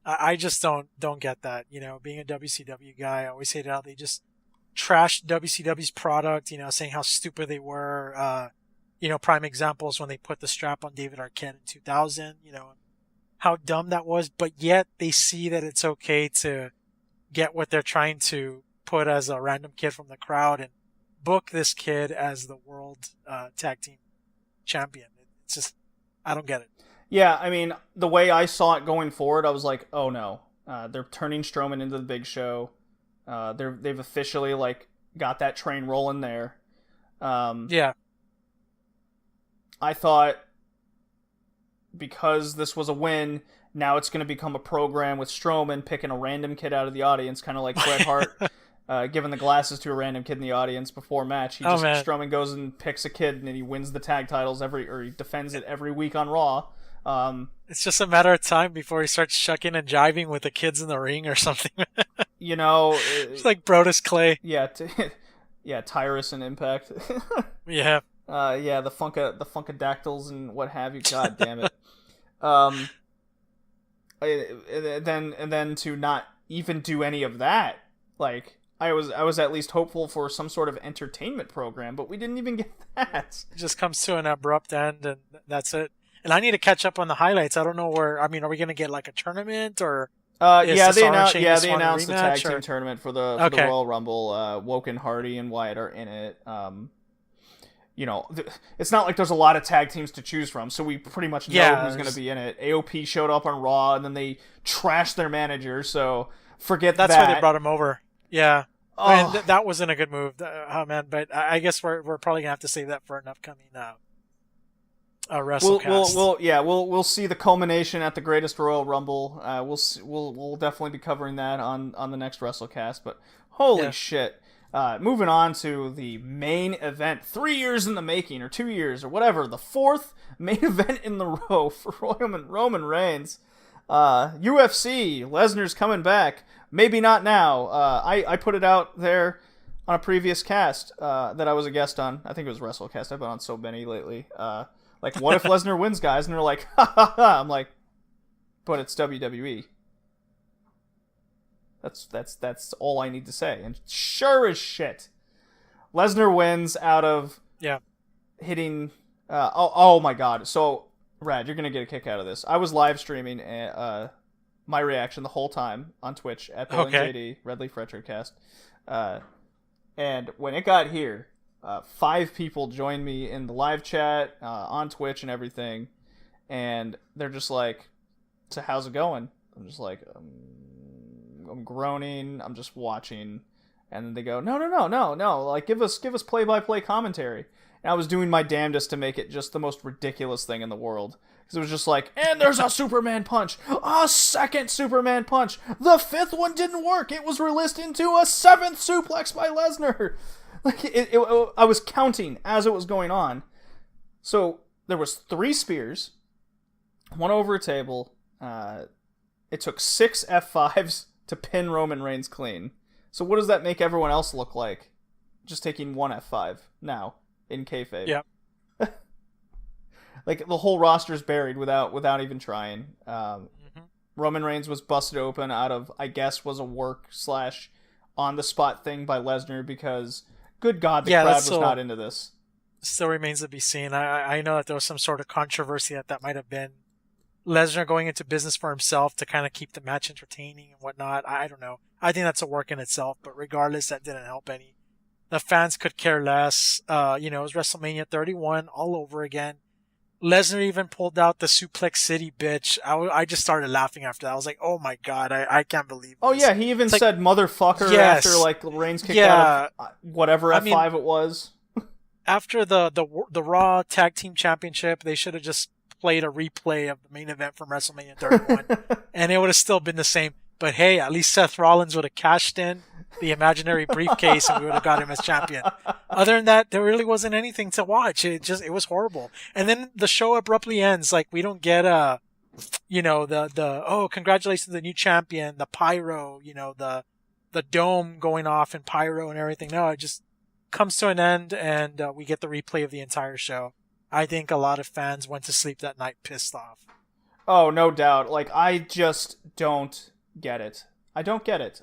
I just don't get that. You know, being a WCW guy, I always hated how they just trashed WCW's product. You know, saying how stupid they were. You know, prime examples when they put the strap on David Arquette in 2000, you know, how dumb that was, but yet they see that it's okay to get what they're trying to put as a random kid from the crowd and book this kid as the world tag team champion. It's just, I don't get it. Yeah, I mean, the way I saw it going forward, I was like, oh no, they're turning Strowman into the Big Show. They've officially, like, got that train rolling there. Yeah. I thought because this was a win, now it's going to become a program with Strowman picking a random kid out of the audience, kind of like Bret Hart giving the glasses to a random kid in the audience before match. Strowman goes and picks a kid, and then he wins the tag titles he defends it every week on Raw. It's just a matter of time before he starts shucking and jiving with the kids in the ring or something. You know, it's like Brodus Clay. Yeah, Tyrus and Impact. Yeah. The Funkadactyls and what have you. God damn it. And then to not even do any of that, like, I was at least hopeful for some sort of entertainment program, but we didn't even get that. It just comes to an abrupt end, and that's it. And I need to catch up on the highlights. I don't know where. I mean, are we going to get like a tournament or? They announced the tag team tournament for the Royal Rumble. Woken, Hardy, and Wyatt are in it. You know, it's not like there's a lot of tag teams to choose from, so we pretty much know who's going to be in it. AOP showed up on Raw, and then they trashed their manager, so forget that. That's why they brought him over. Yeah. Oh. And that wasn't a good move. Oh, man, but I guess we're probably going to have to save that for an upcoming Wrestlecast. We'll see the culmination at the Greatest Royal Rumble. We'll definitely be covering that on the next Wrestlecast, but holy shit. Moving on to the main event, 3 years in the making, or 2 years, or whatever, the fourth main event in the row for Roman Reigns. UFC, Lesnar's coming back. Maybe not now. I put it out there on a previous cast that I was a guest on. I think it was Wrestlecast. I've been on so many lately. Like, what if Lesnar wins, guys? And they're like, ha ha ha. I'm like, but it's WWE. That's all I need to say. And sure as shit, Lesnar wins out of hitting. Oh my god! So Rad, you're gonna get a kick out of this. I was live streaming my reaction the whole time on Twitch at Rad and JD, Red Leaf Retrocast. And when it got here, 5 people joined me in the live chat on Twitch and everything, and they're just like, "So how's it going?" I'm just like, I'm groaning. I'm just watching, and then they go, "No, like give us play-by-play commentary." And I was doing my damnedest to make it just the most ridiculous thing in the world. Because it was just like, and there's a Superman punch! A second Superman punch! The 5th one didn't work! It was released into a 7th suplex by Lesnar! Like, I was counting as it was going on. So, there was 3 spears, 1 over a table. It took 6 F5s to pin Roman Reigns clean. So what does that make everyone else look like? Just taking 1 F5 now. In kayfabe. Yep. Like, the whole roster's buried without even trying. Roman Reigns was busted open out of, I guess, was a work/on-the-spot thing by Lesnar because, good God, the crowd was not into this. Still remains to be seen. I know that there was some sort of controversy that might have been Lesnar going into business for himself to kind of keep the match entertaining and whatnot. I don't know. I think that's a work in itself, but regardless, that didn't help any. The fans could care less. It was WrestleMania 31 all over again. Lesnar even pulled out the Suplex City bitch. I just started laughing after that. I was like, oh my God, I can't believe this. Oh yeah, he even said motherfucker after like Reigns kicked out of whatever F5 it was. After the Raw Tag Team Championship, they should have just played a replay of the main event from WrestleMania 31 and it would have still been the same. But hey, at least Seth Rollins would have cashed in the imaginary briefcase and we would have got him as champion. Other than that, there really wasn't anything to watch. It was horrible. And then the show abruptly ends. Like, we don't get congratulations to the new champion, the pyro, the dome going off in pyro and everything. No, it just comes to an end and we get the replay of the entire show. I think a lot of fans went to sleep that night pissed off. Oh, no doubt. Like, I just don't get it. I don't get it.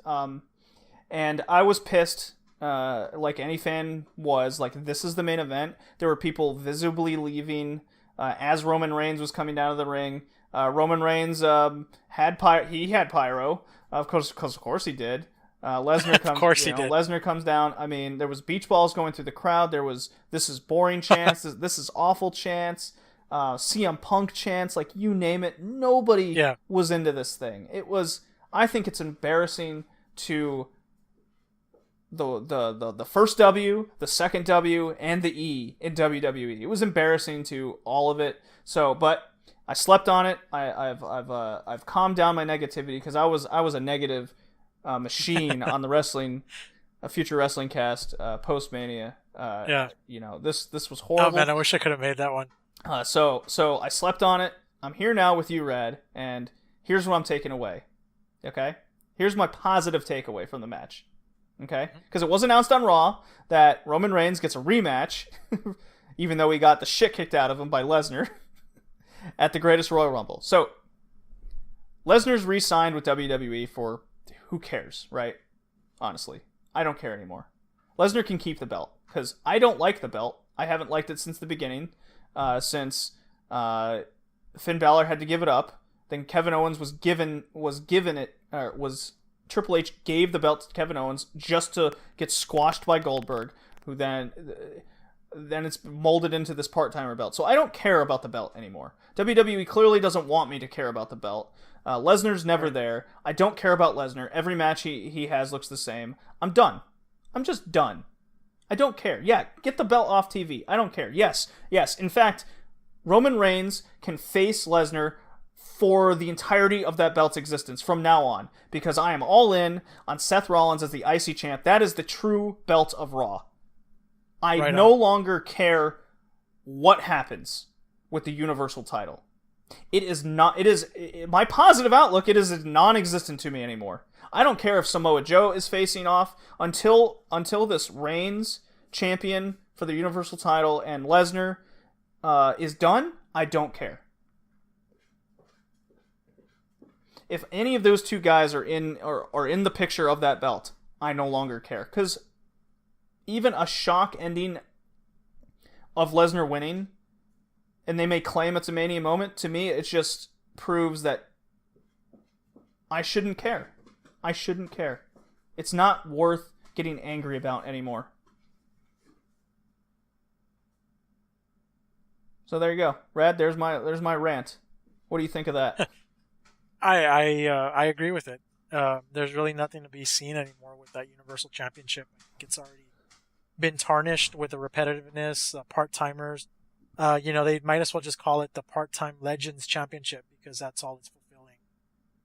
And I was pissed, like any fan was. Like, this is the main event. There were people visibly leaving as Roman Reigns was coming down to the ring. Roman Reigns had pyro. Of course he did. Lesnar comes. Of course he did. Lesnar comes down. I mean, there was beach balls going through the crowd. There was "this is boring" chants. This is awful chants. CM Punk chants. Like, you name it. Nobody was into this thing. It was. I think it's embarrassing to the first W, the second W, and the E in WWE. It was embarrassing to all of it. So, but I slept on it. I've calmed down my negativity because I was a negative machine on the Future Wrestling Cast post Mania. This was horrible. Oh man, I wish I could have made that one. So I slept on it. I'm here now with you, Rad, and here's what I'm taking away. Okay? Here's my positive takeaway from the match. Okay? Because it was announced on Raw that Roman Reigns gets a rematch, even though he got the shit kicked out of him by Lesnar at the Greatest Royal Rumble. So, Lesnar's re-signed with WWE for who cares, right? Honestly. I don't care anymore. Lesnar can keep the belt, because I don't like the belt. I haven't liked it since the beginning, since Finn Balor had to give it up. Then Kevin Owens was given it, Triple H gave the belt to Kevin Owens just to get squashed by Goldberg, who then it's molded into this part-timer belt. So I don't care about the belt anymore. WWE clearly doesn't want me to care about the belt. Lesnar's never there. I don't care about Lesnar. Every match he has looks the same. I'm done. I'm just done. I don't care. Yeah, get the belt off TV. I don't care. Yes. In fact, Roman Reigns can face Lesnar for the entirety of that belt's existence from now on, because I am all in on Seth Rollins as the IC champ. That is the true belt of Raw. I no longer care what happens with the Universal title. My positive outlook, it is non-existent to me anymore. I don't care if Samoa Joe is facing off until this Reigns champion for the Universal title and Lesnar is done. I don't care. If any of those two guys are in the picture of that belt, I no longer care. Because even a shock ending of Lesnar winning, and they may claim it's a Mania moment, to me it just proves that I shouldn't care. I shouldn't care. It's not worth getting angry about anymore. So there you go. Rad, there's my rant. What do you think of that? I agree with it. There's really nothing to be seen anymore with that Universal Championship. I think it's already been tarnished with the repetitiveness, part-timers. They might as well just call it the Part-Time Legends Championship because that's all it's fulfilling.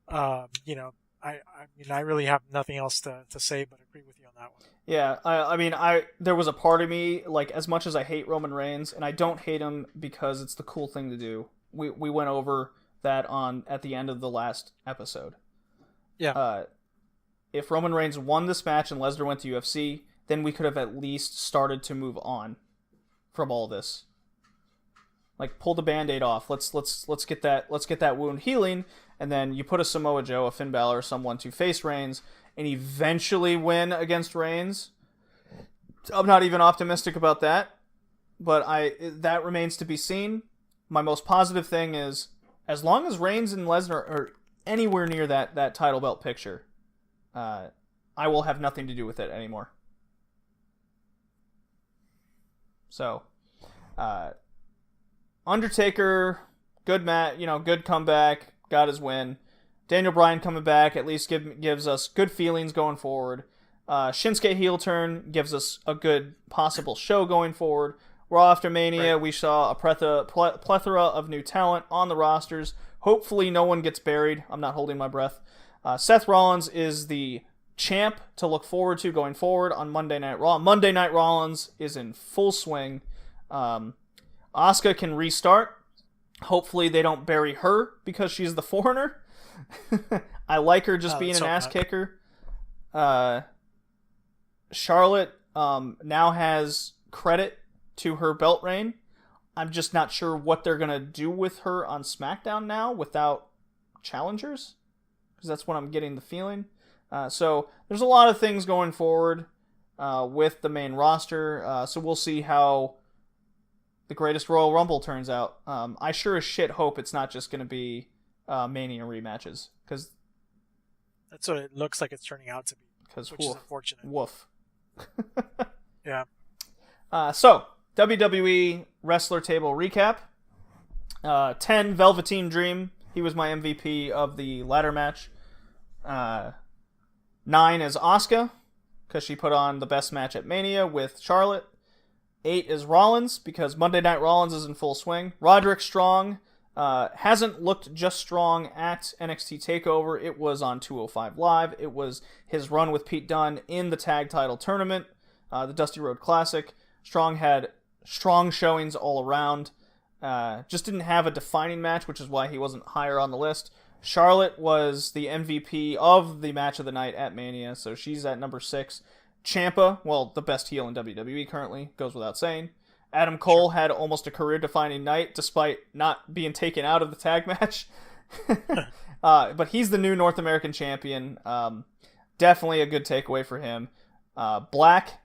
I really have nothing else to say but agree with you on that one. Yeah, there was a part of me, like, as much as I hate Roman Reigns, and I don't hate him because it's the cool thing to do. We went over that at the end of the last episode. Yeah. If Roman Reigns won this match and Lesnar went to UFC, then we could have at least started to move on from all this. Like, pull the Band-Aid off. Let's get that wound healing, and then you put a Samoa Joe, a Finn Balor, or someone to face Reigns and eventually win against Reigns. I'm not even optimistic about that, but that remains to be seen. My most positive thing is, as long as Reigns and Lesnar are anywhere near that title belt picture, I will have nothing to do with it anymore. So, Undertaker, good good comeback, got his win. Daniel Bryan coming back at least gives us good feelings going forward. Shinsuke heel turn gives us a good possible show going forward. Raw after Mania, we saw a plethora of new talent on the rosters. Hopefully no one gets buried. I'm not holding my breath. Seth Rollins is the champ to look forward to going forward on Monday Night Raw. Monday Night Rollins is in full swing. Asuka can restart. Hopefully they don't bury her because she's the foreigner. I like her just being an ass kicker. Charlotte now has credit to her belt reign. I'm just not sure what they're going to do with her on SmackDown now without challengers, because that's what I'm getting the feeling. So there's a lot of things going forward with the main roster. So we'll see how the Greatest Royal Rumble turns out. I sure as shit hope it's not just going to be Mania rematches, because that's what it looks like it's turning out to be, which is unfortunate. Woof. Yeah. So, WWE Wrestler Table Recap. 10, Velveteen Dream. He was my MVP of the ladder match. 9 is Asuka, because she put on the best match at Mania with Charlotte. 8 is Rollins, because Monday Night Rollins is in full swing. Roderick Strong hasn't looked just strong at NXT TakeOver. It was on 205 Live. It was his run with Pete Dunne in the tag title tournament, the Dusty Road Classic. Strong had strong showings all around. Just didn't have a defining match, which is why he wasn't higher on the list. Charlotte was the MVP of the match of the night at Mania, so she's at number 6. Champa, well, the best heel in WWE currently, goes without saying. Adam Cole had almost a career-defining night, despite not being taken out of the tag match. But he's the new North American champion. Definitely a good takeaway for him. Black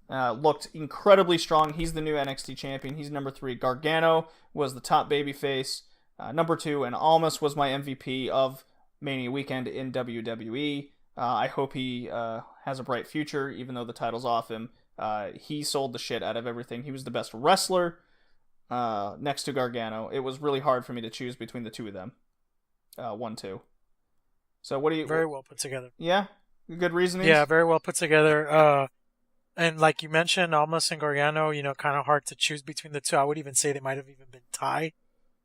looked incredibly strong. He's the new NXT champion. He's number 3. Gargano was the top babyface. Number 2, and Almas was my MVP of Mania weekend in WWE. I hope he has a bright future, even though the title's off him. He sold the shit out of everything. He was the best wrestler next to Gargano. It was really hard for me to choose between the two of them. 1-2. So what do you... Very well put together. Yeah? Good reasoning? Yeah, very well put together. And like you mentioned, Almas and Gargano, kind of hard to choose between the two. I would even say they might have even been tie.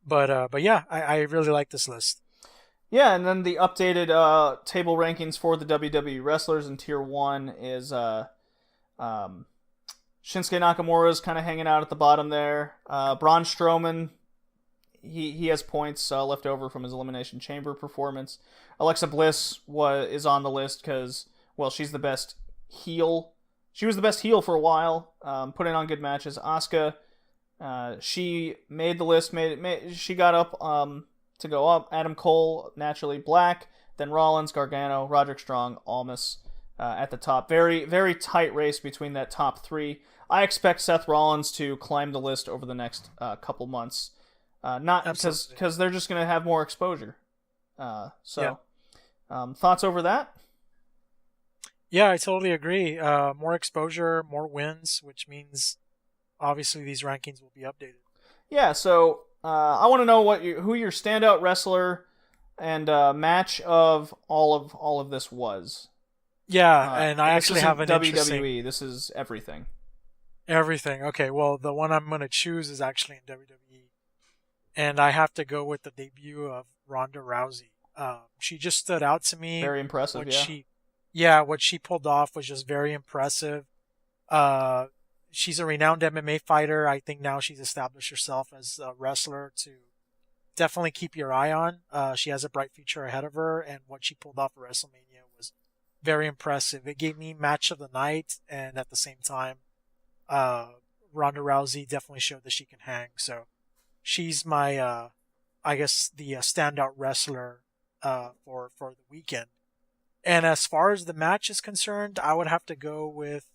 But yeah, I really like this list. Yeah, and then the updated table rankings for the WWE wrestlers in Tier 1 is Shinsuke Nakamura is kind of hanging out at the bottom there. Braun Strowman, he has points left over from his Elimination Chamber performance. Alexa Bliss is on the list because, well, she's the best heel. She was the best heel for a while, putting on good matches. Asuka, she made the list. She got up to go up. Adam Cole, naturally. Black, then Rollins, Gargano, Roderick Strong, Almas at the top. Very, very tight race between that top 3. I expect Seth Rollins to climb the list over the next couple months. Not because they're just going to have more exposure. Thoughts over that? Yeah, I totally agree. More exposure, more wins, which means obviously these rankings will be updated. Yeah, so I want to know who your standout wrestler and match of all of this was. Yeah, and I This actually isn't have an WWE. interesting This is everything. everything. Okay, well, the one I'm going to choose is actually in WWE, and I have to go with the debut of Ronda Rousey. She just stood out to me. Very impressive. What she pulled off was just very impressive. She's a renowned MMA fighter. I think now she's established herself as a wrestler to definitely keep your eye on. She has a bright future ahead of her, and what she pulled off at Wrestlemania was very impressive. It gave me match of the night, and at the same time, Ronda Rousey definitely showed that she can hang. So she's my, I guess, the standout wrestler for the weekend. And as far as the match is concerned, I would have to go with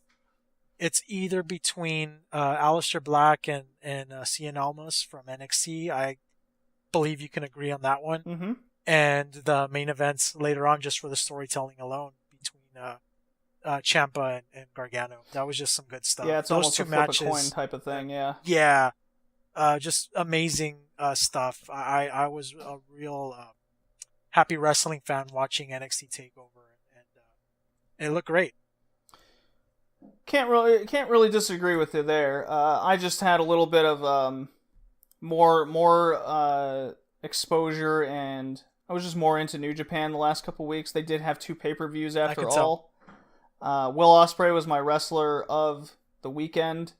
it's either between Aleister Black and Cien Almas from NXT. I believe you can agree on that one. Mm-hmm. And the main events later on, just for the storytelling alone, between Champa and Gargano. That was just some good stuff. Yeah, it's those almost two a flip matches, a coin type of thing. Yeah. Yeah, just amazing stuff. I was a real happy wrestling fan watching NXT Take Over, and it looked great. Can't really disagree with you there. I just had a little bit of more exposure, and I was just more into New Japan the last couple weeks. They did have 2 pay-per-views after all. Will Ospreay was my wrestler of the weekend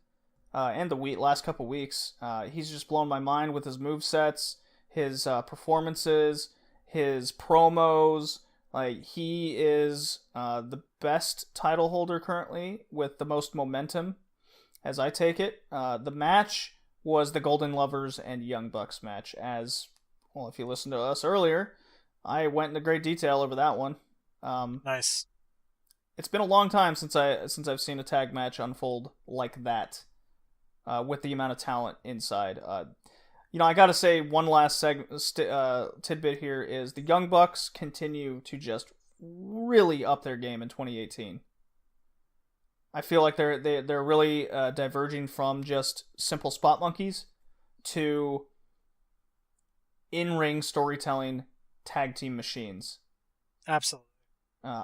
and the last couple weeks. He's just blown my mind with his movesets, his performances, his promos. Like, he is the best title holder currently with the most momentum, as I take it. The match was the Golden Lovers and Young Bucks match. As well, if you listened to us earlier, I went into great detail over that one. Nice. It's been a long time since I've seen a tag match unfold like that, with the amount of talent inside. I gotta say, one last tidbit here is the Young Bucks continue to just really up their game in 2018. I feel like they're really diverging from just simple spot monkeys to in-ring storytelling tag team machines. Absolutely.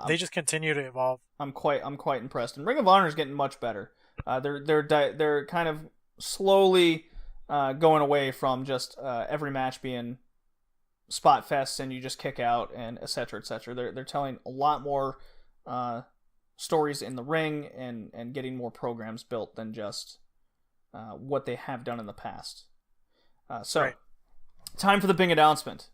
They just continue to evolve. I'm quite impressed, and Ring of Honor is getting much better. They're kind of slowly going away from just every match being spot fests and you just kick out and etc. etc. They're telling a lot more stories in the ring and getting more programs built than just what they have done in the past. Right. Time for the big announcement.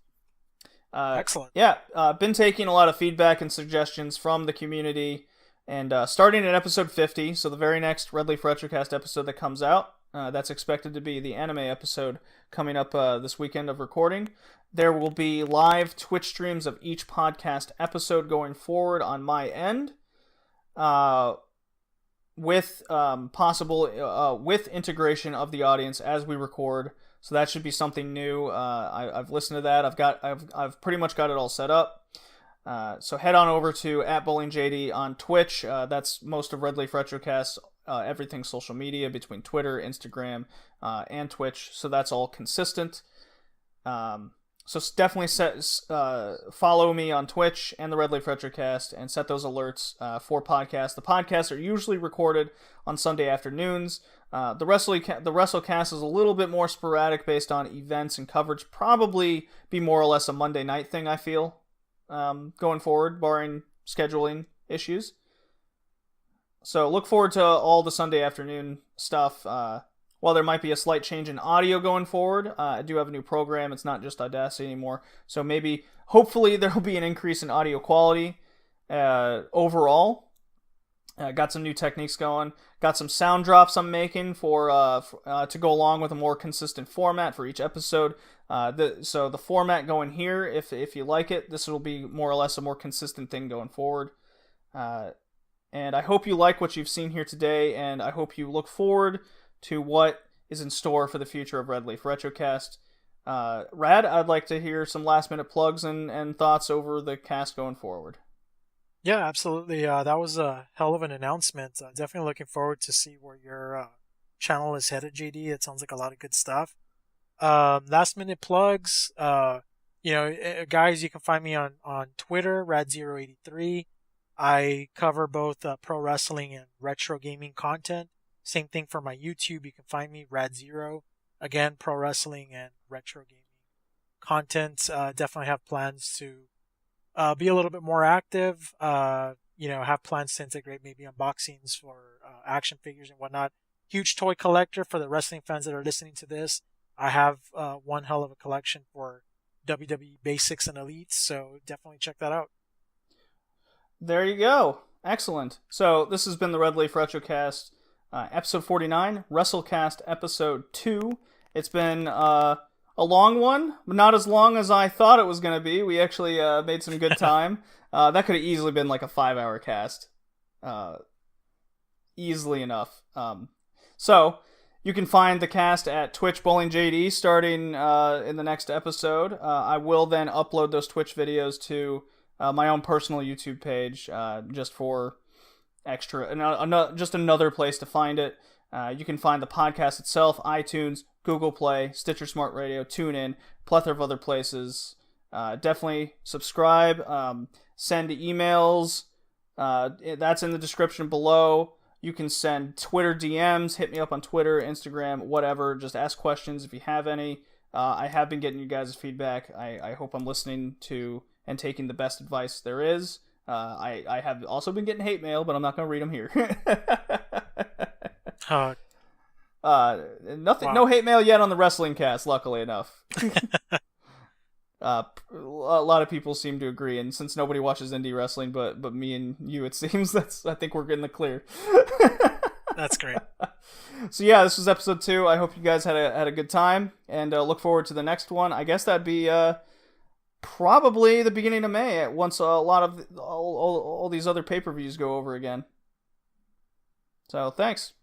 Excellent. Yeah, been taking a lot of feedback and suggestions from the community, and starting at episode 50, so the very next Red Leaf Retrocast episode that comes out, that's expected to be the anime episode coming up this weekend of recording. There will be live Twitch streams of each podcast episode going forward on my end, with with integration of the audience as we record. So that should be something new. I've listened to that. I've pretty much got it all set up. So head on over to @BowlingJD on Twitch. That's most of Red Leaf Retrocast. Everything social media between Twitter, Instagram, and Twitch. So that's all consistent. So definitely follow me on Twitch and the Red Leaf Retrocast and set those alerts for podcasts. The podcasts are usually recorded on Sunday afternoons. The WrestleCast is a little bit more sporadic based on events and coverage. Probably be more or less a Monday night thing, I feel, going forward, barring scheduling issues. So look forward to all the Sunday afternoon stuff. While there might be a slight change in audio going forward, I do have a new program. It's not just Audacity anymore. So hopefully there will be an increase in audio quality overall. Got some new techniques going. Got some sound drops I'm making to go along with a more consistent format for each episode. So the format going here, if you like it, this will be more or less a more consistent thing going forward. And I hope you like what you've seen here today, and I hope you look forward to what is in store for the future of Red Leaf Retrocast. Rad, I'd like to hear some last minute plugs and thoughts over the cast going forward. Yeah, absolutely. That was a hell of an announcement. Definitely looking forward to see where your channel is headed, JD. It sounds like a lot of good stuff. Last minute plugs. Guys, you can find me on Twitter, Rad083. I cover both pro wrestling and retro gaming content. Same thing for my YouTube. You can find me, Rad0. Again, pro wrestling and retro gaming content. Definitely have plans to be a little bit more active. Have plans to integrate maybe unboxings for action figures and whatnot. Huge toy collector for the wrestling fans that are listening to this. I have one hell of a collection for WWE Basics and Elites, so definitely check that out. There you go. Excellent. So this has been the Red Leaf Retrocast, episode 49, Wrestlecast episode 2. It's been a long one, but not as long as I thought it was going to be. We actually made some good time. That could have easily been like a 5-hour cast. Easily enough. So you can find the cast at Twitch Bowling JD starting in the next episode. I will then upload those Twitch videos to my own personal YouTube page just for extra, just another place to find it. You can find the podcast itself, iTunes, Google Play, Stitcher Smart Radio, TuneIn, plethora of other places. Definitely subscribe, send emails. That's in the description below. You can send Twitter DMs, hit me up on Twitter, Instagram, whatever. Just ask questions if you have any. I have been getting you guys' feedback. I hope I'm listening to and taking the best advice there is. I have also been getting hate mail, but I'm not going to read them here. Nothing. Wow. No hate mail yet on the Wrestling Cast, luckily enough. A lot of people seem to agree, and since nobody watches indie wrestling but me and you, it seems I think we're in the clear. That's great. So yeah, this was episode 2. I hope you guys had a good time, and look forward to the next one. I guess that'd be probably the beginning of May, once a lot of all these other pay-per-views go over again. So thanks.